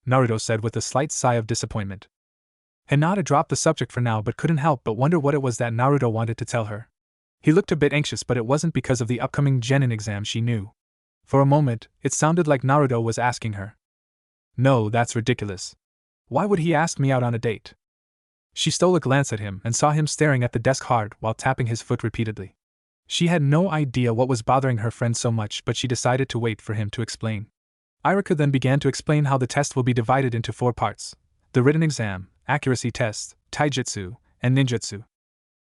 Naruto said with a slight sigh of disappointment. Hinata dropped the subject for now but couldn't help but wonder what it was that Naruto wanted to tell her. He looked a bit anxious, but it wasn't because of the upcoming genin exam, she knew. For a moment, it sounded like Naruto was asking her. No, that's ridiculous. Why would he ask me out on a date? She stole a glance at him and saw him staring at the desk hard while tapping his foot repeatedly. She had no idea what was bothering her friend so much, but she decided to wait for him to explain. Iruka then began to explain how the test will be divided into 4 parts: the written exam, accuracy test, taijutsu, and ninjutsu.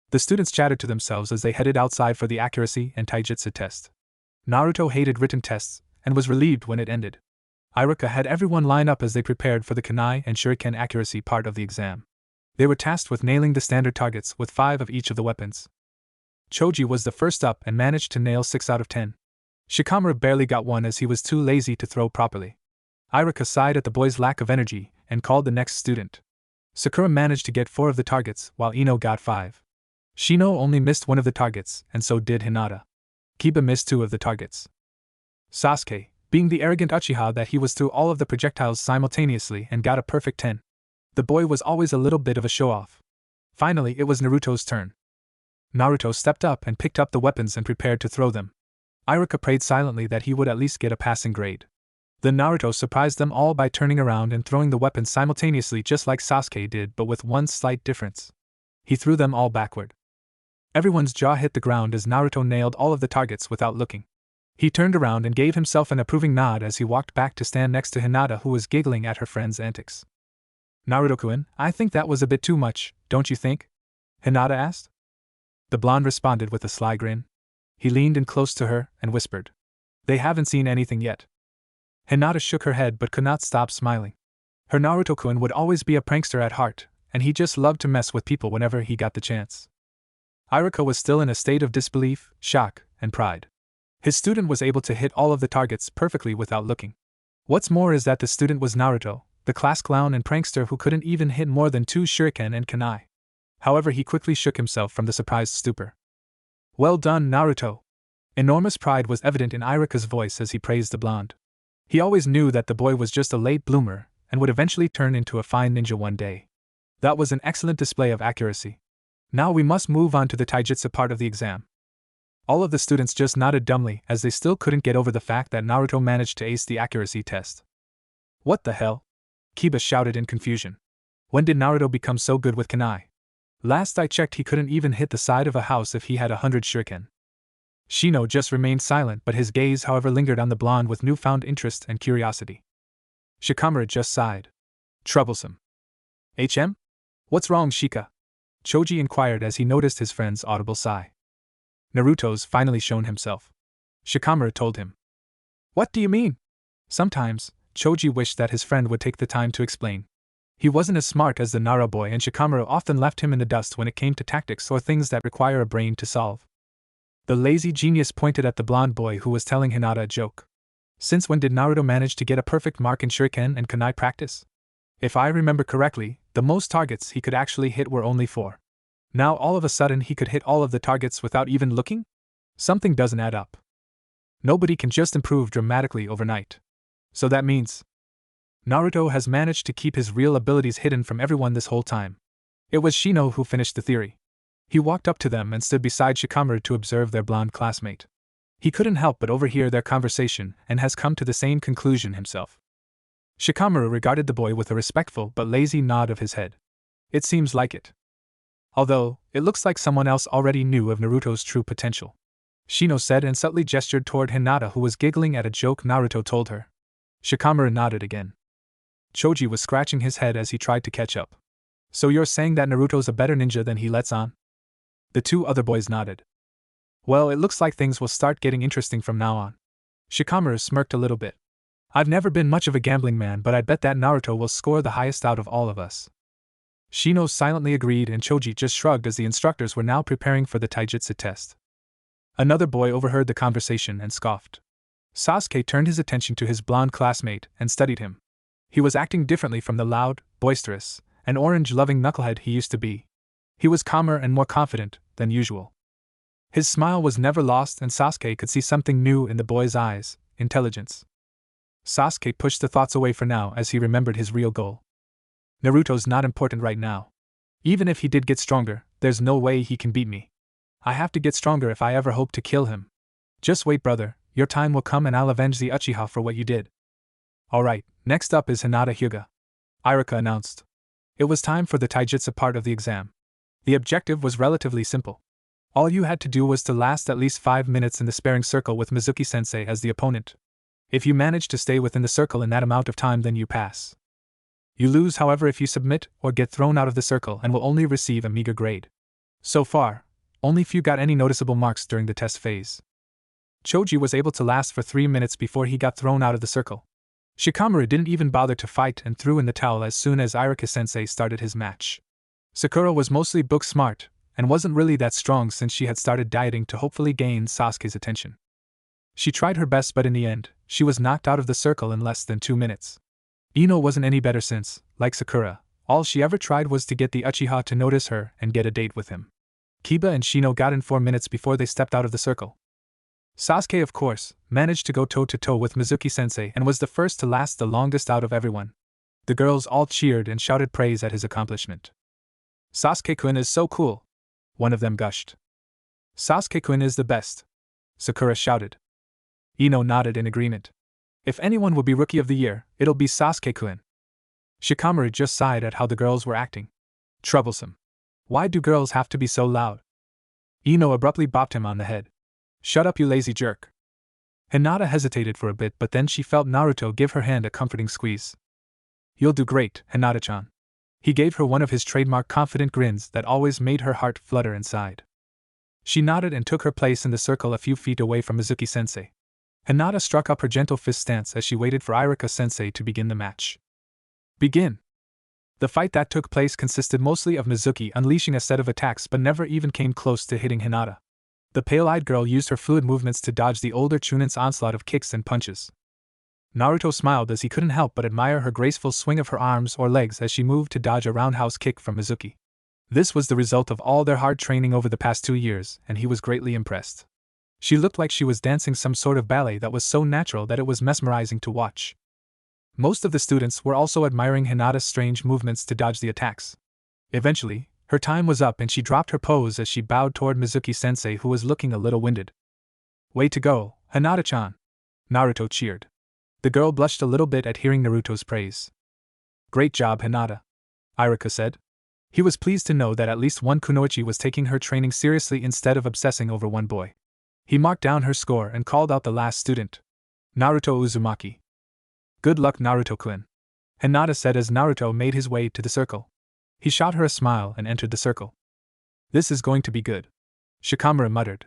The students chattered to themselves as they headed outside for the accuracy and taijutsu test. Naruto hated written tests and was relieved when it ended. Iruka had everyone line up as they prepared for the kunai and shuriken accuracy part of the exam. They were tasked with nailing the standard targets with 5 of each of the weapons. Choji was the first up and managed to nail 6 out of 10. Shikamaru barely got 1 as he was too lazy to throw properly. Iruka sighed at the boy's lack of energy and called the next student. Sakura managed to get 4 of the targets while Ino got 5. Shino only missed 1 of the targets and so did Hinata. Kiba missed 2 of the targets. Sasuke, being the arrogant Uchiha that he was, threw all of the projectiles simultaneously and got a perfect 10. The boy was always a little bit of a show-off. Finally, it was Naruto's turn. Naruto stepped up and picked up the weapons and prepared to throw them. Iruka prayed silently that he would at least get a passing grade. Then Naruto surprised them all by turning around and throwing the weapons simultaneously just like Sasuke did, but with one slight difference. He threw them all backward. Everyone's jaw hit the ground as Naruto nailed all of the targets without looking. He turned around and gave himself an approving nod as he walked back to stand next to Hinata, who was giggling at her friend's antics. Naruto-kun, I think that was a bit too much, don't you think? Hinata asked. The blonde responded with a sly grin. He leaned in close to her and whispered. They haven't seen anything yet. Hinata shook her head but could not stop smiling. Her Naruto-kun would always be a prankster at heart, and he just loved to mess with people whenever he got the chance. Iruka was still in a state of disbelief, shock, and pride. His student was able to hit all of the targets perfectly without looking. What's more is that the student was Naruto, the class clown and prankster who couldn't even hit more than 2 shuriken and kunai. However, he quickly shook himself from the surprised stupor. Well done, Naruto! Enormous pride was evident in Iruka's voice as he praised the blonde. He always knew that the boy was just a late bloomer and would eventually turn into a fine ninja one day. That was an excellent display of accuracy. Now we must move on to the taijutsu part of the exam. All of the students just nodded dumbly as they still couldn't get over the fact that Naruto managed to ace the accuracy test. What the hell? Kiba shouted in confusion. When did Naruto become so good with kunai? Last I checked he couldn't even hit the side of a house if he had 100 shuriken. Shino just remained silent, but his gaze however lingered on the blonde with newfound interest and curiosity. Shikamaru just sighed. Troublesome. HM? What's wrong, Shika? Choji inquired as he noticed his friend's audible sigh. Naruto's finally shown himself. Shikamaru told him. What do you mean? Sometimes, Choji wished that his friend would take the time to explain. He wasn't as smart as the Nara boy, and Shikamaru often left him in the dust when it came to tactics or things that require a brain to solve. The lazy genius pointed at the blonde boy who was telling Hinata a joke. Since when did Naruto manage to get a perfect mark in shuriken and kunai practice? If I remember correctly, the most targets he could actually hit were only 4. Now all of a sudden he could hit all of the targets without even looking? Something doesn't add up. Nobody can just improve dramatically overnight. So that means Naruto has managed to keep his real abilities hidden from everyone this whole time. It was Shino who finished the theory. He walked up to them and stood beside Shikamaru to observe their blonde classmate. He couldn't help but overhear their conversation and has come to the same conclusion himself. Shikamaru regarded the boy with a respectful but lazy nod of his head. It seems like it. Although, it looks like someone else already knew of Naruto's true potential. Shino said and subtly gestured toward Hinata, who was giggling at a joke Naruto told her. Shikamaru nodded again. Choji was scratching his head as he tried to catch up. So you're saying that Naruto's a better ninja than he lets on? The two other boys nodded. Well, it looks like things will start getting interesting from now on. Shikamaru smirked a little bit. I've never been much of a gambling man, but I bet that Naruto will score the highest out of all of us. Shino silently agreed and Choji just shrugged as the instructors were now preparing for the taijutsu test. Another boy overheard the conversation and scoffed. Sasuke turned his attention to his blonde classmate and studied him. He was acting differently from the loud, boisterous, and orange-loving knucklehead he used to be. He was calmer and more confident than usual. His smile was never lost and Sasuke could see something new in the boy's eyes: intelligence. Sasuke pushed the thoughts away for now as he remembered his real goal. Naruto's not important right now. Even if he did get stronger, there's no way he can beat me. I have to get stronger if I ever hope to kill him. Just wait, brother, your time will come and I'll avenge the Uchiha for what you did. Alright, next up is Hinata Hyuga, Irika announced. It was time for the taijutsu part of the exam. The objective was relatively simple. All you had to do was to last at least 5 minutes in the sparring circle with Mizuki-sensei as the opponent. If you manage to stay within the circle in that amount of time, then you pass. You lose, however, if you submit or get thrown out of the circle and will only receive a meager grade. So far, only few got any noticeable marks during the test phase. Choji was able to last for 3 minutes before he got thrown out of the circle. Shikamaru didn't even bother to fight and threw in the towel as soon as Irika-sensei started his match. Sakura was mostly book smart, and wasn't really that strong since she had started dieting to hopefully gain Sasuke's attention. She tried her best, but in the end, she was knocked out of the circle in less than 2 minutes. Ino wasn't any better since, like Sakura, all she ever tried was to get the Uchiha to notice her and get a date with him. Kiba and Shino got in 4 minutes before they stepped out of the circle. Sasuke, of course, managed to go toe-to-toe with Mizuki-sensei and was the first to last the longest out of everyone. The girls all cheered and shouted praise at his accomplishment. Sasuke-kun is so cool, one of them gushed. Sasuke-kun is the best, Sakura shouted. Ino nodded in agreement. If anyone will be Rookie of the Year, it'll be Sasuke-kun. Shikamaru just sighed at how the girls were acting. Troublesome. Why do girls have to be so loud? Ino abruptly bopped him on the head. Shut up, you lazy jerk. Hinata hesitated for a bit, but then she felt Naruto give her hand a comforting squeeze. You'll do great, Hinata-chan. He gave her one of his trademark confident grins that always made her heart flutter inside. She nodded and took her place in the circle a few feet away from Mizuki-sensei. Hinata struck up her gentle fist stance as she waited for Irika-sensei to begin the match. Begin! The fight that took place consisted mostly of Mizuki unleashing a set of attacks but never even came close to hitting Hinata. The pale-eyed girl used her fluid movements to dodge the older Chunin's onslaught of kicks and punches. Naruto smiled as he couldn't help but admire her graceful swing of her arms or legs as she moved to dodge a roundhouse kick from Mizuki. This was the result of all their hard training over the past 2 years, and he was greatly impressed. She looked like she was dancing some sort of ballet that was so natural that it was mesmerizing to watch. Most of the students were also admiring Hinata's strange movements to dodge the attacks. Eventually, her time was up and she dropped her pose as she bowed toward Mizuki-sensei, who was looking a little winded. Way to go, Hinata-chan! Naruto cheered. The girl blushed a little bit at hearing Naruto's praise. Great job, Hinata, Irika said. He was pleased to know that at least one kunoichi was taking her training seriously instead of obsessing over one boy. He marked down her score and called out the last student. Naruto Uzumaki. Good luck, Naruto-kun, Hinata said as Naruto made his way to the circle. He shot her a smile and entered the circle. This is going to be good, Shikamaru muttered.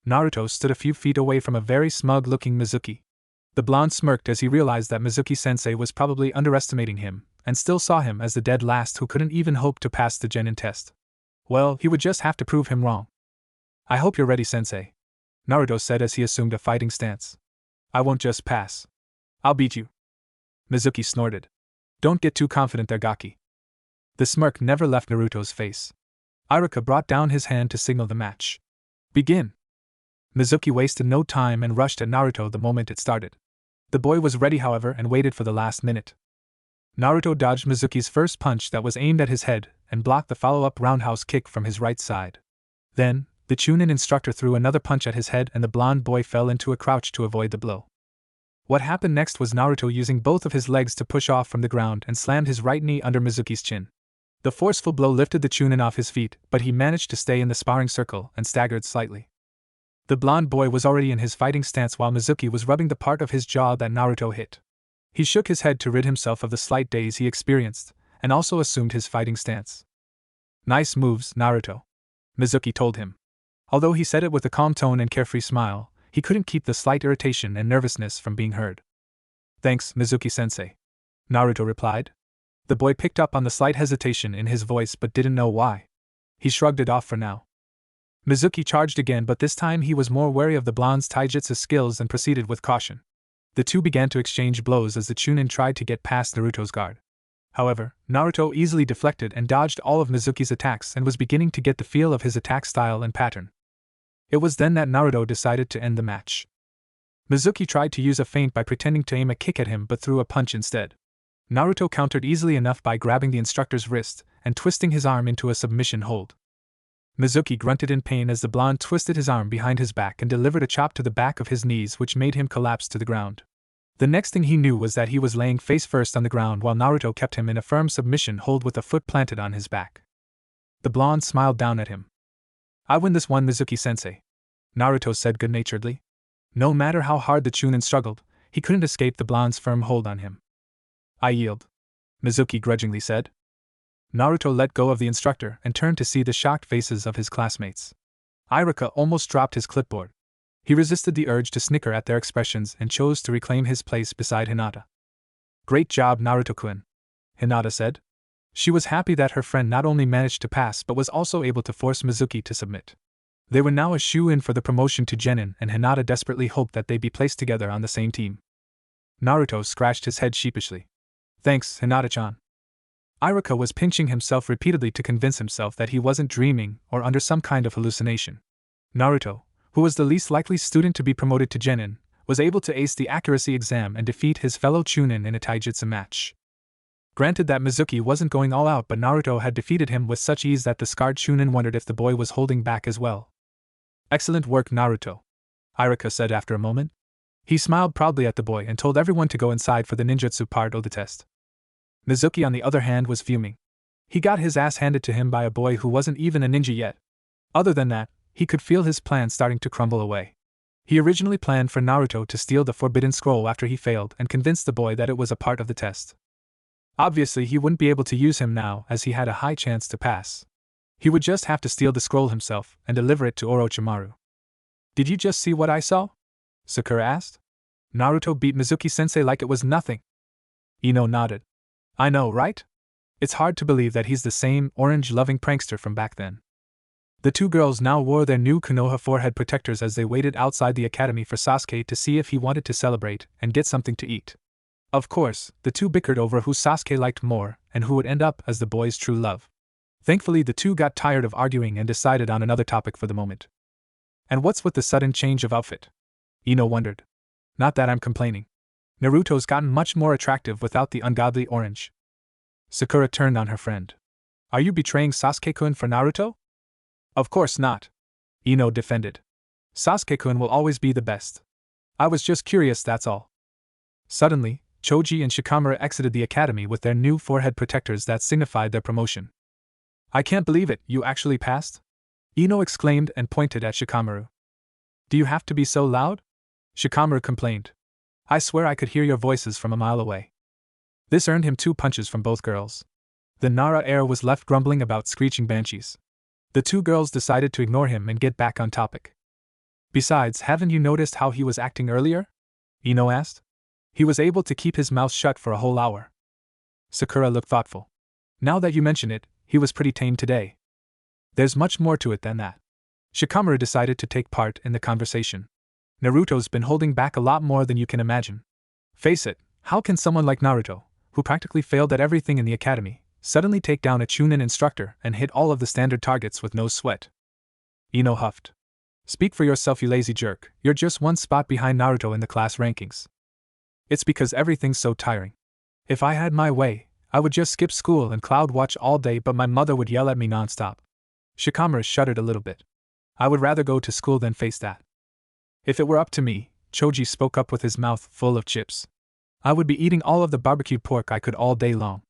Naruto stood a few feet away from a very smug-looking Mizuki. The blonde smirked as he realized that Mizuki-sensei was probably underestimating him, and still saw him as the dead last who couldn't even hope to pass the genin test. Well, he would just have to prove him wrong. I hope you're ready, sensei, Naruto said as he assumed a fighting stance. I won't just pass. I'll beat you. Mizuki snorted. Don't get too confident there, Gaki. The smirk never left Naruto's face. Iruka brought down his hand to signal the match. Begin! Mizuki wasted no time and rushed at Naruto the moment it started. The boy was ready, however, and waited for the last minute. Naruto dodged Mizuki's first punch that was aimed at his head and blocked the follow-up roundhouse kick from his right side. Then, the Chunin instructor threw another punch at his head and the blonde boy fell into a crouch to avoid the blow. What happened next was Naruto using both of his legs to push off from the ground and slammed his right knee under Mizuki's chin. The forceful blow lifted the Chunin off his feet, but he managed to stay in the sparring circle and staggered slightly. The blonde boy was already in his fighting stance while Mizuki was rubbing the part of his jaw that Naruto hit. He shook his head to rid himself of the slight daze he experienced, and also assumed his fighting stance. "Nice moves, Naruto," Mizuki told him. Although he said it with a calm tone and carefree smile, he couldn't keep the slight irritation and nervousness from being heard. "Thanks, Mizuki-sensei," Naruto replied. The boy picked up on the slight hesitation in his voice but didn't know why. He shrugged it off for now. Mizuki charged again, but this time he was more wary of the blonde's taijutsu skills and proceeded with caution. The two began to exchange blows as the Chunin tried to get past Naruto's guard. However, Naruto easily deflected and dodged all of Mizuki's attacks and was beginning to get the feel of his attack style and pattern. It was then that Naruto decided to end the match. Mizuki tried to use a feint by pretending to aim a kick at him but threw a punch instead. Naruto countered easily enough by grabbing the instructor's wrist and twisting his arm into a submission hold. Mizuki grunted in pain as the blonde twisted his arm behind his back and delivered a chop to the back of his knees which made him collapse to the ground. The next thing he knew was that he was laying face first on the ground while Naruto kept him in a firm submission hold with a foot planted on his back. The blonde smiled down at him. "I win this one, Mizuki-sensei," Naruto said good-naturedly. No matter how hard the Chunin struggled, he couldn't escape the blonde's firm hold on him. "I yield," Mizuki grudgingly said. Naruto let go of the instructor and turned to see the shocked faces of his classmates. Iruka almost dropped his clipboard. He resisted the urge to snicker at their expressions and chose to reclaim his place beside Hinata. "Great job, Naruto-kun," Hinata said. She was happy that her friend not only managed to pass but was also able to force Mizuki to submit. They were now a shoe-in for the promotion to Genin, and Hinata desperately hoped that they be placed together on the same team. Naruto scratched his head sheepishly. "Thanks, Hinata-chan." Iruka was pinching himself repeatedly to convince himself that he wasn't dreaming or under some kind of hallucination. Naruto, who was the least likely student to be promoted to Genin, was able to ace the accuracy exam and defeat his fellow Chunin in a taijutsu match. Granted that Mizuki wasn't going all out, but Naruto had defeated him with such ease that the scarred Chunin wondered if the boy was holding back as well. "Excellent work, Naruto," Iruka said after a moment. He smiled proudly at the boy and told everyone to go inside for the ninjutsu part of the test. Mizuki, on the other hand, was fuming. He got his ass handed to him by a boy who wasn't even a ninja yet. Other than that, he could feel his plan starting to crumble away. He originally planned for Naruto to steal the Forbidden Scroll after he failed and convince the boy that it was a part of the test. Obviously, he wouldn't be able to use him now as he had a high chance to pass. He would just have to steal the scroll himself and deliver it to Orochimaru. "Did you just see what I saw?" Sakura asked. "Naruto beat Mizuki-sensei like it was nothing." Ino nodded. "I know, right? It's hard to believe that he's the same orange-loving prankster from back then." The two girls now wore their new Konoha forehead protectors as they waited outside the academy for Sasuke to see if he wanted to celebrate and get something to eat. Of course, the two bickered over who Sasuke liked more and who would end up as the boy's true love. Thankfully, the two got tired of arguing and decided on another topic for the moment. "And what's with the sudden change of outfit?" Ino wondered. "Not that I'm complaining. Naruto's gotten much more attractive without the ungodly orange." Sakura turned on her friend. "Are you betraying Sasuke-kun for Naruto?" "Of course not," Ino defended. "Sasuke-kun will always be the best. I was just curious, that's all." Suddenly, Choji and Shikamaru exited the academy with their new forehead protectors that signified their promotion. "I can't believe it, you actually passed?" Ino exclaimed and pointed at Shikamaru. "Do you have to be so loud?" Shikamaru complained. "I swear I could hear your voices from a mile away." This earned him 2 punches from both girls. The Nara heir was left grumbling about screeching banshees. The 2 girls decided to ignore him and get back on topic. "Besides, haven't you noticed how he was acting earlier?" Ino asked. "He was able to keep his mouth shut for a whole hour." Sakura looked thoughtful. "Now that you mention it, he was pretty tame today." "There's much more to it than that." Shikamaru decided to take part in the conversation. "Naruto's been holding back a lot more than you can imagine. Face it, how can someone like Naruto, who practically failed at everything in the academy, suddenly take down a Chunin instructor and hit all of the standard targets with no sweat. Ino huffed. Speak for yourself, you lazy jerk, you're just one spot behind Naruto in the class rankings. It's because everything's so tiring. If I had my way, I would just skip school and cloud watch all day, but my mother would yell at me nonstop. Shikamaru shuddered a little bit. I would rather go to school than face that. If it were up to me, Choji spoke up with his mouth full of chips. I would be eating all of the barbecued pork I could all day long.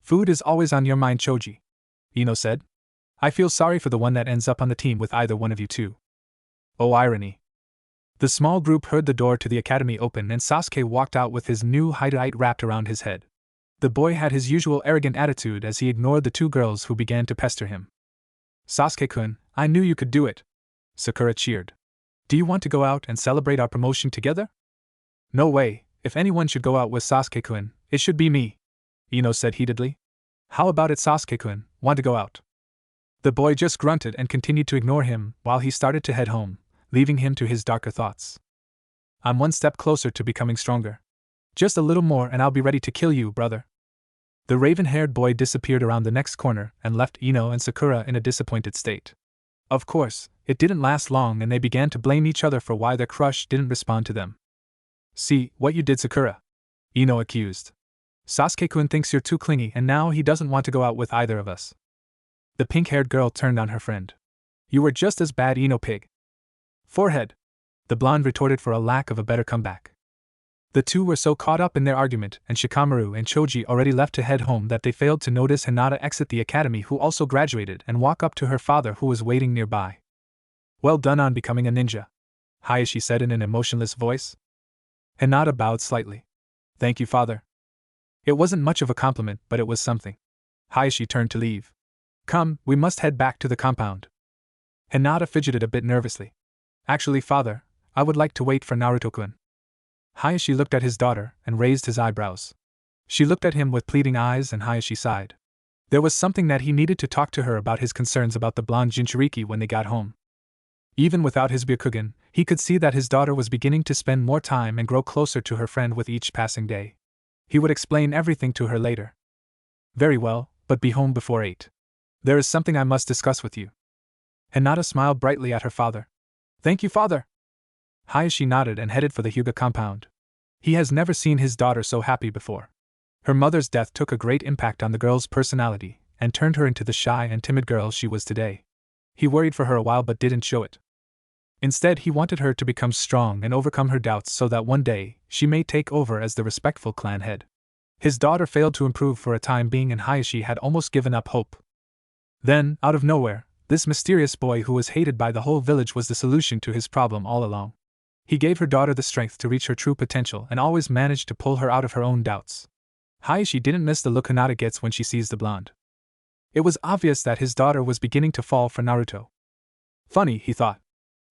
Food is always on your mind, Choji, Ino said. I feel sorry for the one that ends up on the team with either one of you two. Oh, irony. The small group heard the door to the academy open and Sasuke walked out with his new hideout wrapped around his head. The boy had his usual arrogant attitude as he ignored the two girls who began to pester him. Sasuke-kun, I knew you could do it, Sakura cheered. Do you want to go out and celebrate our promotion together? No way, if anyone should go out with Sasuke-kun, it should be me, Ino said heatedly. How about it, Sasuke-kun, want to go out? The boy just grunted and continued to ignore him while he started to head home, leaving him to his darker thoughts. I'm one step closer to becoming stronger. Just a little more and I'll be ready to kill you, brother. The raven-haired boy disappeared around the next corner and left Ino and Sakura in a disappointed state. Of course, it didn't last long and they began to blame each other for why their crush didn't respond to them. See, what you did, Sakura, Ino accused. Sasuke-kun thinks you're too clingy and now he doesn't want to go out with either of us. The pink-haired girl turned on her friend. You were just as bad, Ino pig. Forehead, the blonde retorted for a lack of a better comeback. The two were so caught up in their argument and Shikamaru and Choji already left to head home that they failed to notice Hinata exit the academy, who also graduated, and walk up to her father who was waiting nearby. Well done on becoming a ninja, Hayashi said in an emotionless voice. Hinata bowed slightly. Thank you, father. It wasn't much of a compliment, but it was something. Hayashi turned to leave. Come, we must head back to the compound. Hinata fidgeted a bit nervously. Actually, father, I would like to wait for Naruto-kun. Hayashi looked at his daughter and raised his eyebrows. She looked at him with pleading eyes and Hayashi sighed. There was something that he needed to talk to her about, his concerns about the blonde Jinchuriki when they got home. Even without his Byakugan, he could see that his daughter was beginning to spend more time and grow closer to her friend with each passing day. He would explain everything to her later. Very well, but be home before 8. There is something I must discuss with you. Hinata smiled brightly at her father. Thank you, father. Hayashi nodded and headed for the Hyuga compound. He has never seen his daughter so happy before. Her mother's death took a great impact on the girl's personality and turned her into the shy and timid girl she was today. He worried for her a while but didn't show it. Instead, he wanted her to become strong and overcome her doubts so that one day she may take over as the respectful clan head. His daughter failed to improve for a time being and Hayashi had almost given up hope. Then, out of nowhere, this mysterious boy who was hated by the whole village was the solution to his problem all along. He gave her daughter the strength to reach her true potential and always managed to pull her out of her own doubts. Hayashi didn't miss the look Hinata gets when she sees the blonde. It was obvious that his daughter was beginning to fall for Naruto. Funny, he thought.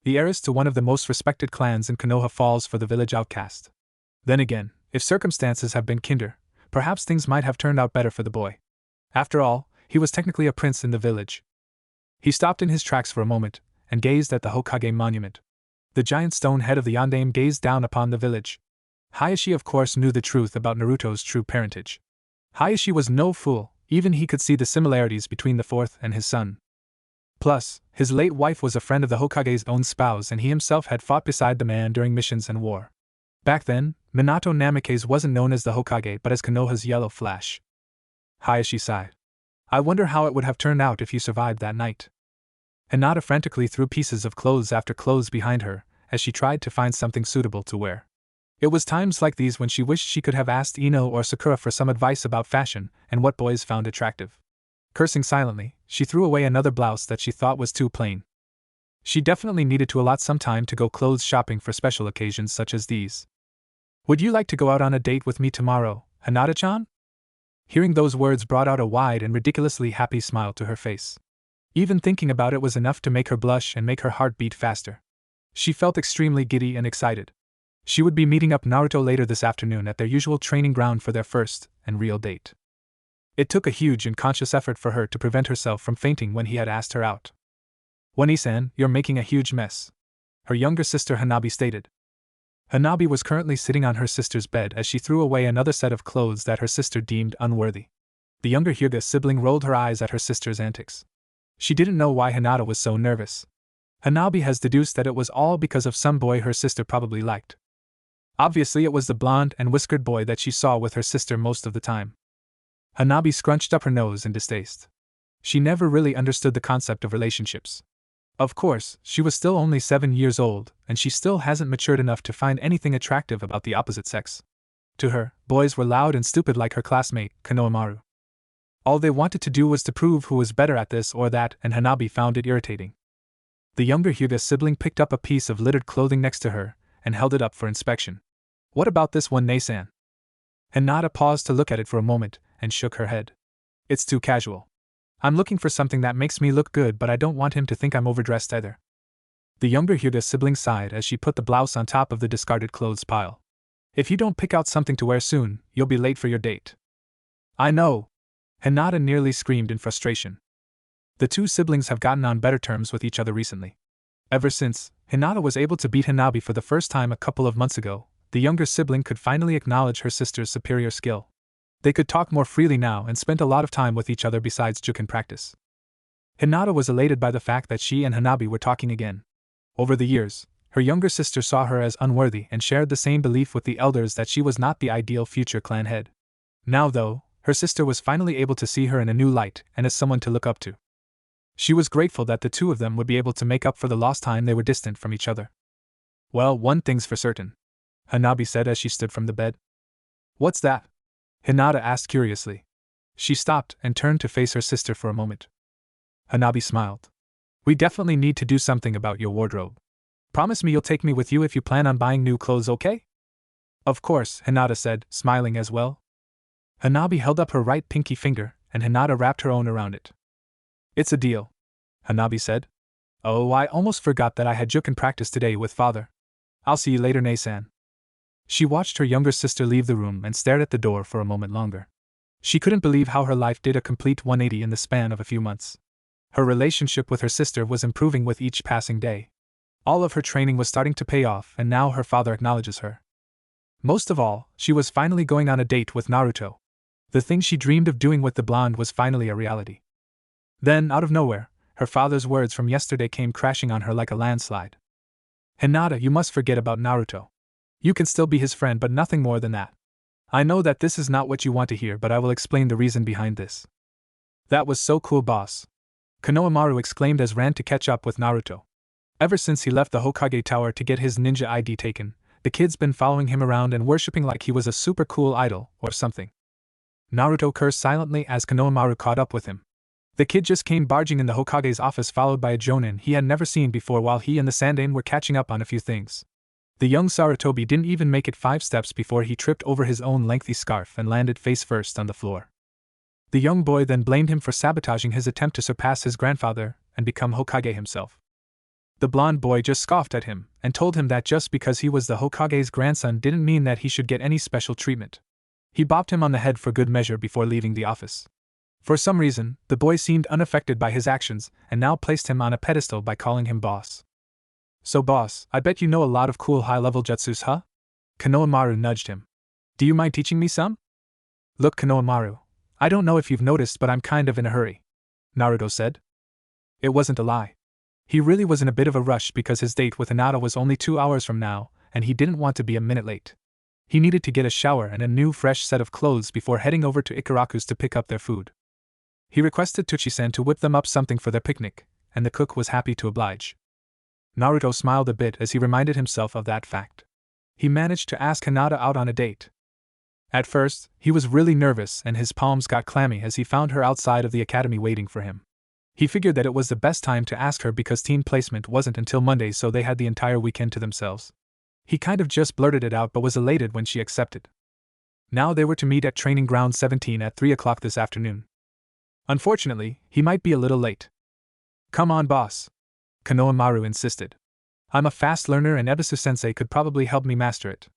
The heiress to one of the most respected clans in Konoha falls for the village outcast. Then again, if circumstances had been kinder, perhaps things might have turned out better for the boy. After all, he was technically a prince in the village. He stopped in his tracks for a moment and gazed at the Hokage monument. The giant stone head of the Yondaime gazed down upon the village. Hayashi of course knew the truth about Naruto's true parentage. Hayashi was no fool, even he could see the similarities between the fourth and his son. Plus, his late wife was a friend of the Hokage's own spouse and he himself had fought beside the man during missions and war. Back then, Minato Namikaze wasn't known as the Hokage but as Konoha's Yellow Flash. Hayashi sighed. I wonder how it would have turned out if you survived that night. Hinata frantically threw pieces of clothes after clothes behind her as she tried to find something suitable to wear. It was times like these when she wished she could have asked Ino or Sakura for some advice about fashion and what boys found attractive. Cursing silently, she threw away another blouse that she thought was too plain. She definitely needed to allot some time to go clothes shopping for special occasions such as these. Would you like to go out on a date with me tomorrow, Hinata-chan? Hearing those words brought out a wide and ridiculously happy smile to her face. Even thinking about it was enough to make her blush and make her heart beat faster. She felt extremely giddy and excited. She would be meeting up Naruto later this afternoon at their usual training ground for their first and real date. It took a huge and conscious effort for her to prevent herself from fainting when he had asked her out. Wani-san, you're making a huge mess, her younger sister Hanabi stated. Hanabi was currently sitting on her sister's bed as she threw away another set of clothes that her sister deemed unworthy. The younger Hyuga sibling rolled her eyes at her sister's antics. She didn't know why Hinata was so nervous. Hanabi has deduced that it was all because of some boy her sister probably liked. Obviously it was the blonde and whiskered boy that she saw with her sister most of the time. Hanabi scrunched up her nose in distaste. She never really understood the concept of relationships. Of course, she was still only 7 years old, and she still hasn't matured enough to find anything attractive about the opposite sex. To her, boys were loud and stupid like her classmate, Konohamaru. All they wanted to do was to prove who was better at this or that, and Hanabi found it irritating. The younger Hyuga sibling picked up a piece of littered clothing next to her and held it up for inspection. What about this one, Nae-san? Hinata paused to look at it for a moment and shook her head. It's too casual. I'm looking for something that makes me look good, but I don't want him to think I'm overdressed either. The younger Hyuga sibling sighed as she put the blouse on top of the discarded clothes pile. If you don't pick out something to wear soon, you'll be late for your date. I know! Hinata nearly screamed in frustration. The two siblings have gotten on better terms with each other recently. Ever since Hinata was able to beat Hanabi for the first time a couple of months ago, the younger sibling could finally acknowledge her sister's superior skill. They could talk more freely now and spent a lot of time with each other besides juken practice. Hinata was elated by the fact that she and Hanabi were talking again. Over the years, her younger sister saw her as unworthy and shared the same belief with the elders that she was not the ideal future clan head. Now, though, her sister was finally able to see her in a new light and as someone to look up to. She was grateful that the two of them would be able to make up for the lost time they were distant from each other. Well, one thing's for certain, Hanabi said as she stood from the bed. What's that? Hinata asked curiously. She stopped and turned to face her sister for a moment. Hanabi smiled. We definitely need to do something about your wardrobe. Promise me you'll take me with you if you plan on buying new clothes, okay? Of course, Hinata said, smiling as well. Hanabi held up her right pinky finger, and Hinata wrapped her own around it. It's a deal, Hanabi said. Oh, I almost forgot that I had juken practice today with father. I'll see you later, Nae-san. She watched her younger sister leave the room and stared at the door for a moment longer. She couldn't believe how her life did a complete 180 in the span of a few months. Her relationship with her sister was improving with each passing day. All of her training was starting to pay off, and now her father acknowledges her. Most of all, she was finally going on a date with Naruto. The thing she dreamed of doing with the blonde was finally a reality. Then, out of nowhere, her father's words from yesterday came crashing on her like a landslide. Hinata, you must forget about Naruto. You can still be his friend, but nothing more than that. I know that this is not what you want to hear, but I will explain the reason behind this. That was so cool, boss. Konohamaru exclaimed as ran to catch up with Naruto. Ever since he left the Hokage Tower to get his ninja ID taken, the kid's been following him around and worshipping like he was a super cool idol or something. Naruto cursed silently as Konohamaru caught up with him. The kid just came barging in the Hokage's office followed by a jonin he had never seen before while he and the Sandaime were catching up on a few things. The young Sarutobi didn't even make it 5 steps before he tripped over his own lengthy scarf and landed face first on the floor. The young boy then blamed him for sabotaging his attempt to surpass his grandfather and become Hokage himself. The blonde boy just scoffed at him and told him that just because he was the Hokage's grandson didn't mean that he should get any special treatment. He bopped him on the head for good measure before leaving the office. For some reason, the boy seemed unaffected by his actions and now placed him on a pedestal by calling him boss. So boss, I bet you know a lot of cool high-level jutsus, huh? Konohamaru nudged him. Do you mind teaching me some? Look, Konohamaru, I don't know if you've noticed, but I'm kind of in a hurry, Naruto said. It wasn't a lie. He really was in a bit of a rush because his date with Hinata was only 2 hours from now, and he didn't want to be a minute late. He needed to get a shower and a new fresh set of clothes before heading over to Ikaraku's to pick up their food. He requested Tuchi-san to whip them up something for their picnic, and the cook was happy to oblige. Naruto smiled a bit as he reminded himself of that fact. He managed to ask Hinata out on a date. At first, he was really nervous and his palms got clammy as he found her outside of the academy waiting for him. He figured that it was the best time to ask her because teen placement wasn't until Monday, so they had the entire weekend to themselves. He kind of just blurted it out but was elated when she accepted. Now they were to meet at Training Ground 17 at 3 o'clock this afternoon. Unfortunately, he might be a little late. Come on, boss, Konohamaru insisted. I'm a fast learner and Ebisu-sensei could probably help me master it.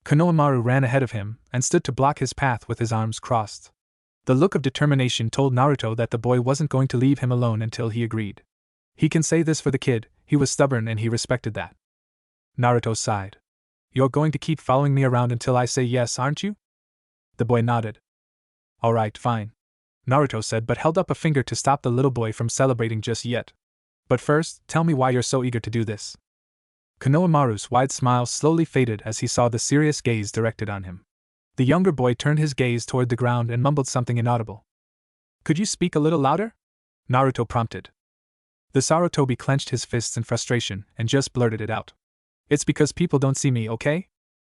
Konohamaru ran ahead of him and stood to block his path with his arms crossed. The look of determination told Naruto that the boy wasn't going to leave him alone until he agreed. He can say this for the kid, he was stubborn and he respected that. Naruto sighed. You're going to keep following me around until I say yes, aren't you? The boy nodded. Alright, fine. Naruto said, but held up a finger to stop the little boy from celebrating just yet. But first, tell me why you're so eager to do this. Konohamaru's wide smile slowly faded as he saw the serious gaze directed on him. The younger boy turned his gaze toward the ground and mumbled something inaudible. Could you speak a little louder? Naruto prompted. The Sarutobi clenched his fists in frustration and just blurted it out. It's because people don't see me, okay?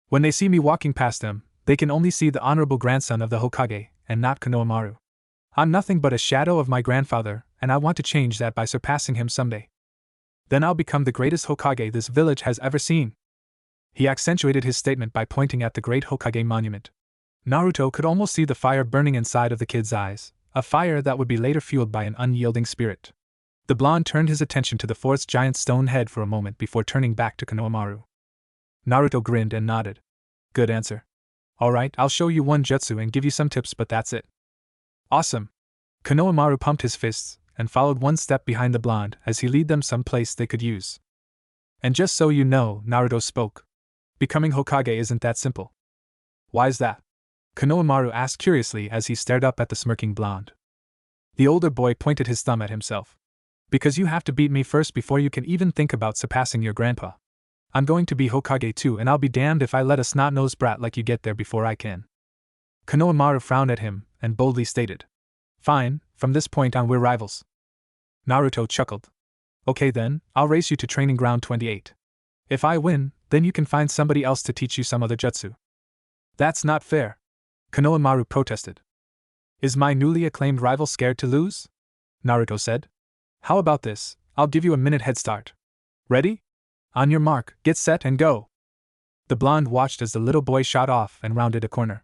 When they see me walking past them, they can only see the honorable grandson of the Hokage, and not Konohamaru. I'm nothing but a shadow of my grandfather, and I want to change that by surpassing him someday. Then I'll become the greatest Hokage this village has ever seen. He accentuated his statement by pointing at the great Hokage monument. Naruto could almost see the fire burning inside of the kid's eyes, a fire that would be later fueled by an unyielding spirit. The blonde turned his attention to the fourth giant stone head for a moment before turning back to Konohamaru. Naruto grinned and nodded. Good answer. Alright, I'll show you one jutsu and give you some tips, but that's it. Awesome. Konohamaru pumped his fists and followed one step behind the blonde as he led them someplace they could use. And just so you know, Naruto spoke, becoming Hokage isn't that simple. Why's that? Konohamaru asked curiously as he stared up at the smirking blonde. The older boy pointed his thumb at himself. Because you have to beat me first before you can even think about surpassing your grandpa. I'm going to be Hokage too, and I'll be damned if I let a snot-nosed brat like you get there before I can. Konohamaru frowned at him and boldly stated. Fine, from this point on we're rivals. Naruto chuckled. Okay then, I'll race you to training ground 28. If I win, then you can find somebody else to teach you some other jutsu. That's not fair. Konohamaru protested. Is my newly acclaimed rival scared to lose? Naruto said. How about this, I'll give you a minute head start. Ready? On your mark, get set and go. The blonde watched as the little boy shot off and rounded a corner.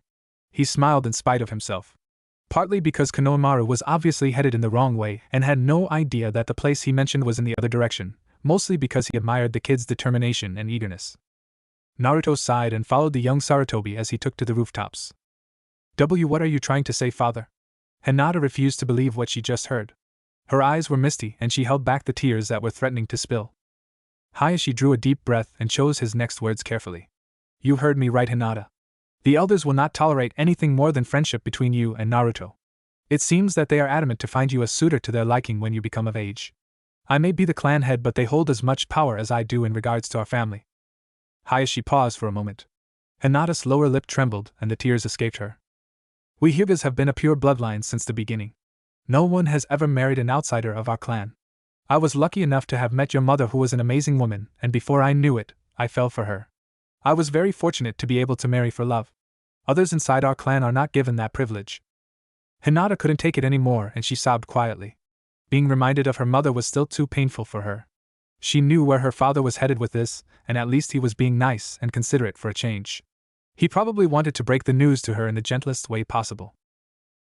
He smiled in spite of himself. Partly because Konohamaru was obviously headed in the wrong way and had no idea that the place he mentioned was in the other direction, mostly because he admired the kid's determination and eagerness. Naruto sighed and followed the young Sarutobi as he took to the rooftops. What are you trying to say, father? Hinata refused to believe what she just heard. Her eyes were misty and she held back the tears that were threatening to spill. Hayashi drew a deep breath and chose his next words carefully. You heard me right, Hinata. The elders will not tolerate anything more than friendship between you and Naruto. It seems that they are adamant to find you a suitor to their liking when you become of age. I may be the clan head, but they hold as much power as I do in regards to our family. Hayashi paused for a moment. Hinata's lower lip trembled and the tears escaped her. We Hyugas have been a pure bloodline since the beginning. No one has ever married an outsider of our clan. I was lucky enough to have met your mother, who was an amazing woman, and before I knew it, I fell for her. I was very fortunate to be able to marry for love. Others inside our clan are not given that privilege. Hinata couldn't take it anymore and she sobbed quietly. Being reminded of her mother was still too painful for her. She knew where her father was headed with this, and at least he was being nice and considerate for a change. He probably wanted to break the news to her in the gentlest way possible.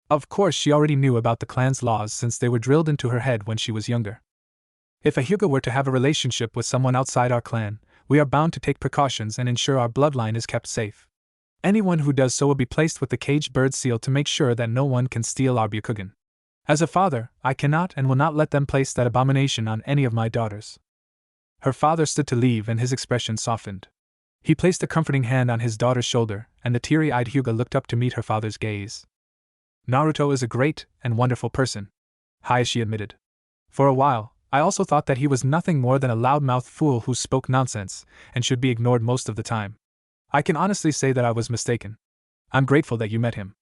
Of course, she already knew about the clan's laws since they were drilled into her head when she was younger. If a Hyuga were to have a relationship with someone outside our clan, we are bound to take precautions and ensure our bloodline is kept safe. Anyone who does so will be placed with the caged bird seal to make sure that no one can steal our Byakugan. As a father, I cannot and will not let them place that abomination on any of my daughters. Her father stood to leave and his expression softened. He placed a comforting hand on his daughter's shoulder, and the teary-eyed Hyuga looked up to meet her father's gaze. Naruto is a great and wonderful person, Hayashi admitted. For a while, I also thought that he was nothing more than a loudmouthed fool who spoke nonsense and should be ignored most of the time. I can honestly say that I was mistaken. I'm grateful that you met him.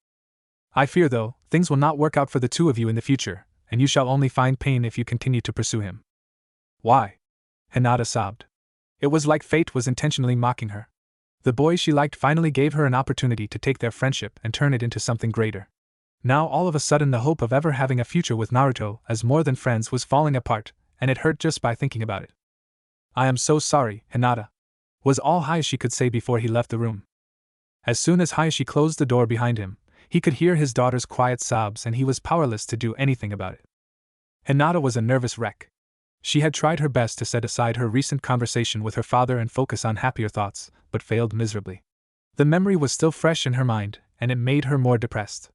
I fear, though, things will not work out for the two of you in the future, and you shall only find pain if you continue to pursue him. Why? Hinata sobbed. It was like fate was intentionally mocking her. The boy she liked finally gave her an opportunity to take their friendship and turn it into something greater. Now all of a sudden the hope of ever having a future with Naruto as more than friends was falling apart, and it hurt just by thinking about it. I am so sorry, Hinata, was all Hayashi could say before he left the room. As soon as Hayashi closed the door behind him, he could hear his daughter's quiet sobs and he was powerless to do anything about it. Hinata was a nervous wreck. She had tried her best to set aside her recent conversation with her father and focus on happier thoughts, but failed miserably. The memory was still fresh in her mind, and it made her more depressed.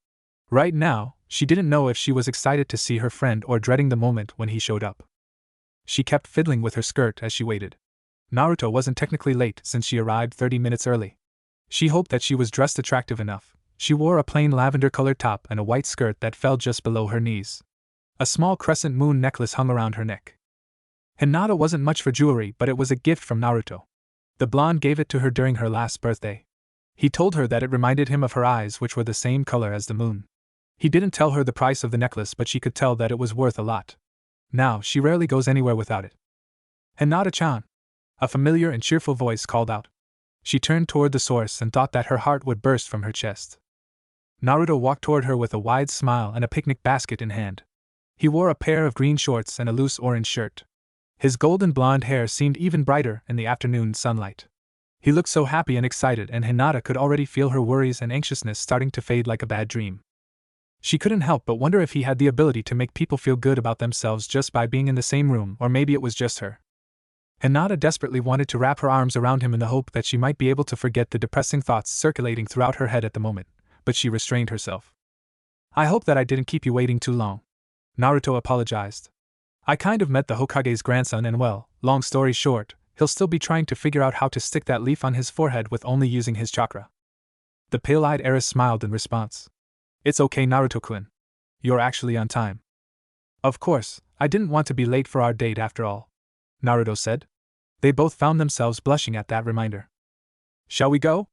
Right now, she didn't know if she was excited to see her friend or dreading the moment when he showed up. She kept fiddling with her skirt as she waited. Naruto wasn't technically late since she arrived 30 minutes early. She hoped that she was dressed attractive enough, She wore a plain lavender-colored top and a white skirt that fell just below her knees. A small crescent moon necklace hung around her neck. Hinata wasn't much for jewelry, but it was a gift from Naruto. The blonde gave it to her during her last birthday. He told her that it reminded him of her eyes, which were the same color as the moon. He didn't tell her the price of the necklace, but she could tell that it was worth a lot. Now, she rarely goes anywhere without it. "Hinata-chan!" A familiar and cheerful voice called out. She turned toward the source and thought that her heart would burst from her chest. Naruto walked toward her with a wide smile and a picnic basket in hand. He wore a pair of green shorts and a loose orange shirt. His golden blonde hair seemed even brighter in the afternoon sunlight. He looked so happy and excited, and Hinata could already feel her worries and anxiousness starting to fade like a bad dream. She couldn't help but wonder if he had the ability to make people feel good about themselves just by being in the same room, or maybe it was just her. Hinata desperately wanted to wrap her arms around him in the hope that she might be able to forget the depressing thoughts circulating throughout her head at the moment, but she restrained herself. "I hope that I didn't keep you waiting too long," Naruto apologized. "I kind of met the Hokage's grandson, and well, long story short, he'll still be trying to figure out how to stick that leaf on his forehead with only using his chakra." The pale-eyed heiress smiled in response. "It's okay, Naruto-kun. You're actually on time." "Of course, I didn't want to be late for our date after all," Naruto said. They both found themselves blushing at that reminder. "Shall we go?"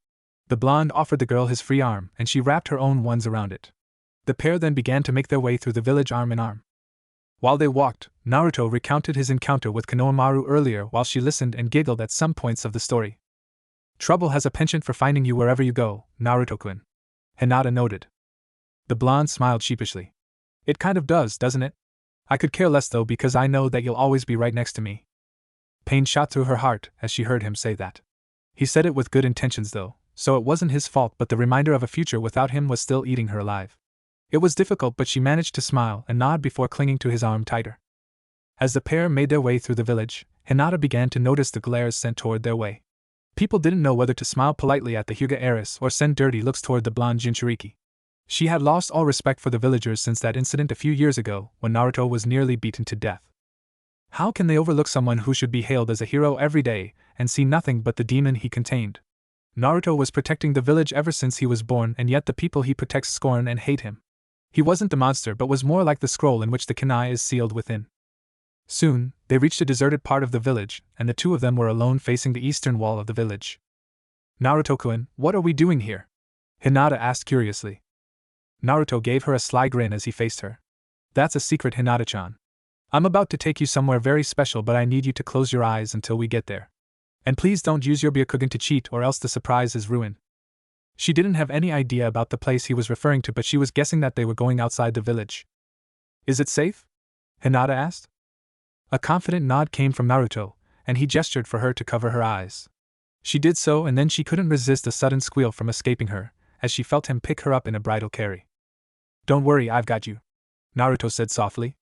The blonde offered the girl his free arm, and she wrapped her own ones around it. The pair then began to make their way through the village arm in arm. While they walked, Naruto recounted his encounter with Konohamaru earlier while she listened and giggled at some points of the story. "Trouble has a penchant for finding you wherever you go, Naruto-kun," Hinata noted. The blonde smiled sheepishly. "It kind of does, doesn't it? I could care less though, because I know that you'll always be right next to me." Pain shot through her heart as she heard him say that. He said it with good intentions though, so it wasn't his fault, but the reminder of a future without him was still eating her alive. It was difficult, but she managed to smile and nod before clinging to his arm tighter. As the pair made their way through the village, Hinata began to notice the glares sent toward their way. People didn't know whether to smile politely at the Hyuga heiress or send dirty looks toward the blonde Jinchuriki. She had lost all respect for the villagers since that incident a few years ago when Naruto was nearly beaten to death. How can they overlook someone who should be hailed as a hero every day and see nothing but the demon he contained? Naruto was protecting the village ever since he was born, and yet the people he protects scorn and hate him. He wasn't the monster, but was more like the scroll in which the kunai is sealed within. Soon, they reached a deserted part of the village, and the two of them were alone facing the eastern wall of the village. "Naruto-kun, what are we doing here?" Hinata asked curiously. Naruto gave her a sly grin as he faced her. "That's a secret, Hinata-chan. I'm about to take you somewhere very special, but I need you to close your eyes until we get there. And please don't use your Byakugan to cheat, or else the surprise is ruined." She didn't have any idea about the place he was referring to, but she was guessing that they were going outside the village. "Is it safe?" Hinata asked. A confident nod came from Naruto, and he gestured for her to cover her eyes. She did so, and then she couldn't resist a sudden squeal from escaping her, as she felt him pick her up in a bridal carry. "Don't worry, I've got you," Naruto said softly.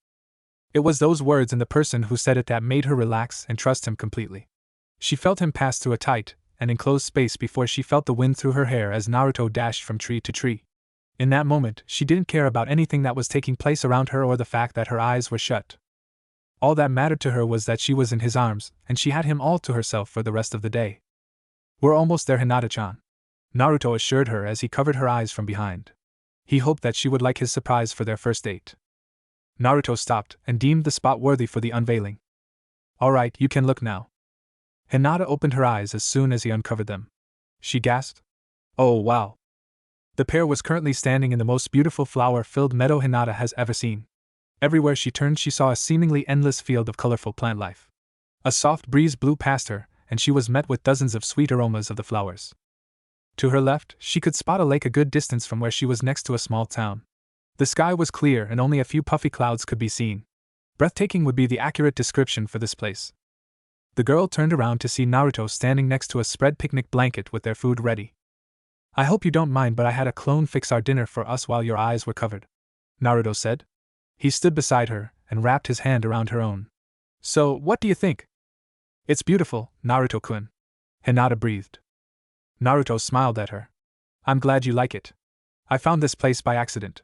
It was those words and the person who said it that made her relax and trust him completely. She felt him pass through a tight and enclosed space before she felt the wind through her hair as Naruto dashed from tree to tree. In that moment, she didn't care about anything that was taking place around her or the fact that her eyes were shut. All that mattered to her was that she was in his arms, and she had him all to herself for the rest of the day. "We're almost there, Hinata-chan," Naruto assured her as he covered her eyes from behind. He hoped that she would like his surprise for their first date. Naruto stopped and deemed the spot worthy for the unveiling. "All right, you can look now." Hinata opened her eyes as soon as he uncovered them. She gasped. "Oh wow." The pair was currently standing in the most beautiful flower-filled meadow Hinata has ever seen. Everywhere she turned she saw a seemingly endless field of colorful plant life. A soft breeze blew past her, and she was met with dozens of sweet aromas of the flowers. To her left, she could spot a lake a good distance from where she was next to a small town. The sky was clear and only a few puffy clouds could be seen. Breathtaking would be the accurate description for this place. The girl turned around to see Naruto standing next to a spread picnic blanket with their food ready. "I hope you don't mind, but I had a clone fix our dinner for us while your eyes were covered," Naruto said. He stood beside her and wrapped his hand around her own. "So, what do you think?" "It's beautiful, Naruto-kun," Hinata breathed. Naruto smiled at her. "I'm glad you like it. I found this place by accident.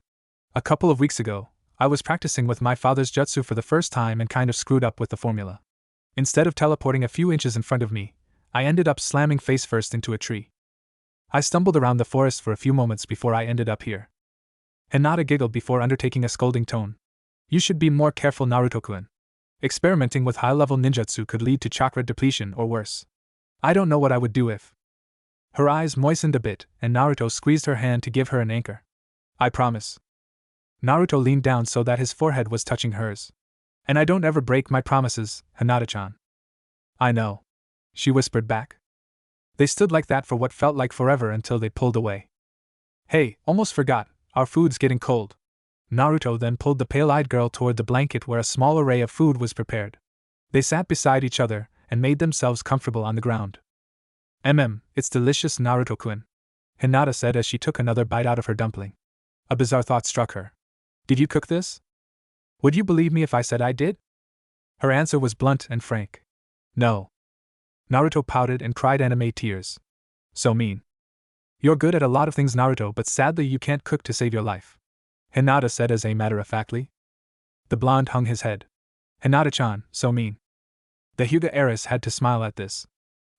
A couple of weeks ago, I was practicing with my father's jutsu for the first time and kind of screwed up with the formula. Instead of teleporting a few inches in front of me, I ended up slamming face first into a tree. I stumbled around the forest for a few moments before I ended up here. Hinata giggled before undertaking a scolding tone. You should be more careful, Naruto-kun. Experimenting with high-level ninjutsu could lead to chakra depletion or worse. I don't know what I would do if. Her eyes moistened a bit, and Naruto squeezed her hand to give her an anchor. I promise. Naruto leaned down so that his forehead was touching hers. And I don't ever break my promises, Hinata-chan. I know. She whispered back. They stood like that for what felt like forever until they pulled away. Hey, almost forgot, our food's getting cold. Naruto then pulled the pale-eyed girl toward the blanket where a small array of food was prepared. They sat beside each other and made themselves comfortable on the ground. It's delicious, Naruto-kun, Hinata said as she took another bite out of her dumpling. A bizarre thought struck her. Did you cook this? Would you believe me if I said I did? Her answer was blunt and frank. No. Naruto pouted and cried anime tears. So mean. You're good at a lot of things, Naruto, but sadly you can't cook to save your life, Hinata said as a matter-of-factly. The blonde hung his head. Hinata-chan, so mean. The Hyuga heiress had to smile at this.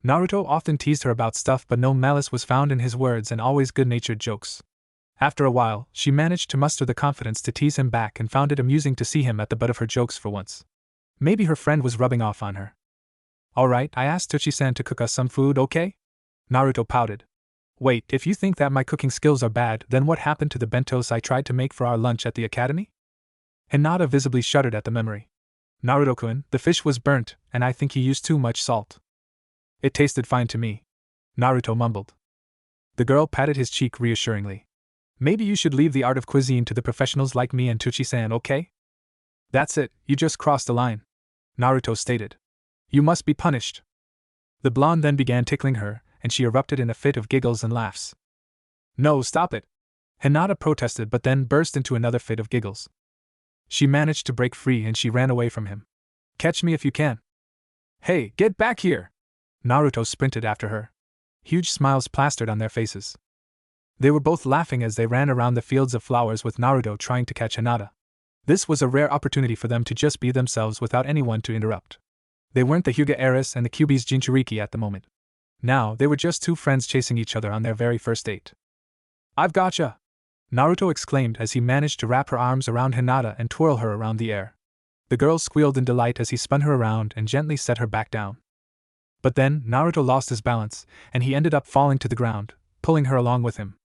Naruto often teased her about stuff, but no malice was found in his words and always good-natured jokes. After a while, she managed to muster the confidence to tease him back and found it amusing to see him at the butt of her jokes for once. Maybe her friend was rubbing off on her. Alright, I asked Tochi-san to cook us some food, okay? Naruto pouted. Wait, if you think that my cooking skills are bad, then what happened to the bentos I tried to make for our lunch at the academy? Hinata visibly shuddered at the memory. Naruto-kun, the fish was burnt, and I think he used too much salt. It tasted fine to me, Naruto mumbled. The girl patted his cheek reassuringly. Maybe you should leave the art of cuisine to the professionals like me and Tochi-san, okay? That's it, you just crossed the line, Naruto stated. You must be punished. The blonde then began tickling her, and she erupted in a fit of giggles and laughs. No, stop it! Hinata protested but then burst into another fit of giggles. She managed to break free and she ran away from him. Catch me if you can. Hey, get back here! Naruto sprinted after her. Huge smiles plastered on their faces. They were both laughing as they ran around the fields of flowers with Naruto trying to catch Hinata. This was a rare opportunity for them to just be themselves without anyone to interrupt. They weren't the Hyuga heiress and the Kyuubi's Jinchuriki at the moment. Now, they were just two friends chasing each other on their very first date. I've gotcha! Naruto exclaimed as he managed to wrap her arms around Hinata and twirl her around the air. The girl squealed in delight as he spun her around and gently set her back down. But then, Naruto lost his balance, and he ended up falling to the ground, pulling her along with him.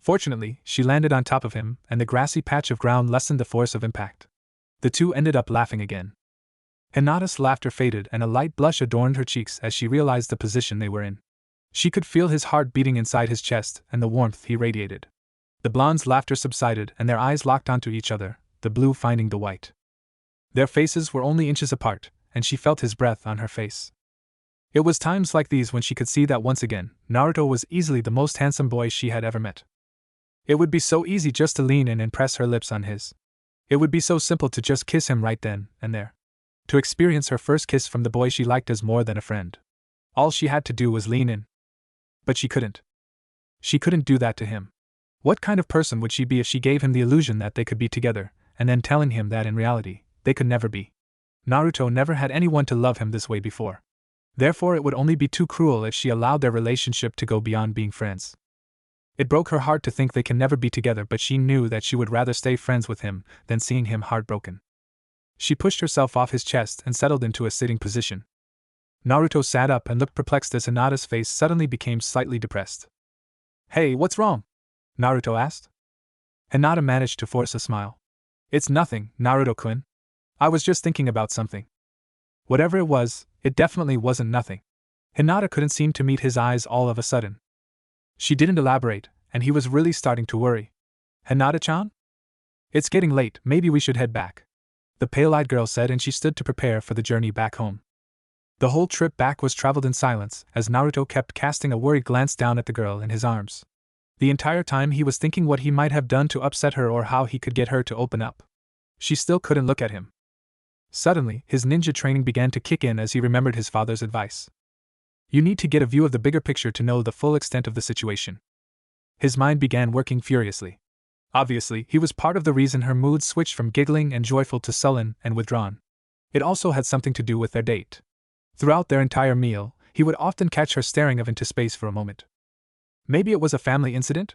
Fortunately, she landed on top of him, and the grassy patch of ground lessened the force of impact. The two ended up laughing again. Hinata's laughter faded and a light blush adorned her cheeks as she realized the position they were in. She could feel his heart beating inside his chest and the warmth he radiated. The blonde's laughter subsided and their eyes locked onto each other, the blue finding the white. Their faces were only inches apart, and she felt his breath on her face. It was times like these when she could see that once again, Naruto was easily the most handsome boy she had ever met. It would be so easy just to lean in and press her lips on his. It would be so simple to just kiss him right then and there. To experience her first kiss from the boy she liked as more than a friend. All she had to do was lean in. But she couldn't. She couldn't do that to him. What kind of person would she be if she gave him the illusion that they could be together, and then telling him that in reality, they could never be? Naruto never had anyone to love him this way before. Therefore it would only be too cruel if she allowed their relationship to go beyond being friends. It broke her heart to think they can never be together, but she knew that she would rather stay friends with him than seeing him heartbroken. She pushed herself off his chest and settled into a sitting position. Naruto sat up and looked perplexed as Hinata's face suddenly became slightly depressed. Hey, what's wrong? Naruto asked. Hinata managed to force a smile. It's nothing, Naruto-kun. I was just thinking about something. Whatever it was, it definitely wasn't nothing. Hinata couldn't seem to meet his eyes all of a sudden. She didn't elaborate, and he was really starting to worry. Hinata-chan? It's getting late, maybe we should head back, the pale-eyed girl said, and she stood to prepare for the journey back home. The whole trip back was traveled in silence, as Naruto kept casting a worried glance down at the girl in his arms. The entire time he was thinking what he might have done to upset her or how he could get her to open up. She still couldn't look at him. Suddenly, his ninja training began to kick in as he remembered his father's advice. You need to get a view of the bigger picture to know the full extent of the situation. His mind began working furiously. Obviously, he was part of the reason her mood switched from giggling and joyful to sullen and withdrawn. It also had something to do with their date. Throughout their entire meal, he would often catch her staring off into space for a moment. Maybe it was a family incident?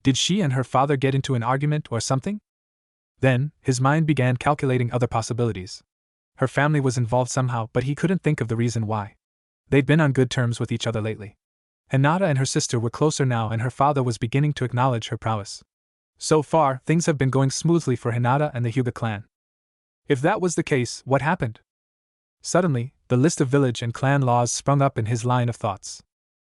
Did she and her father get into an argument or something? Then, his mind began calculating other possibilities. Her family was involved somehow, but he couldn't think of the reason why. They'd been on good terms with each other lately. Hinata and her sister were closer now, and her father was beginning to acknowledge her prowess. So far, things have been going smoothly for Hinata and the Hyuga clan. If that was the case, what happened? Suddenly, the list of village and clan laws sprung up in his line of thoughts.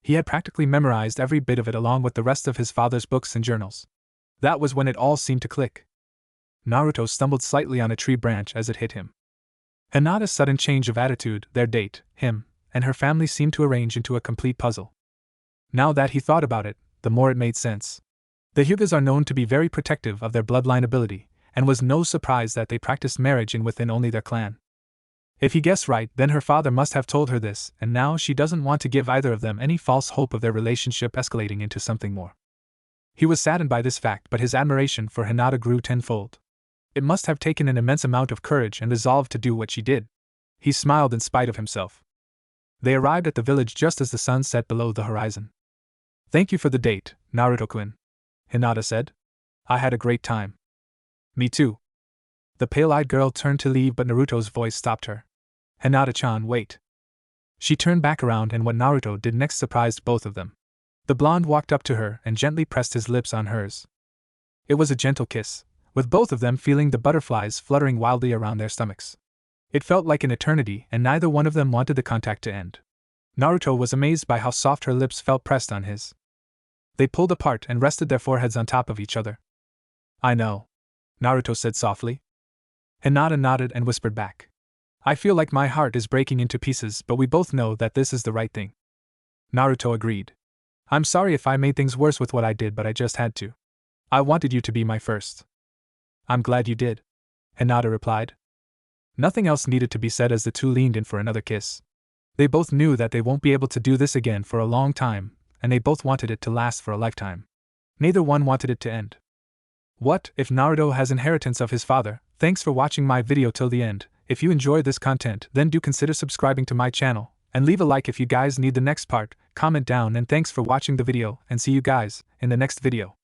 He had practically memorized every bit of it along with the rest of his father's books and journals. That was when it all seemed to click. Naruto stumbled slightly on a tree branch as it hit him. Hinata's sudden change of attitude, their date, him, and her family seemed to arrange into a complete puzzle. Now that he thought about it, the more it made sense. The Hyugas are known to be very protective of their bloodline ability, and was no surprise that they practiced marriage in within only their clan. If he guessed right, then her father must have told her this, and now she doesn't want to give either of them any false hope of their relationship escalating into something more. He was saddened by this fact, but his admiration for Hinata grew tenfold. It must have taken an immense amount of courage and resolve to do what she did. He smiled in spite of himself. They arrived at the village just as the sun set below the horizon. "Thank you for the date, Naruto-kun," Hinata said. "I had a great time." "Me too." The pale-eyed girl turned to leave, but Naruto's voice stopped her. "Hinata-chan, wait." She turned back around, and what Naruto did next surprised both of them. The blonde walked up to her and gently pressed his lips on hers. It was a gentle kiss, with both of them feeling the butterflies fluttering wildly around their stomachs. It felt like an eternity, and neither one of them wanted the contact to end. Naruto was amazed by how soft her lips felt pressed on his. They pulled apart and rested their foreheads on top of each other. "I know," Naruto said softly. Hinata nodded and whispered back. "I feel like my heart is breaking into pieces, but we both know that this is the right thing." Naruto agreed. "I'm sorry if I made things worse with what I did, but I just had to. I wanted you to be my first." "I'm glad you did," Hinata replied. Nothing else needed to be said as the two leaned in for another kiss. They both knew that they won't be able to do this again for a long time, and they both wanted it to last for a lifetime. Neither one wanted it to end. What if Naruto has inheritance of his father? Thanks for watching my video till the end. If you enjoy this content, then do consider subscribing to my channel, and leave a like if you guys need the next part. Comment down, and thanks for watching the video, and see you guys in the next video.